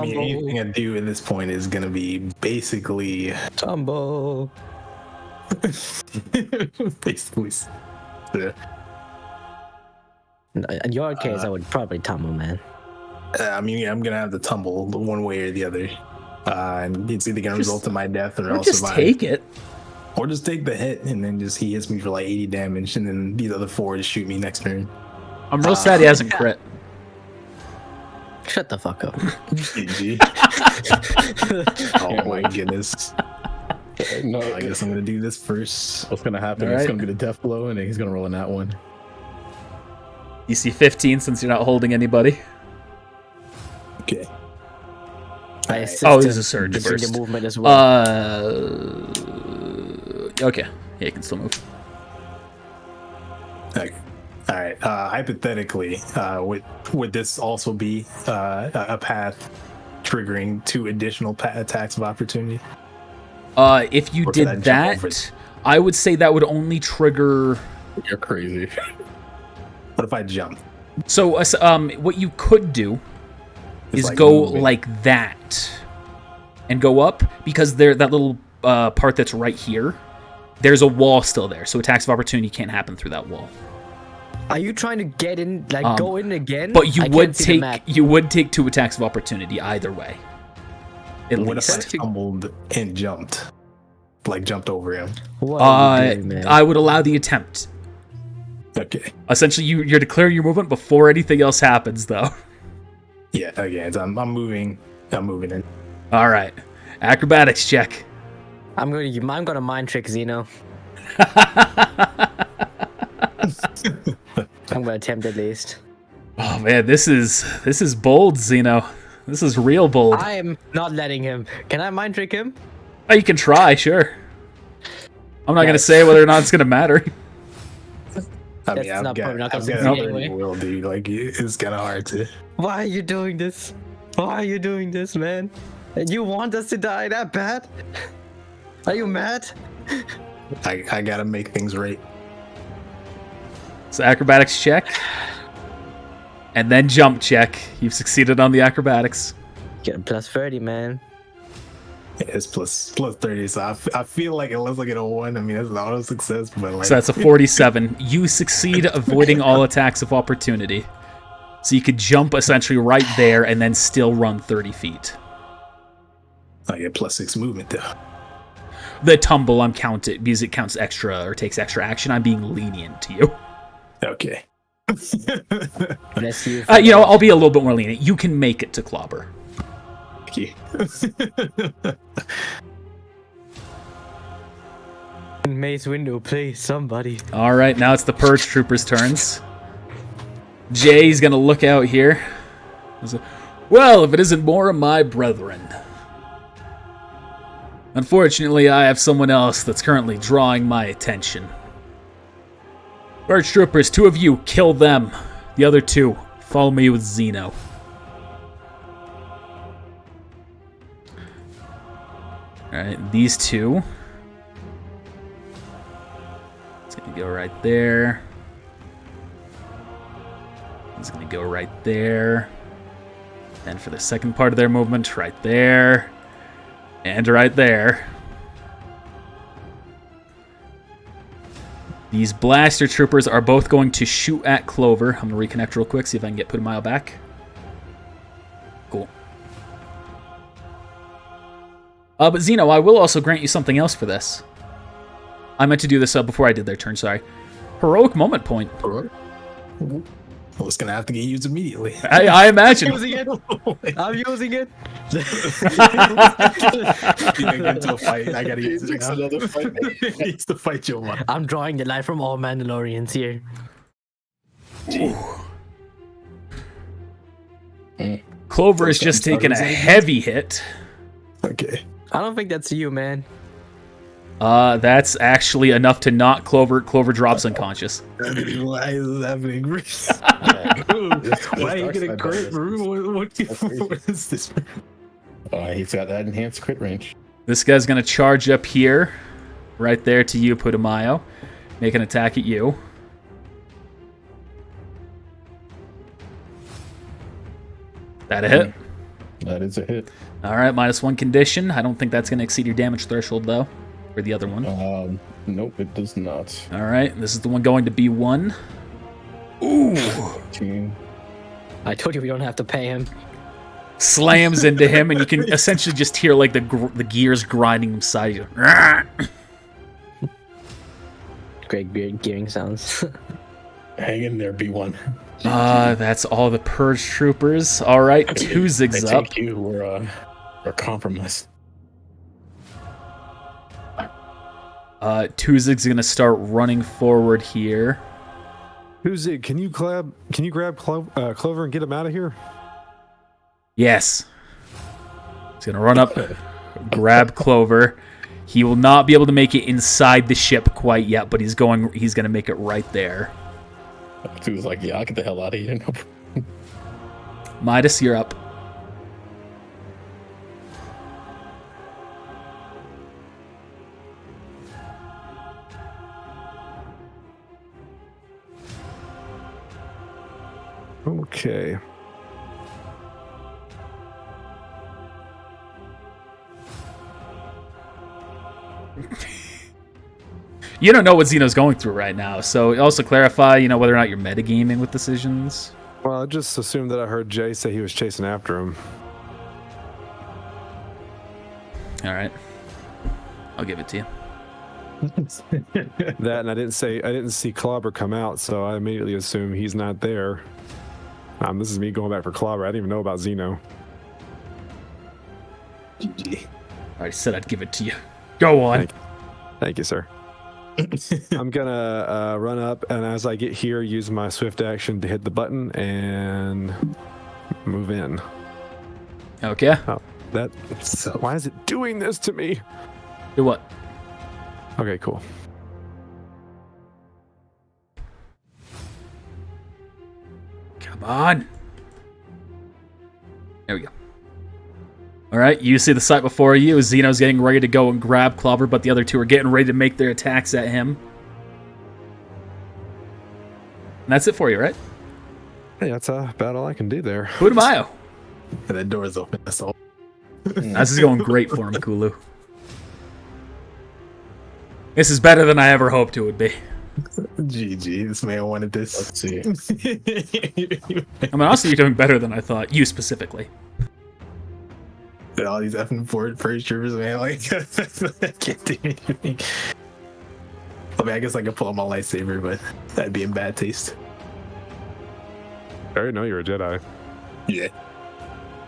S5: mean, anything I do at this point is gonna be basically,
S3: Tumble.
S5: basically. Yeah.
S3: In your case, I would probably tumble, man.
S5: I mean, yeah, I'm gonna have to tumble one way or the other, and it's either gonna result in my death or
S1: Or
S5: I'll
S1: just
S5: survive.
S1: take it.
S5: Or just take the hit, and then just he hits me for like 80 damage, and then these other 4 just shoot me next turn.
S1: I'm real sad he hasn't crit.
S3: Shut the fuck up.
S5: GG. Oh my goodness.
S4: No,
S5: I guess I'm gonna do this first.
S4: what's gonna happen?
S1: All
S4: It's
S1: right.
S4: gonna be the death blow, and then he's gonna roll in that one.
S1: DC 15 since you're not holding anybody.
S5: Okay.
S3: I assist
S1: Oh, this
S3: him
S1: is a surge
S3: in the
S1: first.
S3: movement as well.
S1: Okay. Yeah, you can still move.
S5: Okay. All right. Hypothetically, would this also be a path triggering 2 additional attacks of opportunity?
S1: If you
S5: Or could I
S1: did
S5: jump over
S1: that,
S5: it?
S1: I would say that would only trigger.
S4: You're crazy.
S5: What if I jump?
S1: So, what you could do
S5: It's
S1: is
S5: like
S1: go
S5: moving.
S1: like that and go up because that little part that's right here. There's a wall still there, so attacks of opportunity can't happen through that wall.
S3: Are you trying to get in, like go in again?
S1: But you
S3: I
S1: would
S3: can't see the map.
S1: take 2 attacks of opportunity either way. At
S5: What if I
S1: least.
S5: tumbled and jumped? Like jumped over him?
S3: What are you doing, man?
S1: I would allow the attempt.
S5: Okay.
S1: Essentially, you're declaring your movement before anything else happens, though.
S5: Yeah. Okay. So I'm moving. I'm moving in.
S1: All right, acrobatics check.
S3: I'm gonna mind trick Xeno. I'm gonna attempt at least.
S1: Oh man, this is bold, Zeno. This is real bold.
S3: I am not letting him. Can I mind trick him?
S1: Oh, you can try, sure. I'm not gonna
S3: Yes.
S1: say whether or not it's gonna matter.
S5: I
S3: That's
S5: mean,
S3: not probably not
S5: I've
S3: gonna
S5: got
S3: succeed
S5: a
S3: anyway.
S5: will, dude. Like, it's kind of hard to.
S3: Why are you doing this? Why are you doing this, man? And you want us to die that bad? Are you mad?
S5: I gotta make things right.
S1: So acrobatics check, and then jump check. You've succeeded on the acrobatics.
S3: Get a plus 30, man.
S5: Yeah, it's plus 30, so I feel like unless I get a 1, I mean that's not a success, but like.
S1: So that's a 47. You succeed avoiding all attacks of opportunity. So you could jump essentially right there and then still run 30 feet.
S5: I get plus 6 movement though.
S1: The tumble I'm counted because it counts extra or takes extra action. I'm being lenient to you.
S5: Okay.
S3: Bless you.
S1: I'll be a little bit more lenient. You can make it to clobber.
S5: Thank you.
S3: Mace Window, please, somebody.
S1: All right, now it's the Purge Troopers' turns. Jay's gonna look out here. Well, if it isn't more of my brethren. Unfortunately, I have someone else that's currently drawing my attention. Purge Troopers, 2 of you, kill them. The other 2, follow me with Zeno. Alright, these 2. It's gonna go right there. It's gonna go right there. And for the second part of their movement, right there. And right there. These blaster troopers are both going to shoot at Clover. I'm going to reconnect real quick, see if I can get Putamile back. Cool. But Zeno, I will also grant you something else for this. I meant to do this before I did their turn, sorry. Heroic moment point.
S5: Well, it's gonna have to get used immediately.
S1: I imagine.
S3: Using it. I'm using it.
S5: You get into a fight. I gotta use it now.
S4: Another fight.
S5: He needs to fight your one.
S3: I'm drawing the line from all Mandalorians here.
S1: Clover is just taking a heavy hit.
S5: Okay.
S3: I don't think that's you, man.
S1: That's actually enough to knock Clover. Clover drops unconscious.
S5: Why is this happening? Why are you getting crit? What is this?
S4: He's got that enhanced crit range.
S1: This guy's gonna charge up here, right there to you, Putumayo. Make an attack at you. That a hit?
S4: That is a hit.
S1: All right, -1 condition. I don't think that's going to exceed your damage threshold, though, for the other one.
S4: Nope, it does not.
S1: All right, this is the one going to be 1. Ooh.
S4: 14.
S3: I told you we don't have to pay him.
S1: Slams into him, and you can essentially just hear like the gears grinding inside you.
S3: Great gearing sounds.
S4: Hang in there, B1.
S1: That's all the purge troopers. All right, 2 zigs
S4: I
S1: up.
S4: take you. We're compromised.
S1: 2 zigs gonna start running forward here.
S2: Who's it? Can you grab Clover and get him out of here?
S1: Yes. He's gonna run up, grab Clover. He will not be able to make it inside the ship quite yet, but he's gonna make it right there.
S4: Dude's like, yeah, I'll get the hell out of here. No.
S1: Midas, you're up.
S2: Okay.
S1: You don't know what Xeno's going through right now, so also clarify, whether or not you're metagaming with decisions.
S2: Well, I just assumed that I heard Jay say he was chasing after him.
S1: All right, I'll give it to you.
S2: That, and I didn't see Clobber come out, so I immediately assume he's not there. This is me going back for Clobber. I didn't even know about Xeno.
S1: I already said I'd give it to you. Go on.
S2: Thank you, sir. I'm gonna run up, and as I get here, use my swift action to hit the button and move in.
S1: Okay.
S2: Oh, why is it doing this to me?
S1: Do what?
S2: Okay, cool.
S1: Come on. There we go. All right, you see the sight before you. Xeno's getting ready to go and grab Clobber, but the other 2 are getting ready to make their attacks at him. And that's it for you, right?
S2: Hey, that's about all I can do there.
S1: Udamayo.
S5: That door's open. That's all.
S1: This is going great for him, Kulu. This is better than I ever hoped it would be.
S5: GG. This man wanted this.
S4: Let's see.
S1: I mean, honestly, you're doing better than I thought. You specifically.
S5: All these effing first troopers, man. Like, I can't do anything. I mean, I guess I could pull out my lightsaber, but that'd be in bad taste.
S2: I already know you're a Jedi.
S5: Yeah.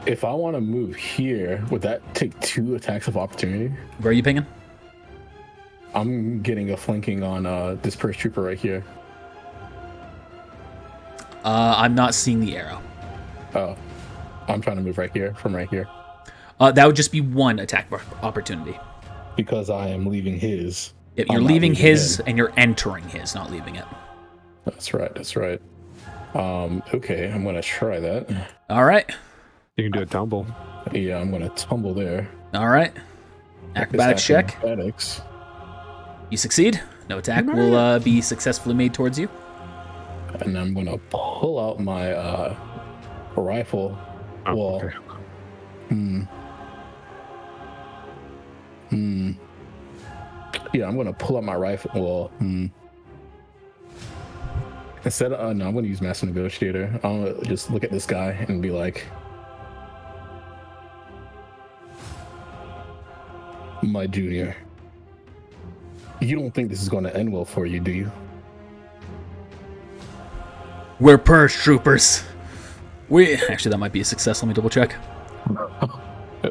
S4: If I want to move here, would that take 2 attacks of opportunity?
S1: Where are you pinging?
S4: I'm getting a flanking on this first trooper right here.
S1: I'm not seeing the arrow.
S4: Oh, I'm trying to move right here, from right here.
S1: That would just be 1 attack opportunity.
S4: Because I am leaving his.
S1: If you're leaving his and you're entering his, not leaving it.
S4: That's right. Okay, I'm gonna try that.
S1: All right.
S2: You can do a tumble.
S4: Yeah, I'm gonna tumble there.
S1: All right. Acrobatics check.
S4: Acrobatics.
S1: You succeed. No attack will be successfully made towards you.
S4: And I'm gonna pull out my rifle.
S2: Okay.
S4: Yeah, I'm gonna pull out my rifle. Instead of no, I'm gonna use Master Negotiator. I'm gonna just look at this guy and be like, my junior, you don't think this is gonna end well for you, do you?
S1: We're purge troopers. Actually, that might be a success. Let me double check.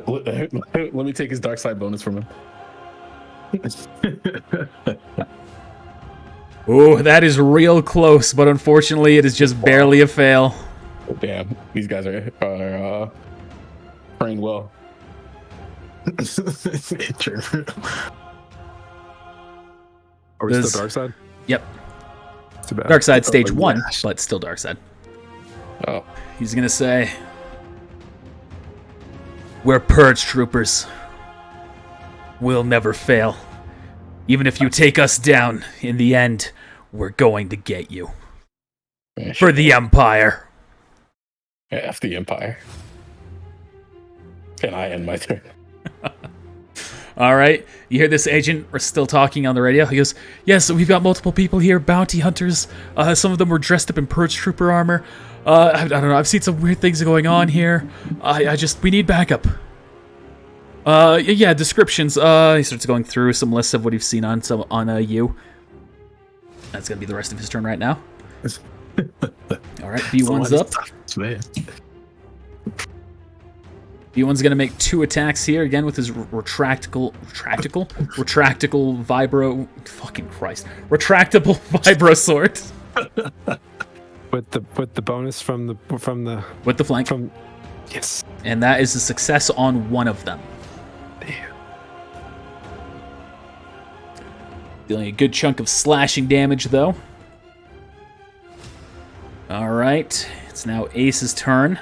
S4: Let me take his dark side bonus from him.
S1: Oh, that is real close, but unfortunately, it is just barely a fail.
S4: Damn, these guys are trained well.
S2: Are we
S1: There's-
S2: still dark side?
S1: Yep.
S2: Too bad.
S1: Dark side stage 1, but still dark side.
S4: Oh,
S1: He's gonna say, we're purge troopers. We'll never fail. Even if you take us down, in the end, we're going to get you. For the Empire.
S4: F the Empire. And I end my turn.
S1: All right. You hear this agent are still talking on the radio. He goes, yes, we've got multiple people here, bounty hunters. Some of them were dressed up in Purge Trooper armor. I don't know. I've seen some weird things going on here. We need backup. Yeah, descriptions. He starts going through some lists of what he's seen on you. That's going to be the rest of his turn right now. All right, B1's up. B1's going to make 2 attacks here, again with his retractable vibro sword.
S2: With the bonus from the
S1: With the flank.
S2: Yes.
S1: And that is a success on one of them.
S2: Damn.
S1: Dealing a good chunk of slashing damage, though. All right, it's now Ace's turn.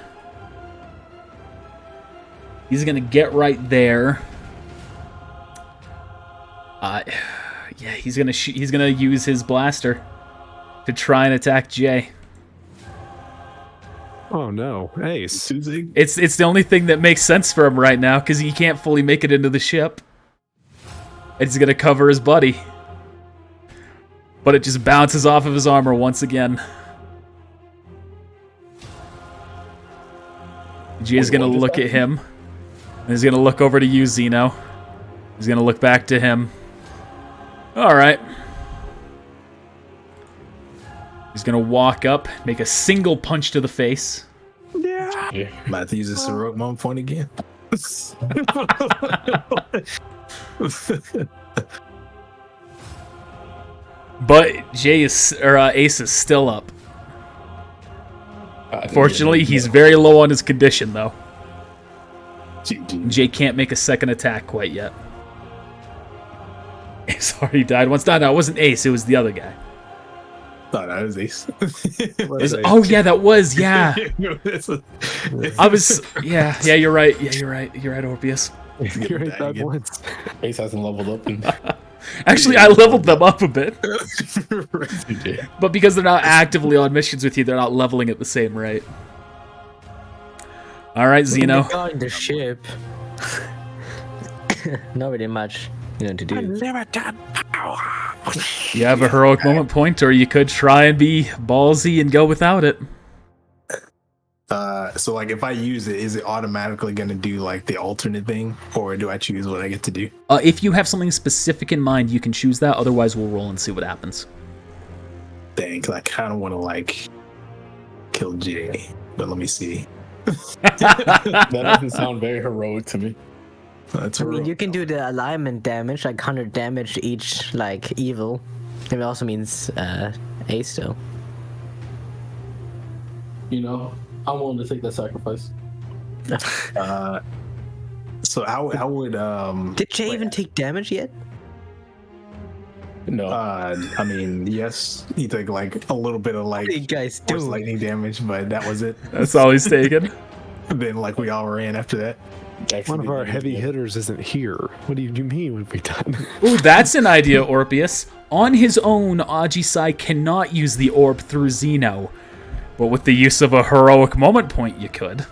S1: He's gonna get right there. Yeah, he's gonna use his blaster to try and attack Jay.
S2: Oh no, Ace.
S1: It's the only thing that makes sense for him right now because he can't fully make it into the ship. It's gonna cover his buddy, but it just bounces off of his armor once again. Jay's gonna look at him. And he's gonna look over to you, Zeno. He's gonna look back to him. All right. He's gonna walk up, make a single punch to the face.
S5: Yeah. I'm about to use this heroic moment point again.
S1: But Ace is still up. Fortunately, he's very low on his condition, though. Jay can't make a second attack quite yet. Ace already died once. No, it wasn't Ace. It was the other guy.
S5: No, that was Ace.
S1: Oh, yeah, that was, yeah. I was, yeah, you're right. Yeah, you're right, Orpheus.
S2: You're right that once.
S4: Ace hasn't leveled up.
S1: Actually, I leveled them up a bit. But because they're not actively on missions with you, they're not leveling at the same rate. All right, Zeno.
S3: Regarding the ship, not really much to do.
S1: You have a heroic moment point, or you could try and be ballsy and go without it.
S5: So like if I use it, is it automatically going to do like the alternate thing, or do I choose what I get to do?
S1: If you have something specific in mind, you can choose that. Otherwise, we'll roll and see what happens.
S5: Dang, 'cause I kind of want to like kill Jay, but let me see.
S4: That doesn't sound very heroic to me.
S5: That's
S3: I mean, you can do the alignment damage, like 100 damage to each, like, evil. It also means Ace, though.
S4: I'm willing to take that sacrifice.
S5: So how would
S3: Did Jay even take damage yet?
S4: No.
S5: I mean, yes, he took like a little bit of like
S3: What do you guys
S5: force
S3: do?
S5: lightning damage, but that was it.
S1: That's all he's taken.
S5: Then like we all ran after that.
S2: One of our heavy hitters isn't here. What do you mean? What have we done?
S1: Ooh, that's an idea, Orpheus. On his own, Ajisai cannot use the orb through Zeno. But with the use of a heroic moment point, you could.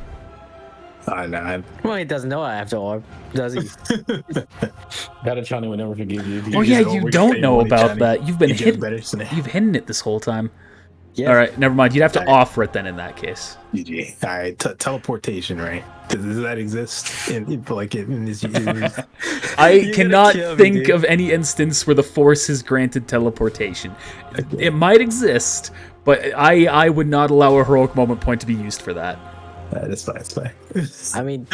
S5: I know.
S3: Well, he doesn't know I have the orb, does he?
S4: Chani would never forgive you.
S1: Oh yeah, you don't know about that. You've been
S5: It gets
S1: hidden.
S5: better than that.
S1: You've hidden it this whole time.
S3: Yeah.
S1: All right, never mind. You'd have to offer it then in that case.
S5: GG. All right, teleportation, right? Does that exist in this universe?
S1: I cannot
S3: kill me,
S1: think
S3: dude.
S1: of any instance where the Force has granted teleportation. It might exist, but I would not allow a heroic moment point to be used for that.
S5: That's fine. That's fine.
S3: I mean,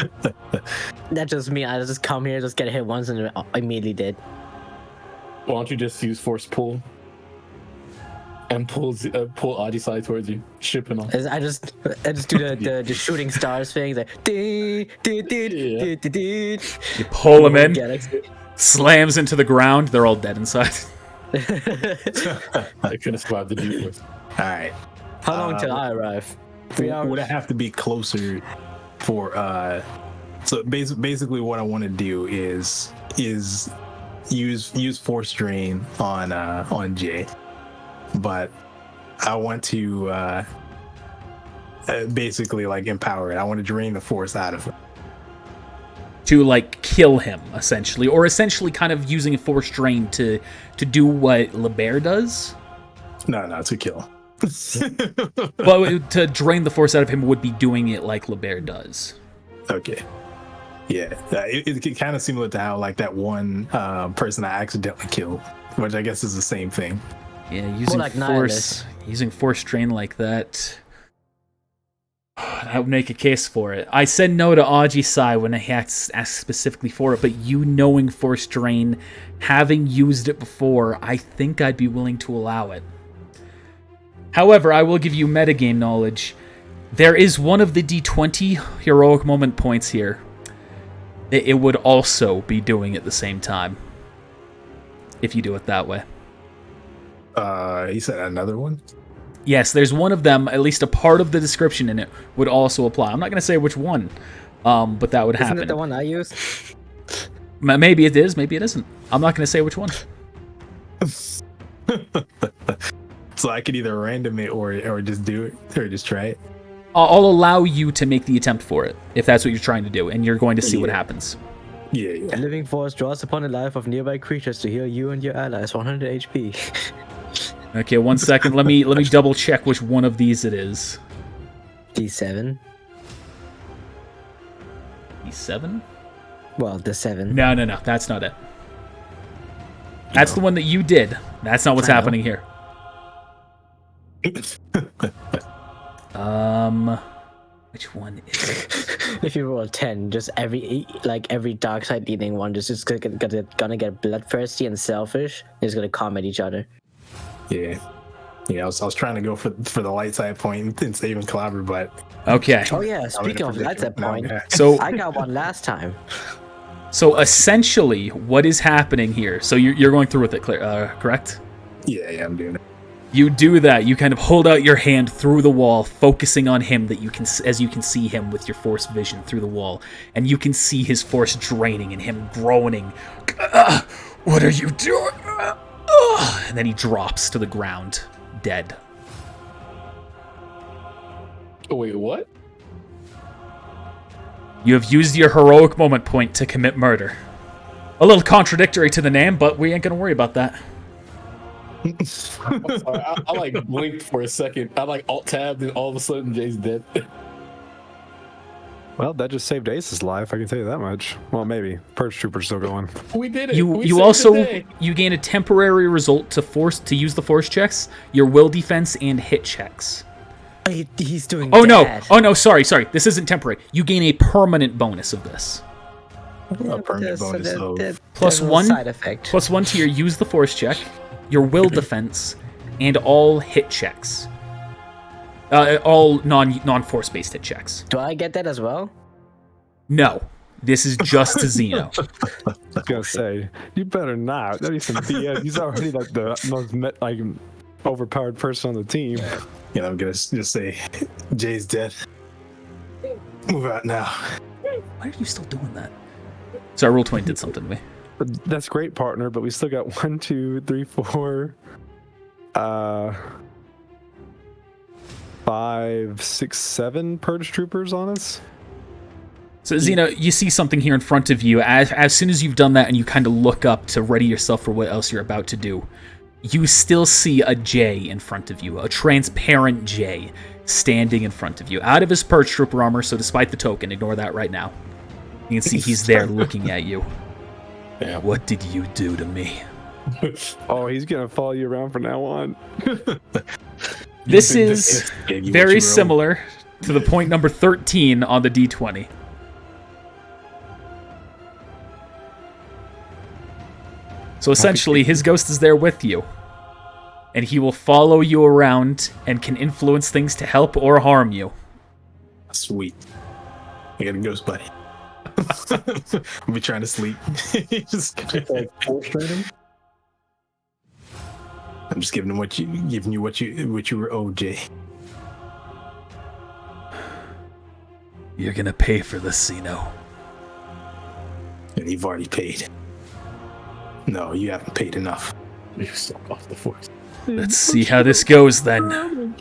S3: that's just me. I just come here, just get hit once, and immediately dead.
S4: Why don't you just use force pull and pull Ajisai towards you, shipping off?
S3: I just do the shooting stars thing, like dee, dee, dee, dee, dee, dee.
S1: You pull them in,
S3: Galaxy.
S1: slams into the ground. They're all dead inside.
S4: I couldn't survive the G-force.
S5: All right.
S3: How long till I arrive? 3 hours.
S5: Would I have to be closer for so basically what I want to do is use force drain on Jay, but I want to basically like empower it. I want to drain the force out of him.
S1: to like kill him, essentially, or essentially kind of using a force drain to do what LeBear does.
S5: No, to kill.
S1: But to drain the force out of him would be doing it like LeBear does.
S5: Okay. Yeah, it kind of similar to how like that one person I accidentally killed, which I guess is the same thing.
S1: Yeah, using
S3: like
S1: force drain like that. I would make a case for it. I said no to Aji-sai when I asked specifically for it, but you knowing force drain, having used it before, I think I'd be willing to allow it. However, I will give you metagame knowledge. There is one of the D20 heroic moment points here. It would also be doing it at the same time. If you do it that way.
S5: He said another one?
S1: Yes, there's one of them, at least a part of the description in it would also apply. I'm not going to say which one, but that would happen.
S3: Isn't it the one I used?
S1: Maybe it is, maybe it isn't. I'm not going to say which one.
S5: So I could either random it or just do it, or just try it.
S1: I'll allow you to make the attempt for it, if that's what you're trying to do, and you're going to see what happens.
S5: Yeah.
S3: A living force draws upon the life of nearby creatures to heal you and your allies 100 HP.
S1: Okay, 1 second. Let me double check which one of these it is.
S3: D7?
S1: D7?
S3: Well, the 7.
S1: No, that's not it. That's the one that you did. That's not what's happening here. Which one is it?
S3: If you roll a 10, just every dark side leaning one just gonna get bloodthirsty and selfish. They're just gonna comment each other.
S5: Yeah. I was trying to go for the light side point and saving Clobber, but
S1: Okay.
S3: Oh yeah, speaking of light side point,
S1: So
S3: I got one last time.
S1: So essentially, what is happening here? So you're going through with it, correct?
S5: Yeah, I'm doing it.
S1: You do that. You kind of hold out your hand through the wall, focusing on him as you can see him with your force vision through the wall, and you can see his force draining and him groaning. What are you doing? And then he drops to the ground, dead.
S4: Oh, wait, what?
S1: You have used your heroic moment point to commit murder. A little contradictory to the name, but we ain't gonna worry about that.
S4: Sorry, I like blinked for a second. I like alt-tabbed and all of a sudden Jay's dead.
S2: Well, that just saved Ace's life, I can tell you that much. Well, maybe. Purge Trooper's still going.
S4: We did it.
S1: You also gain a temporary result to use the force checks, your will defense, and hit checks.
S3: He's doing
S1: bad. No, sorry. This isn't temporary. You gain a permanent bonus of this.
S5: A permanent bonus of
S1: Plus one
S3: side effect.
S1: Plus 1 to your use the force check, your will defense, and all hit checks. All non-force based hit checks.
S3: Do I get that as well?
S1: No, this is just to Zeno.
S2: I was gonna say, you better not. That is some BS. He's already like the most overpowered person on the team.
S5: I'm gonna just say, Jay's dead. Move out now.
S1: Why are you still doing that? Sorry, Roll20 did something to me.
S2: But that's great, partner. But we still got 1, 2, 3, 4, 5, 6, 7 Purge Troopers on us.
S1: So, Zeno, you see something here in front of you. As soon as you've done that and you kind of look up to ready yourself for what else you're about to do, you still see a Jay in front of you, a transparent Jay standing in front of you, out of his Purge Trooper armor, so despite the token, ignore that right now. You can see he's there looking at you.
S4: Damn.
S1: What did you do to me?
S2: Oh, he's gonna follow you around from now on.
S1: This is very similar to the point number 13 on the D20. So essentially, his ghost is there with you. And he will follow you around and can influence things to help or harm you.
S5: Sweet. I got a ghost buddy. I'll be trying to sleep. I'm just giving you what you were owed, Jay.
S1: You're gonna pay for this, Zeno.
S5: And you've already paid. No, you haven't paid enough.
S4: You suck off the force.
S1: Let's see how this goes then.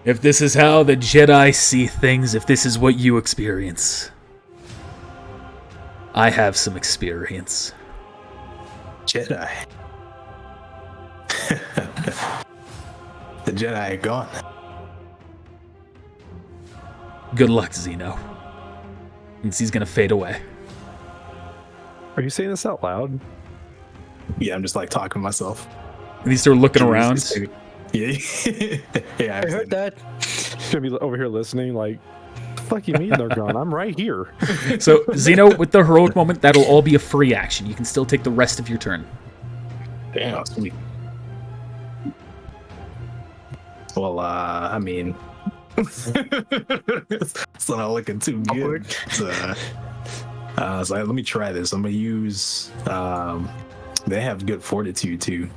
S1: If this is how the Jedi see things, if this is what you experience. I have some experience.
S5: Jedi. The Jedi are gone.
S1: Good luck, Zeno. Means he's gonna fade away.
S2: Are you saying this out loud?
S5: Yeah, I'm just like talking to myself.
S1: And he's still looking around.
S5: Yeah, yeah.
S3: I heard that.
S2: Gonna be over here listening, like, the fuck you mean they're gone? I'm right here.
S1: So, Zeno, with the heroic moment, that'll all be a free action. You can still take the rest of your turn.
S5: Damn, sweet. Well, I mean, it's not looking too good. So let me try this. I'm gonna use. They have good fortitude too.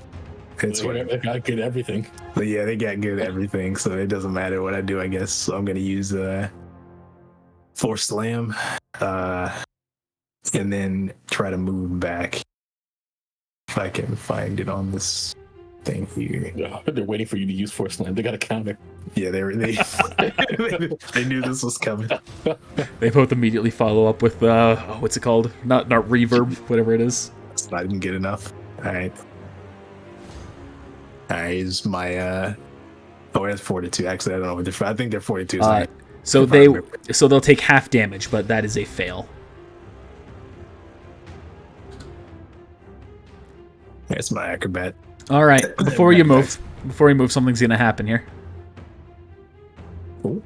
S5: It's what
S4: They got good everything.
S5: But yeah, they got good everything, so it doesn't matter what I do, I guess. So I'm gonna use Force Slam, and then try to move back if I can find it on this thing here.
S4: They're waiting for you to use Force Slam. They got a counter.
S5: Yeah, they they knew this was coming.
S1: They both immediately follow up with what's it called? Not reverb, whatever it is.
S5: It's not even good enough. All right. Is my oh, that's 42. Actually, I don't know what they're. I think they're 42.
S1: So they'll take half damage, but that is a fail.
S5: That's my acrobat.
S1: All right. Before you move, something's gonna happen here.
S5: Ooh.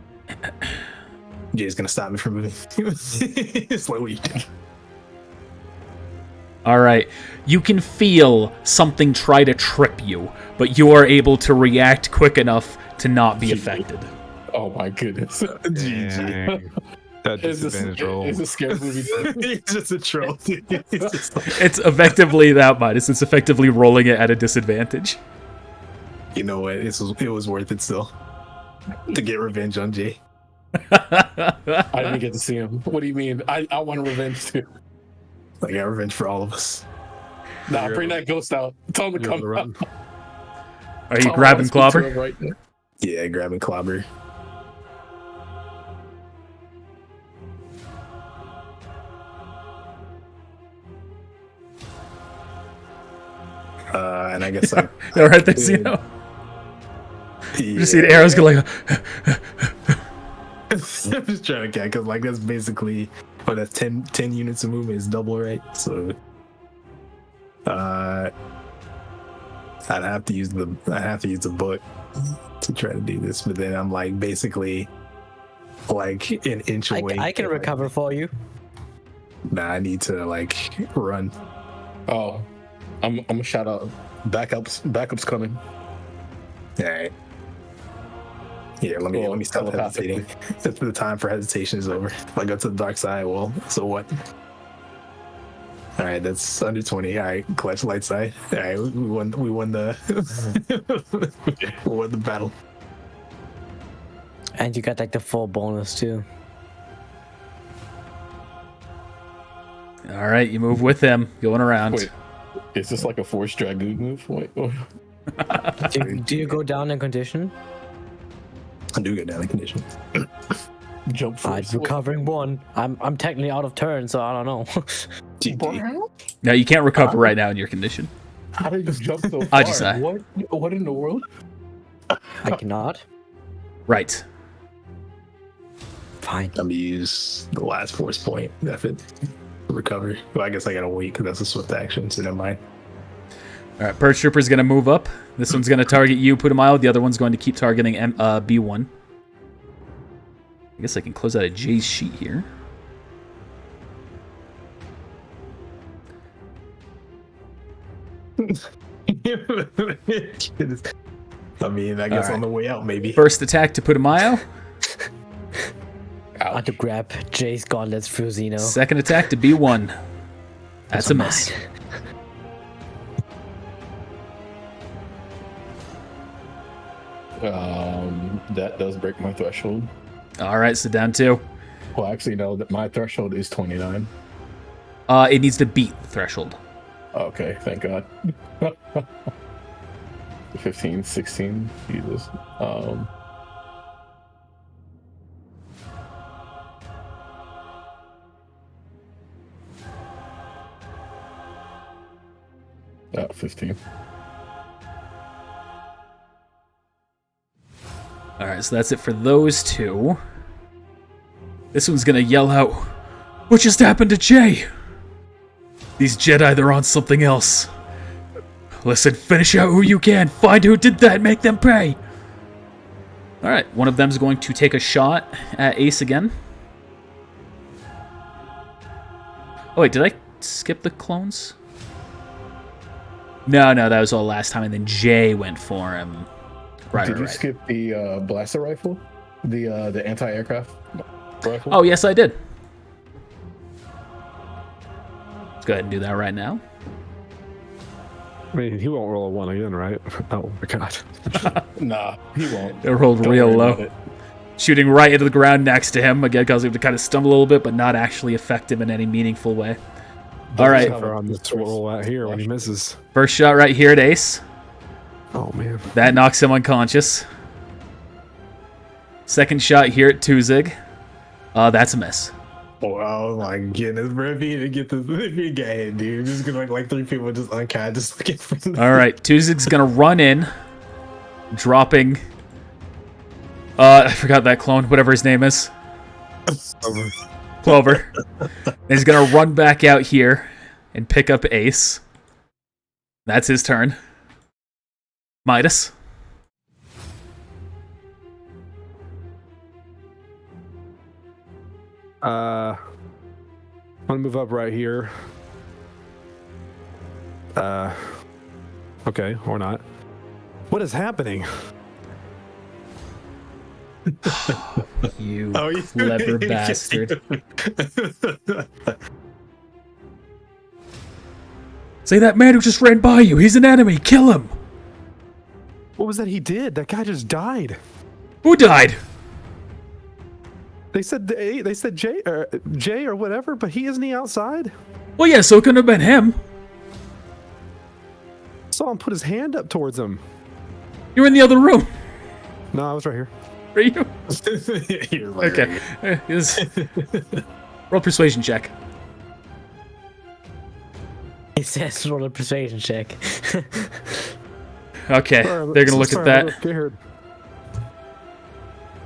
S5: Jay's gonna stop me from moving. Slowly.
S1: All right. You can feel something try to trip you, but you are able to react quick enough to not be affected.
S4: Oh my goodness.
S2: Dang. That disadvantage roll.
S4: It's a scary movie.
S5: It's just a troll. It's just like,
S1: It's effectively that minus. It's effectively rolling it at a disadvantage.
S5: you know what? It was worth it still to get revenge on Jay.
S4: I didn't get to see him. What do you mean? I want revenge too.
S5: I got revenge for all of us.
S4: Nah, bring that ghost out. Tell him to come out.
S1: Are you grabbing Clobber?
S4: Right now.
S5: Yeah, grabbing Clobber. And I guess I.
S1: All right, there's Zeno. You just see the arrows go like.
S5: I'm just trying to count because like that's basically that's 10 units of movement is double, right? So I'd have to use the book to try to do this, but then I'm like basically like an inch away.
S3: I can recover for you.
S5: Nah, I need to like run.
S4: Oh, I'm gonna shout out. Backups coming.
S5: All right. Here, let me stop hesitating. If the time for hesitation is over. If I go to the dark side, well, so what? All right, that's under 20. All right, clutch light side. All right, we won the we won the battle.
S3: And you got like the full bonus too.
S1: All right, you move with him, going around.
S4: Wait, is this like a Force Dragoon move? Wait,
S3: Do you go down in condition?
S5: I do get down in condition.
S4: jump Force.
S3: I'm recovering one. I'm technically out of turn, so I don't know.
S5: GG.
S1: Now you can't recover right now in your condition.
S4: How did you jump so far?
S1: I just say.
S4: What in the world?
S3: I cannot.
S1: Right.
S3: Fine.
S5: I'm gonna use the last force point method to recover. Well, I guess I gotta wait because that's a swift action, so never mind.
S1: All right, Purge Trooper's going to move up. This one's going to target you, Putumayo. The other one's going to keep targeting B1. I guess I can close out a Jay's sheet here.
S5: I mean, I guess
S1: All right.
S5: on the way out, maybe.
S1: First attack to Putumayo.
S3: I had to grab Jay's gauntlets for Zeno.
S1: Second attack to B1. That's a miss.
S4: That does break my threshold.
S1: All right, so down 2.
S4: Well, actually, no. That my threshold is 29.
S1: It needs to beat the threshold.
S4: Okay, thank God. 15, 16. Jesus. 15.
S1: All right, so that's it for those two. This one's gonna yell out, "What just happened to Jay? These Jedi, they're on something else. Listen, finish out who you can. Find who did that. Make them pay." All right, one of them's going to take a shot at Ace again. Oh wait, did I skip the clones? No, that was all last time, and then Jay went for him. Right,
S4: Did you
S1: right.
S4: skip the blaster rifle? The anti-aircraft rifle?
S1: Oh, yes, I did. Let's go ahead and do that right now.
S2: I mean, he won't roll a 1 again, right? Oh my god.
S4: Nah, he won't.
S1: It rolled
S4: Don't
S1: real
S4: worry
S1: low.
S4: about it.
S1: Shooting right into the ground next to him, again, causing him to kind of stumble a little bit, but not actually affect him in any meaningful way. All right,
S2: Suffer on this roll out here when he misses.
S1: first shot right here at Ace.
S2: Oh man.
S1: That knocks him unconscious. Second shot here at Tuzig. That's a miss.
S5: Oh my goodness, bro! If you get this, if you get hit, dude, just gonna like 3 people just uncat, just looking for.
S1: All right, Tuzig's gonna run in, dropping. I forgot that clone, whatever his name is. Clover. And he's gonna run back out here and pick up Ace. That's his turn. Midas.
S2: I'm gonna move up right here. Okay, or not. What is happening?
S1: You
S5: Oh, you
S1: clever bastard. Say that man who just ran by you. He's an enemy. Kill him.
S2: What was that he did? That guy just died.
S1: Who died?
S2: They said Jay or whatever, but isn't he outside?
S1: Well, yeah, so it couldn't have been him.
S2: Saw him put his hand up towards him.
S1: You were in the other room.
S2: No, I was right here.
S1: Were you?
S5: You're like,
S1: Okay. Roll persuasion check.
S3: It says roll a persuasion check.
S1: Okay,
S2: Sorry,
S1: they're gonna look
S2: sorry,
S1: at
S2: I'm
S1: that.
S2: scared.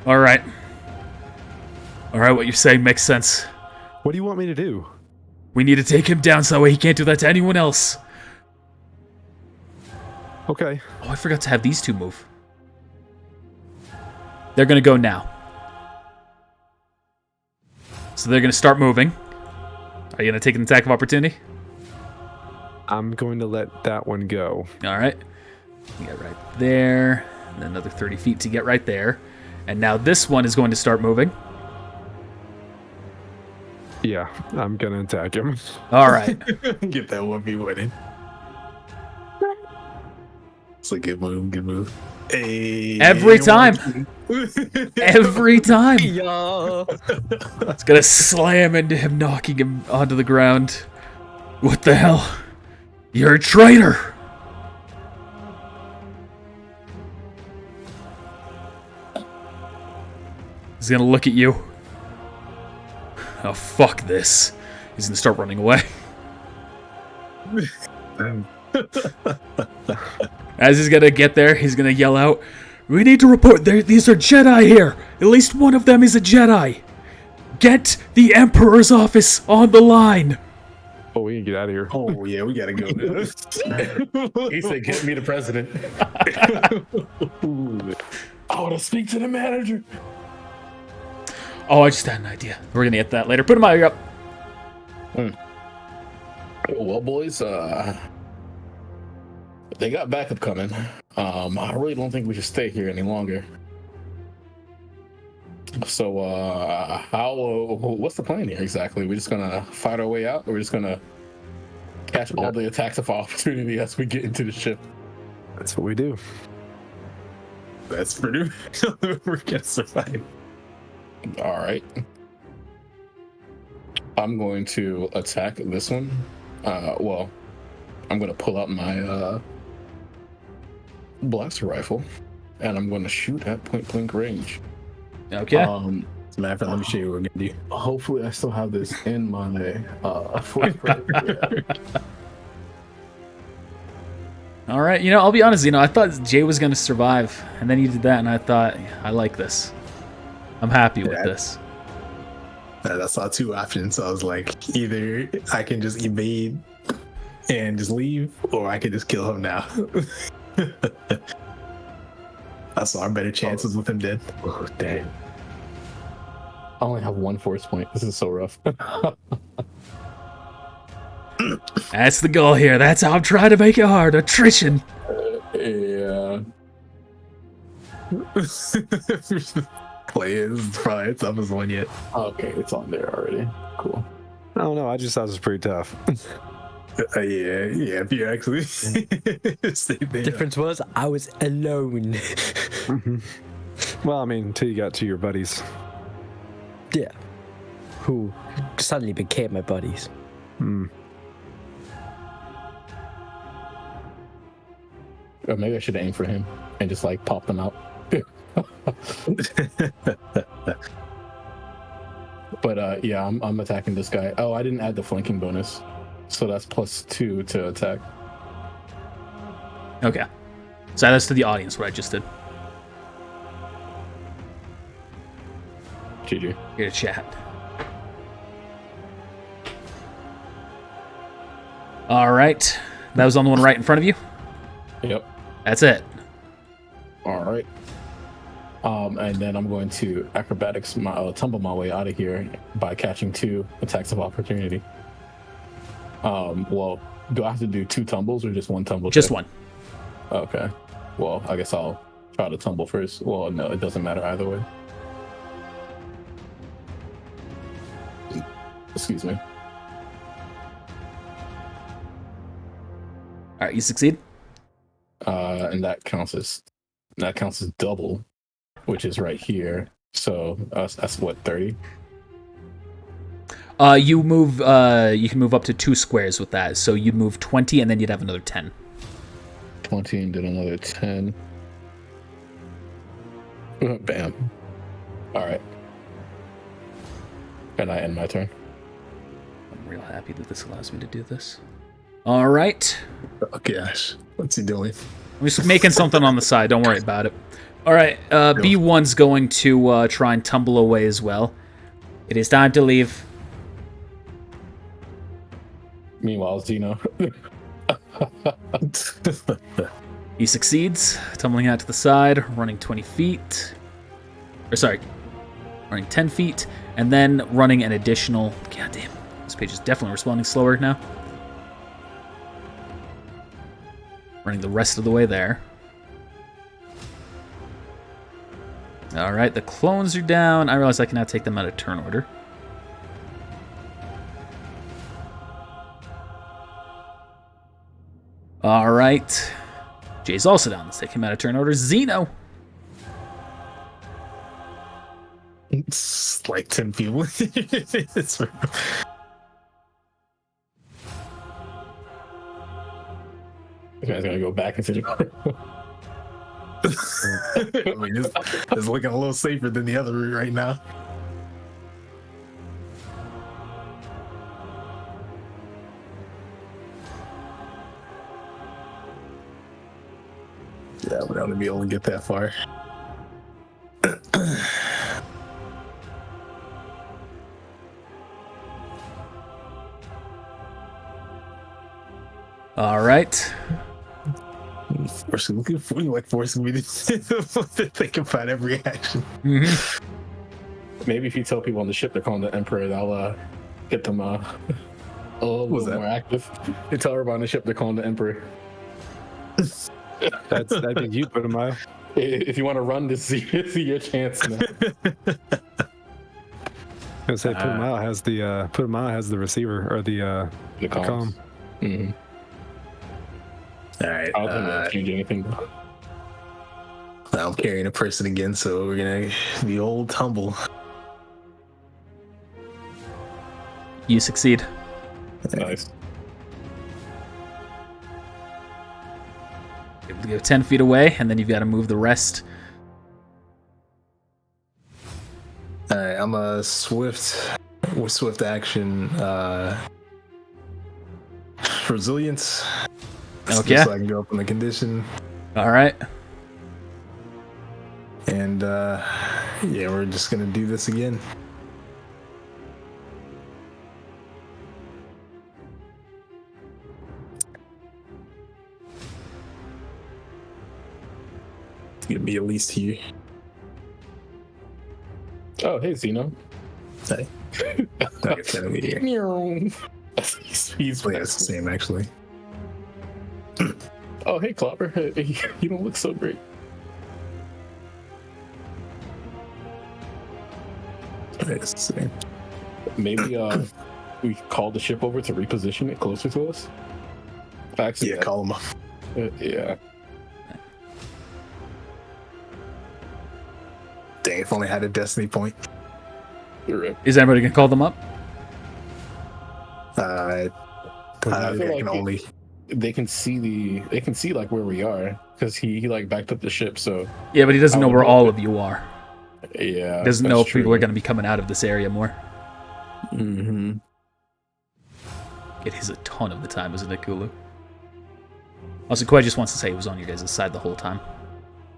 S1: All right. All right, what you're saying makes sense.
S2: What do you want me to do?
S1: We need to take him down so that way he can't do that to anyone else.
S2: Okay.
S1: Oh, I forgot to have these two move. They're gonna go now. So they're gonna start moving. Are you gonna take an attack of opportunity?
S2: I'm going to let that one go.
S1: All right. You get right there. And then another 30 feet to get right there. And now this one is going to start moving.
S2: Yeah, I'm gonna attack him.
S1: All right.
S5: get that 1v1 in. It's a good move, good move. Hey,
S1: Every time. Every time.
S3: Yo.
S1: It's gonna slam into him, knocking him onto the ground. What the hell? You're a traitor! He's gonna look at you. Oh, fuck this. He's gonna start running away. As he's gonna get there, he's gonna yell out, "We need to report, these are Jedi here! At least one of them is a Jedi! Get the Emperor's office on the line!"
S2: Oh, we can get out of here.
S5: Oh yeah, we gotta go.
S4: He said, "Get me the president." I want to speak to the manager.
S1: Oh, I just had an idea. We're gonna get that later. Put him out here up.
S4: Well, boys, they got backup coming. I really don't think we should stay here any longer. So, what's the plan here exactly? We're just gonna fight our way out, or we're just gonna catch all the attacks of opportunity as we get into the ship?
S2: That's what we do.
S5: That's pretty. We're gonna survive.
S4: All right. I'm going to attack this one. Well, I'm going to pull out my blaster rifle, and I'm going to shoot at point blank range.
S1: Okay.
S5: As a matter of fact, let me show you what we're gonna do.
S4: Hopefully, I still have this in my.
S1: All right, I'll be honest, I thought Jay was going to survive, and then you did that, and I thought, I like this. I'm happy with this.
S5: I saw two options. So I was like, either I can just evade and just leave, or I can just kill him now. I saw our better chances with him dead.
S4: Oh, dang. I only have one force point. This is so rough.
S1: That's the goal here. That's how I'm trying to make it hard. Attrition.
S4: Yeah.
S5: Play is probably it's up as one yet.
S4: Okay, it's on there already. Cool.
S2: I don't know. I just thought it was pretty tough.
S5: Yeah. If you actually stay there.
S3: Difference was I was alone.
S2: Well, I mean, until you got to your buddies.
S3: Yeah. Who suddenly became my buddies.
S4: Or maybe I should aim for him and just like pop them out. But yeah, I'm attacking this guy. Oh, I didn't add the flanking bonus, so that's +2 to attack.
S1: Okay. So that's to the audience what I just did.
S4: GG.
S1: Here to chat. All right. That was on the one right in front of you?
S4: Yep.
S1: That's it.
S4: All right. And then I'm going to acrobatics tumble my way out of here by catching 2 attacks of opportunity. Well, do I have to do 2 tumbles or just 1 tumble?
S1: Just
S4: check?
S1: one.
S4: Okay. Well, I guess I'll try to tumble first. Well, no, it doesn't matter either way. Excuse me.
S1: All right, you succeed.
S4: And that counts as double, which is right here. So that's what, 30?
S1: You move. You can move up to 2 squares with that. So you'd move 20, and then you'd have another 10.
S4: 20 and then another 10. Bam. All right. And I end my turn.
S1: I'm real happy that this allows me to do this. All right.
S5: Oh gosh, what's he doing?
S1: I'm just making something on the side. Don't worry about it. All right. B1's going to try and tumble away as well. It is time to leave.
S4: Meanwhile, Zeno.
S1: He succeeds, tumbling out to the side, running 20 feet. Or sorry, running 10 feet, and then running an additional... God damn, this page is definitely responding slower now. Running the rest of the way there. Alright, the clones are down. I realize I can now take them out of turn order. Alright. Jay's also down. Let's take him out of turn order. Zeno!
S5: It's like 10 people. It's
S4: You guys gotta go back into the
S5: I mean, it's looking a little safer than the other route right now. Yeah, we're gonna be able to get that far.
S1: All right.
S5: Forcing me to think about every action.
S1: Mm-hmm.
S4: Maybe if you tell people on the ship they're calling the Emperor, that'll get them a little more active. You tell everybody on the ship they're calling the Emperor.
S2: I think you put him out.
S4: If you want to run this, is your chance now.
S2: I say put him out has the receiver or the comm.
S4: Mm-hmm.
S5: All right.
S4: I don't think that'll change anything.
S5: I'm carrying a person again, so we're gonna the old tumble.
S1: You succeed.
S4: Nice.
S1: Able to go 10 feet away, and then you've got to move the rest.
S5: All right, I'm a swift action resilience.
S1: Okay.
S5: Just so I can go up on the condition.
S1: All right.
S5: And yeah, we're just gonna do this again. It's gonna be at least here.
S4: Oh, hey, Zeno.
S5: Hey. Like I said, over here.
S4: He's
S5: Yeah, it's the same actually.
S4: Oh, hey, Clopper. Hey, you don't look so great.
S5: It's the same.
S4: Maybe we call the ship over to reposition it closer to us. Actually,
S5: Yeah, call him up.
S4: Yeah.
S5: Dang, if only I had a destiny point.
S4: You're right.
S1: Is anybody gonna call them up?
S4: I
S5: I
S4: feel
S5: can
S4: like
S5: only.
S4: they can see like where we are because he like backed up the ship. So
S1: Yeah, but he doesn't
S4: I
S1: know
S4: would
S1: where
S4: hope
S1: all
S4: that-
S1: of you are.
S4: Yeah,
S1: He doesn't
S4: that's
S1: know if
S4: true.
S1: people are gonna be coming out of this area more.
S3: Mm-hmm.
S1: It is a ton of the time, isn't it, Kulu? Also, Koi just wants to say he was on your guys' side the whole time,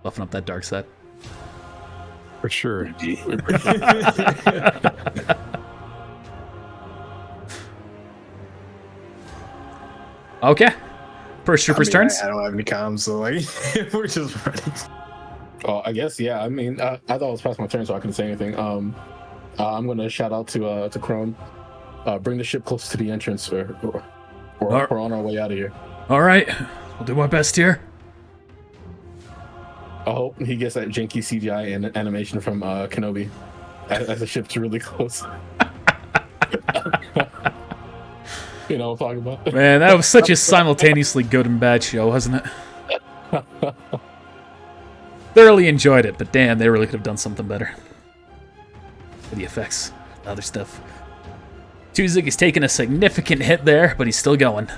S1: buffing up that dark side.
S2: For sure.
S1: Okay. First troopers turns.
S5: I don't have any comms, so like we're just running.
S4: Oh, I guess yeah. I mean, I thought it was past my turn, so I couldn't say anything. I'm gonna shout out to Chrome. Bring the ship close to the entrance, or we're on our way out of here.
S1: All right, I'll do my best here.
S4: I hope he gets that janky CGI and animation from Kenobi as the ship's really close. You know what I'm talking about?
S1: Man, that was such a simultaneously good and bad show, wasn't it? Thoroughly enjoyed it, but damn, they really could have done something better. For the effects, other stuff. Tuzig is taking a significant hit there, but he's still going.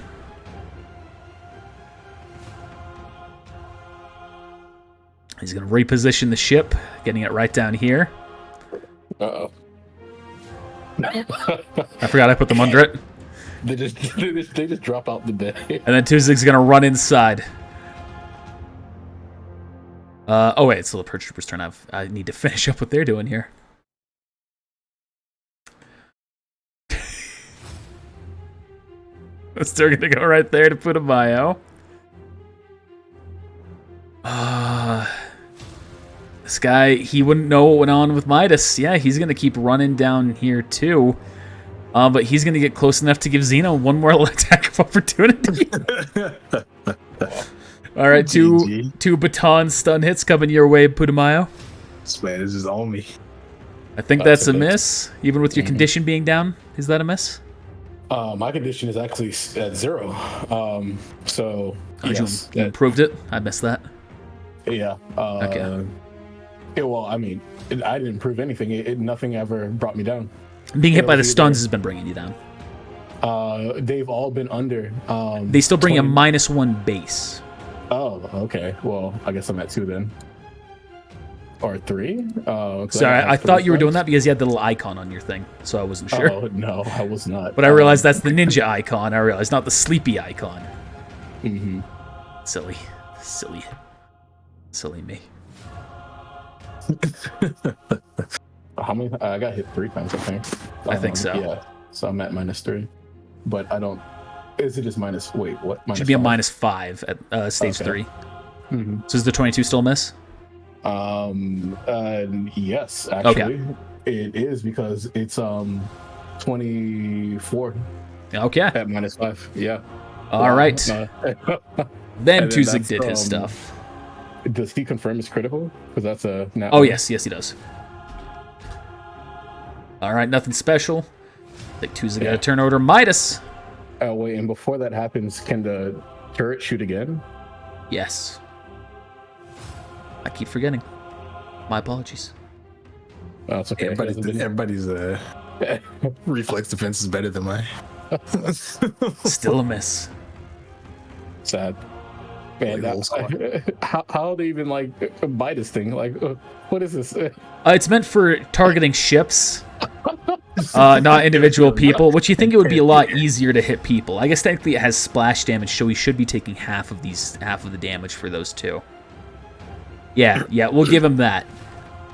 S1: He's going to reposition the ship, getting it right down here.
S4: Uh-oh.
S1: I forgot I put them under it.
S4: They just drop out the bed.
S1: And then Tuzig's going to run inside. Oh wait, it's still the Purge Trooper's turn. I need to finish up what they're doing here. Still gonna go right there to put a bio. This guy, he wouldn't know what went on with Midas. Yeah, he's gonna keep running down here too. But he's gonna get close enough to give Xeno one more attack of opportunity. All right, two baton stun hits coming your way, Putumayo.
S5: This man is just on me.
S1: I think that's a miss, even with your condition being down. Is that a miss?
S4: My condition is actually at 0. So yes,
S1: You improved it. I missed that.
S4: yeah.
S1: Okay.
S4: Yeah, well, I mean, I didn't improve anything. Nothing ever brought me down.
S1: Being hit by the
S4: was
S1: stuns
S4: either-
S1: has been bringing you down.
S4: They've all been under.
S1: They still bring
S4: 20
S1: a -1 base.
S4: Oh, okay. Well, I guess I'm at 2 then. Or 3?
S1: Sorry, I thought you were doing that because you had the little icon on your thing, so I wasn't sure.
S4: Oh, no, I was not.
S1: But I realized that's the ninja icon. I realized, not the sleepy icon.
S4: Mm-hmm.
S1: Silly me.
S4: How many? I got hit 3 times, I think.
S1: I think so.
S4: Yeah, so I'm at -3. But I don't. Is it just minus? Wait, what?
S1: Should be a
S4: -5?
S1: -5 at stage
S4: Okay.
S1: 3.
S4: Mm-hmm.
S1: So is the 22 still a miss?
S4: Yes, actually, it is because it's 24
S1: Okay.
S4: at -5. Yeah.
S1: All right.
S4: Then
S1: Then Tuzig
S4: that's,
S1: did his stuff.
S4: Does he confirm it's critical? Because that's a.
S1: Oh, yes, he does. All right, nothing special. I think Tuzig got a turn order. Midas.
S4: Oh wait, and before that happens, can the turret shoot again?
S1: Yes. I keep forgetting. My apologies.
S4: Oh, it's okay.
S5: Everybody's reflex defense is better than mine.
S1: Still a miss.
S4: Sad. Man,
S5: Like old squad.
S4: how they even like buy this thing? Like, what is this?
S1: It's meant for targeting ships. Not individual people, which you think it would be a lot easier to hit people. I guess technically it has splash damage, so we should be taking half of the damage for those two. Yeah, we'll give him that.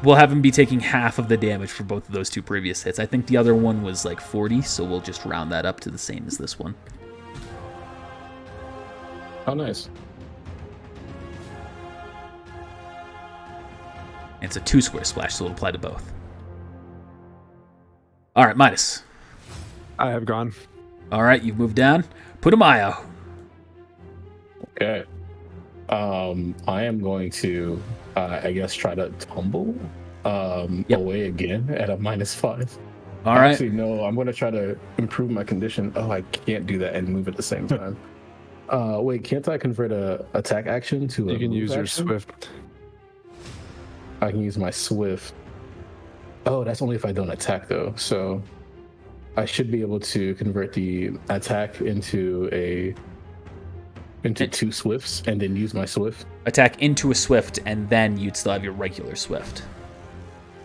S1: We'll have him be taking half of the damage for both of those two previous hits. I think the other one was like 40, so we'll just round that up to the same as this one.
S4: Oh, nice.
S1: And it's a 2-square splash, so it'll apply to both. All right, Midas.
S2: I have gone.
S1: All right, you've moved down. Putumayo.
S4: Okay. I am going to, I guess, try to tumble away again at a -5.
S1: All right.
S4: Actually, no, I'm going to try to improve my condition. Oh, I can't do that and move at the same time. Wait, can't I convert a attack action to a
S2: You can
S4: move
S2: use your
S4: action?
S2: swift.
S4: I can use my swift. Oh, that's only if I don't attack, though. So I should be able to convert the attack into two swifts and then use my swift.
S1: Attack into a swift, and then you'd still have your regular swift.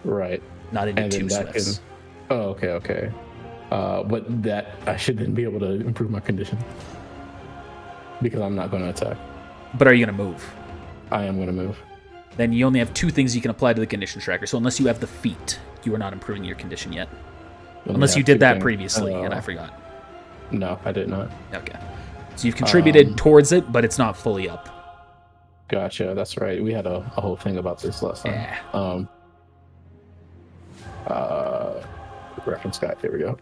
S4: Right.
S1: Not into
S4: And then
S1: two
S4: that
S1: swifts.
S4: Oh, okay. But that I should then be able to improve my condition because I'm not going to attack.
S1: But are you going to move?
S4: I am going to move.
S1: Then you only have 2 things you can apply to the condition tracker. So unless you have the feat, you are not improving your condition yet. Unless you did that previously, and I forgot.
S4: No, I did not.
S1: Okay. So you've contributed towards it, but it's not fully up.
S4: Gotcha. That's right. We had a whole thing about this last time.
S1: Yeah.
S4: Reference guide. There we go.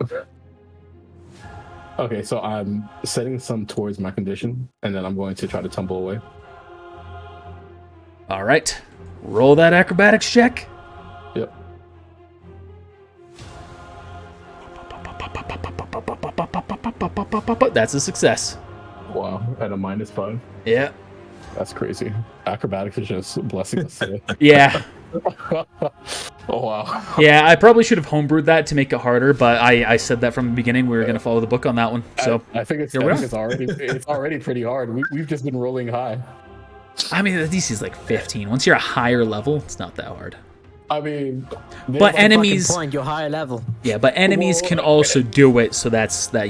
S4: Okay, so I'm setting some towards my condition, and then I'm going to try to tumble away.
S1: All right. Roll that acrobatics check.
S4: Yep.
S1: That's a success.
S4: Wow, at a -5.
S1: Yeah.
S4: That's crazy. Acrobatics is just blessing us today.
S1: Yeah.
S4: Oh wow.
S1: Yeah, I probably should have homebrewed that to make it harder, but I said that from the beginning. We were going to follow the book on that one. So
S4: I think it's already pretty hard. We've just been rolling high.
S1: I mean, the DC is like 15. Once you're a higher level, it's not that hard.
S4: I mean,
S1: But enemies,
S3: Point, you're higher level.
S1: yeah, but enemies can also do it. So that's that.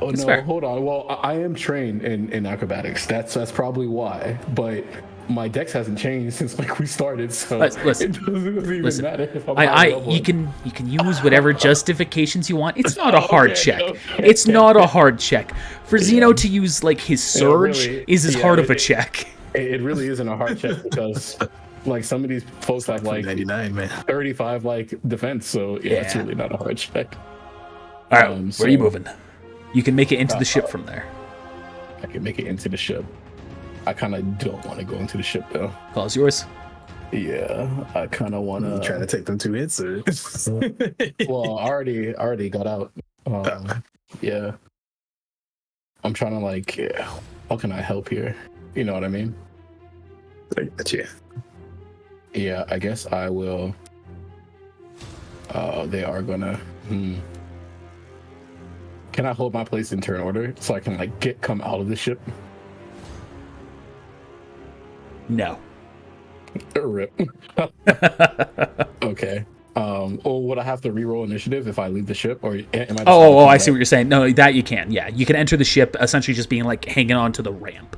S4: Oh
S1: It's
S4: no,
S1: fair.
S4: hold on. Well, I am trained in acrobatics. That's probably why. But my dex hasn't changed since like we started, so
S1: Listen,
S4: it doesn't even matter if I'm high
S1: I
S4: level.
S1: you can use whatever justifications you want. It's not a hard
S4: Okay,
S1: check.
S4: okay.
S1: It's not a hard check. For Zeno to use like his surge
S4: really-
S1: is as
S4: yeah,
S1: hard of a check.
S4: It really isn't a hard check because like some of these folks have like
S5: 99, man.
S4: 35 like defense, so yeah, it's
S1: Yeah.
S4: really not a hard check.
S1: All right, where are you
S4: so-
S1: moving? You can make it into the ship from there.
S4: I can make it into the ship. I kind of don't want to go into the ship though.
S1: Call's yours.
S4: Yeah, I kind of want
S5: You
S4: to.
S5: trying to take them 2 hits, or?
S4: Well, I already got out. Yeah. I'm trying to like, how can I help here? You know what I mean?
S5: I got you.
S4: Yeah, I guess I will. They are gonna. Can I hold my place in turn order so I can like come out of the ship?
S1: No.
S4: Rip. Okay. Or would I have to re-roll initiative if I leave the ship, or am I? Just
S1: I see what you're saying. No, that you can. Yeah, you can enter the ship essentially just being like hanging on to the ramp.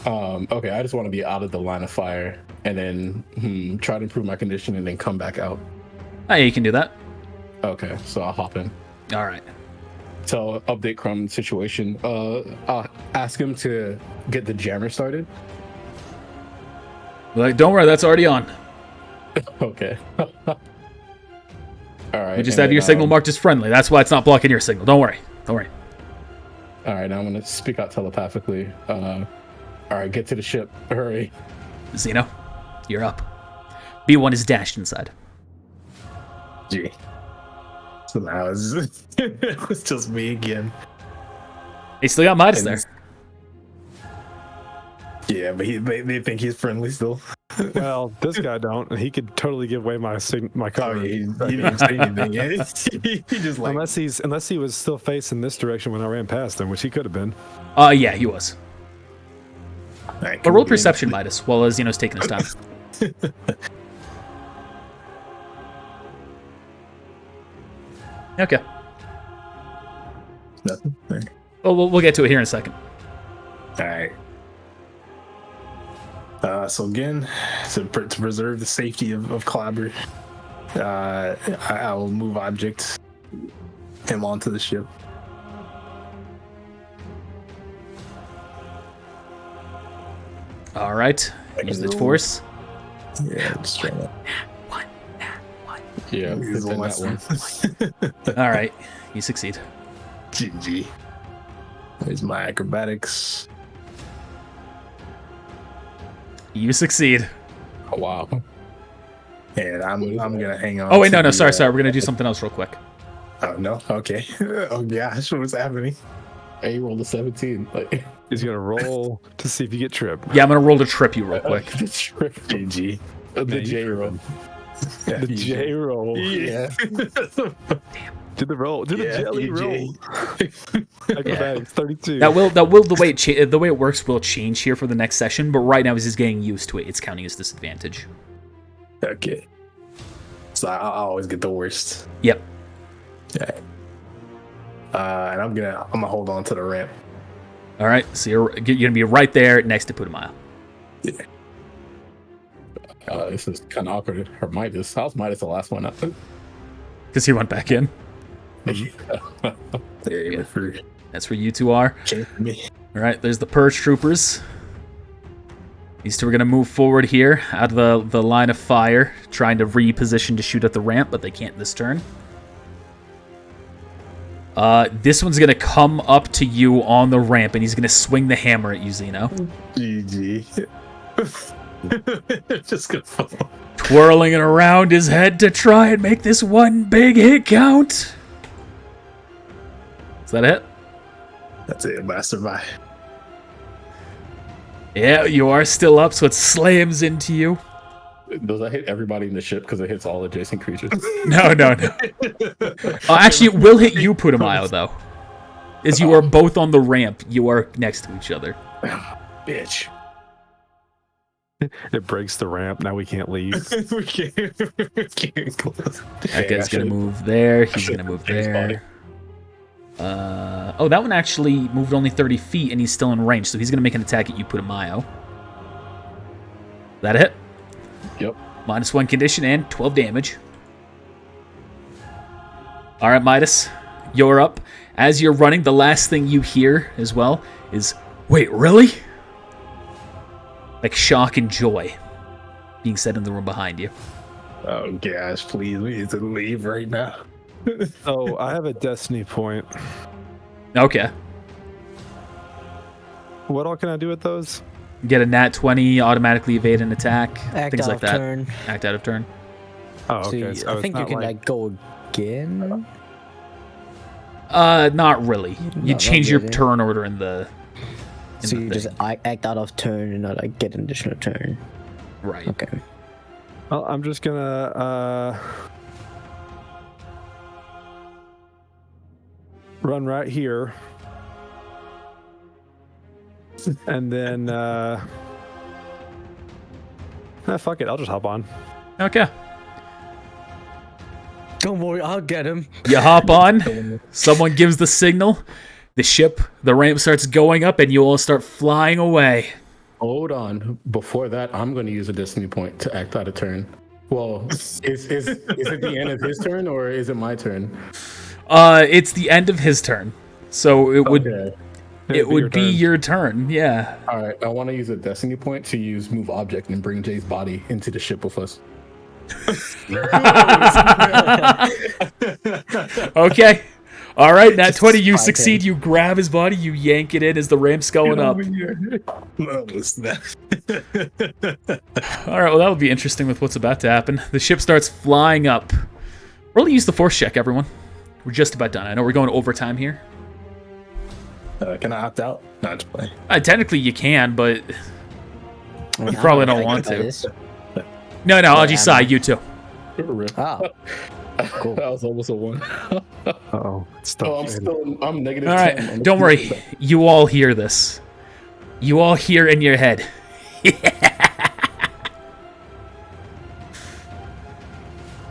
S4: Okay, I just want to be out of the line of fire and then try to improve my condition and then come back out.
S1: Oh, yeah, you can do that.
S4: Okay, so I'll hop in.
S1: All right.
S4: So update Crumb situation. I'll ask him to get the jammer started.
S1: Like, don't worry, that's already on.
S4: Okay. All right.
S1: We just
S4: and
S1: have your
S4: then,
S1: signal marked as friendly. That's why it's not blocking your signal. Don't worry. Don't worry.
S4: All right, now I'm gonna speak out telepathically. All right, get to the ship. Hurry.
S1: Zeno, you're up. B1 is dashed inside.
S5: Gee. So now it's just me again.
S1: They still got Midas there.
S5: Yeah, but they think he's friendly still.
S2: Well, this guy don't. He could totally give away my
S5: Oh,
S2: cover.
S5: yeah, he didn't say anything. Yeah. He just like,
S2: Unless he was still facing this direction when I ran past him, which he could have been.
S1: Yeah, he was.
S5: Alright,
S1: But roll
S5: cool.
S1: perception, Midas, while Zeno's taking his time. Okay.
S5: Nothing. All right.
S1: Well, we'll get to it here in a second.
S5: All right. So again, to preserve the safety of Clobber, I will move object him onto the ship.
S1: All right. Use the force.
S5: Yeah, just trying to.
S4: Yeah,
S5: Use
S4: hit that one.
S1: All right. You succeed.
S5: GG. There's my acrobatics.
S1: You succeed.
S4: Oh, wow.
S5: And I'm gonna hang on.
S1: Oh wait,
S5: to
S1: no,
S5: the,
S1: sorry. We're gonna do something else real quick.
S5: Oh no. Okay. Oh gosh, what's happening?
S4: Hey, you rolled a 17. Like,
S2: He's gonna roll to see if you get tripped.
S1: Yeah, I'm gonna roll to trip you real quick.
S4: the trip.
S5: GG.
S4: The J roll.
S5: Yeah,
S2: The J roll.
S5: Yeah.
S2: Do the roll. Do the
S5: Yeah,
S2: jelly
S5: you
S2: roll.
S5: J.
S2: Acrobatics 32.
S1: That will the way it works will change here for the next session. But right now, as he's getting used to it, it's counting as disadvantage.
S5: Okay. So I always get the worst.
S1: Yep.
S5: Yeah. And I'm gonna hold on to the ramp.
S1: All right. So you're gonna be right there next to Putumayo.
S5: Yeah.
S4: This is kind of awkward. Or Midas. How's Midas the last one up?
S1: Because he went back in.
S5: Yeah. For
S1: That's where you two are.
S5: me.
S1: All right. There's the Purge Troopers. These two are going to move forward here out of the line of fire, trying to reposition to shoot at the ramp, but they can't this turn. This one's going to come up to you on the ramp, and he's going to swing the hammer at you, Zeno.
S5: GG. Just gonna fall.
S1: Twirling it around his head to try and make this one big hit count. Is that it?
S5: That's it, but I survive.
S1: Yeah, you are still up, so it slams into you.
S4: Does that hit everybody in the ship because it hits all adjacent creatures?
S1: No. Actually, it will hit you, Putumayo, though. As you are both on the ramp, you are next to each other.
S5: Bitch.
S2: It breaks the ramp. Now we can't leave.
S5: we can't close.
S1: That guy's going to move there. He's going to move there. Oh, that one actually moved only 30 feet, and he's still in range, so he's going to make an attack at you, Putumayo. That a hit?
S4: Yep.
S1: -1 condition and 12 damage. All right, Midas, you're up. As you're running, the last thing you hear as well is, "Wait, really?" Like shock and joy being said in the room behind you.
S5: Oh gosh, please, we need to leave right now.
S2: Oh, I have a destiny point.
S1: Okay.
S2: What all can I do with those?
S1: Get a nat 20, automatically evade an attack,
S3: Act
S1: things
S3: out
S1: like
S3: of
S1: that.
S3: turn.
S1: Act out of turn.
S2: Oh,
S3: So
S2: okay.
S3: you-
S2: So
S3: I
S2: it's
S3: think you
S2: not
S3: can
S2: like,
S3: like go again.
S1: Not really. You
S3: Not
S1: change your
S3: really.
S1: turn order in the.
S3: So
S1: the
S3: you
S1: thing.
S3: just act out of turn and not like get an additional turn.
S1: Right.
S3: Okay.
S2: well, I'm just gonna run right here, and then fuck it. I'll just hop on.
S1: Okay.
S3: Don't worry, I'll get him.
S1: You hop on. Someone gives the signal. The ramp starts going up, and you all start flying away.
S4: Hold on. Before that, I'm going to use a destiny point to act out of turn. Well, is it the end of his turn or is it my turn?
S1: It's the end of his turn, so it would
S4: Okay.
S1: it would be your turn. Yeah.
S4: All right. I want to use a destiny point to use move object and bring Jay's body into the ship with us.
S1: Okay. All right. Nat 20. You
S3: spike
S1: succeed.
S3: him.
S1: You grab his body. You yank it in as the ramp's going up.
S5: No, listen to that.
S1: All right. Well, that would be interesting with what's about to happen. The ship starts flying up. Roll to use the force check, everyone. We're just about done. I know we're going overtime here.
S5: Can I opt out? No, just play.
S1: Technically, you can, but
S3: You
S1: probably don't want to. No,
S3: Yeah,
S1: Ajisai, you too.
S4: Rip.
S3: Oh, cool.
S4: That was almost a 1.
S2: Oh,
S4: I'm negative
S1: All
S4: 10.
S1: right. Don't worry. You all hear this. You all hear in your head.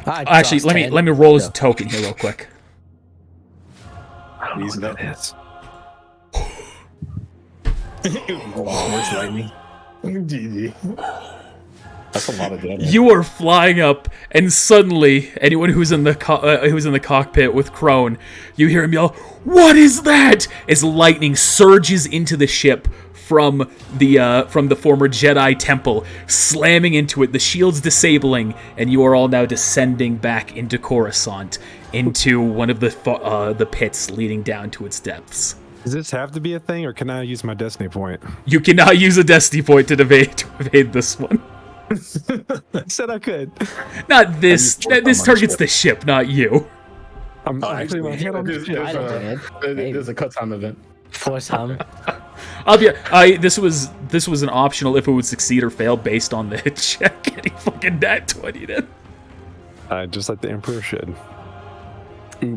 S1: Actually, let me roll as a token here real quick.
S5: Please no.
S2: Yes.
S5: Force lightning. GG.
S4: That's a lot of damage.
S1: You are flying up, and suddenly, anyone who's in the cockpit with Crone, you hear him yell, "What is that?" as lightning surges into the ship from the former Jedi temple, slamming into it, the shields disabling, and you are all now descending back into Coruscant, into one of the pits leading down to its depths.
S2: Does this have to be a thing, or can I use my destiny point?
S1: You cannot use a destiny point to evade this one.
S2: I said I could.
S1: Not this.
S5: force
S1: This
S5: on
S1: targets
S5: ship.
S1: the ship, not you.
S2: I'm actually my hand on the ship.
S4: There's a cut time event.
S3: Force hum.
S1: This was an optional if it would succeed or fail based on the check. And he fucking nat 20'd it.
S2: Just like the Emperor should.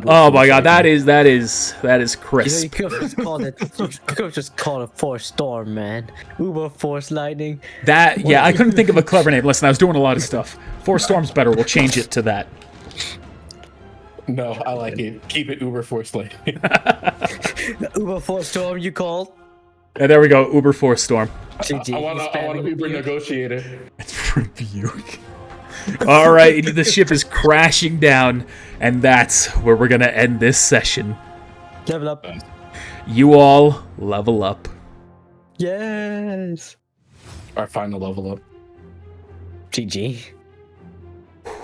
S1: Oh my god, that is
S3: You know,
S1: crisp.
S3: you could have just called it Force Storm, man. Uber Force Lightning.
S1: I couldn't think of a clever name. Listen, I was doing a lot of stuff. Force Storm's better. We'll change it to that.
S4: No, I like it. Keep it Uber Force Lightning.
S3: The Uber Force Storm you called.
S1: And there we go, Uber Force Storm.
S3: GG.
S4: I want to Uber negotiator.
S1: It's rebuke. All right, the ship is crashing down, and that's where we're gonna end this session.
S3: Level up.
S1: You all level up.
S3: Yes.
S4: Our final level up.
S3: GG.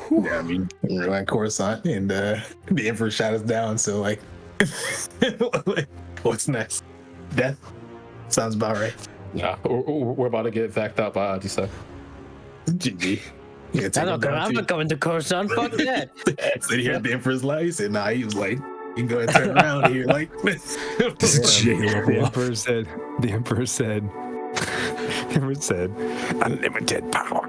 S5: Yeah, I mean, we're like Coruscant, and the Emperor shot us down. So like, like, what's next? Death. Sounds about right.
S4: Yeah, we're about to get backed up by Adisa.
S5: GG. Yeah,
S3: I'm not coming to Coruscant. Fuck that.
S5: So he heard the Emperor's life. He said, "Nah." He was like, "You can go and turn around." And you're like,
S1: This is Jay level
S2: The
S1: up.
S2: Emperor said. The Emperor said. The Emperor said, "Unlimited power."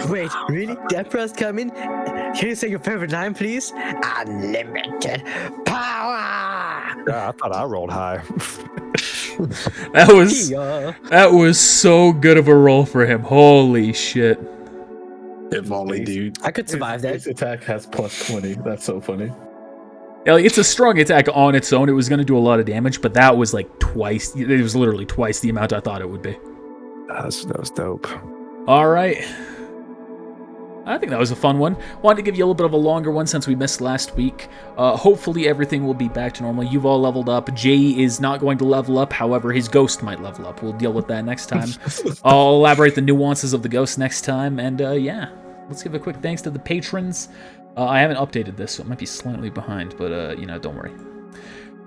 S3: Wait, really? The Emperor's coming? Can you say your favorite line, please? Unlimited power.
S2: I thought I rolled high.
S1: That was so good of a roll for him. Holy shit.
S5: If only, dude.
S3: I could survive that.
S4: His attack has plus 20. That's so funny.
S1: Yeah, like, it's a strong attack on its own. It was going to do a lot of damage, but that was like twice. It was literally twice the amount I thought it would be.
S2: That was dope.
S1: All right. I think that was a fun one. Wanted to give you a little bit of a longer one since we missed last week. Hopefully everything will be back to normal. You've all leveled up. Jay is not going to level up. However, his ghost might level up. We'll deal with that next time. I'll elaborate the nuances of the ghost next time. And yeah, let's give a quick thanks to the patrons. I haven't updated this, so it might be slightly behind, but don't worry.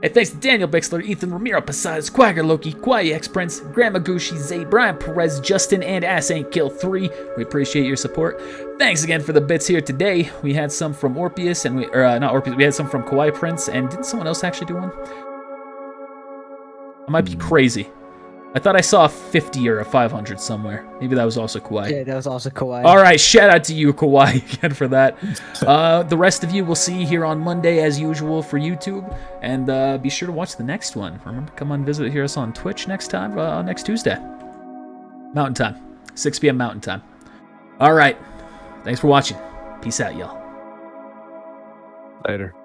S1: Hey, thanks to Daniel Bixler, Ethan Ramiro, Posadas, Quagger Loki, Kwai X Prince, Grandma Gucci, Zay, Brian Perez, Justin, and Ass Ain't Kill 3. We appreciate your support. Thanks again for the bits here today. We had some from Orpheus, and not Orpheus, we had some from Kawaii Prince, and didn't someone else actually do one? I might be crazy. I thought I saw a 50 or a 500 somewhere. Maybe that was also Kawaii.
S3: Yeah, that was also Kawaii.
S1: All right, shout out to you, Kawaii, again for that. The rest of you we'll see here on Monday as usual for YouTube, and be sure to watch the next one. Remember, come on, visit us on Twitch next time, next Tuesday, Mountain Time, 6 p.m. Mountain Time. All right, thanks for watching. Peace out, y'all.
S2: Later.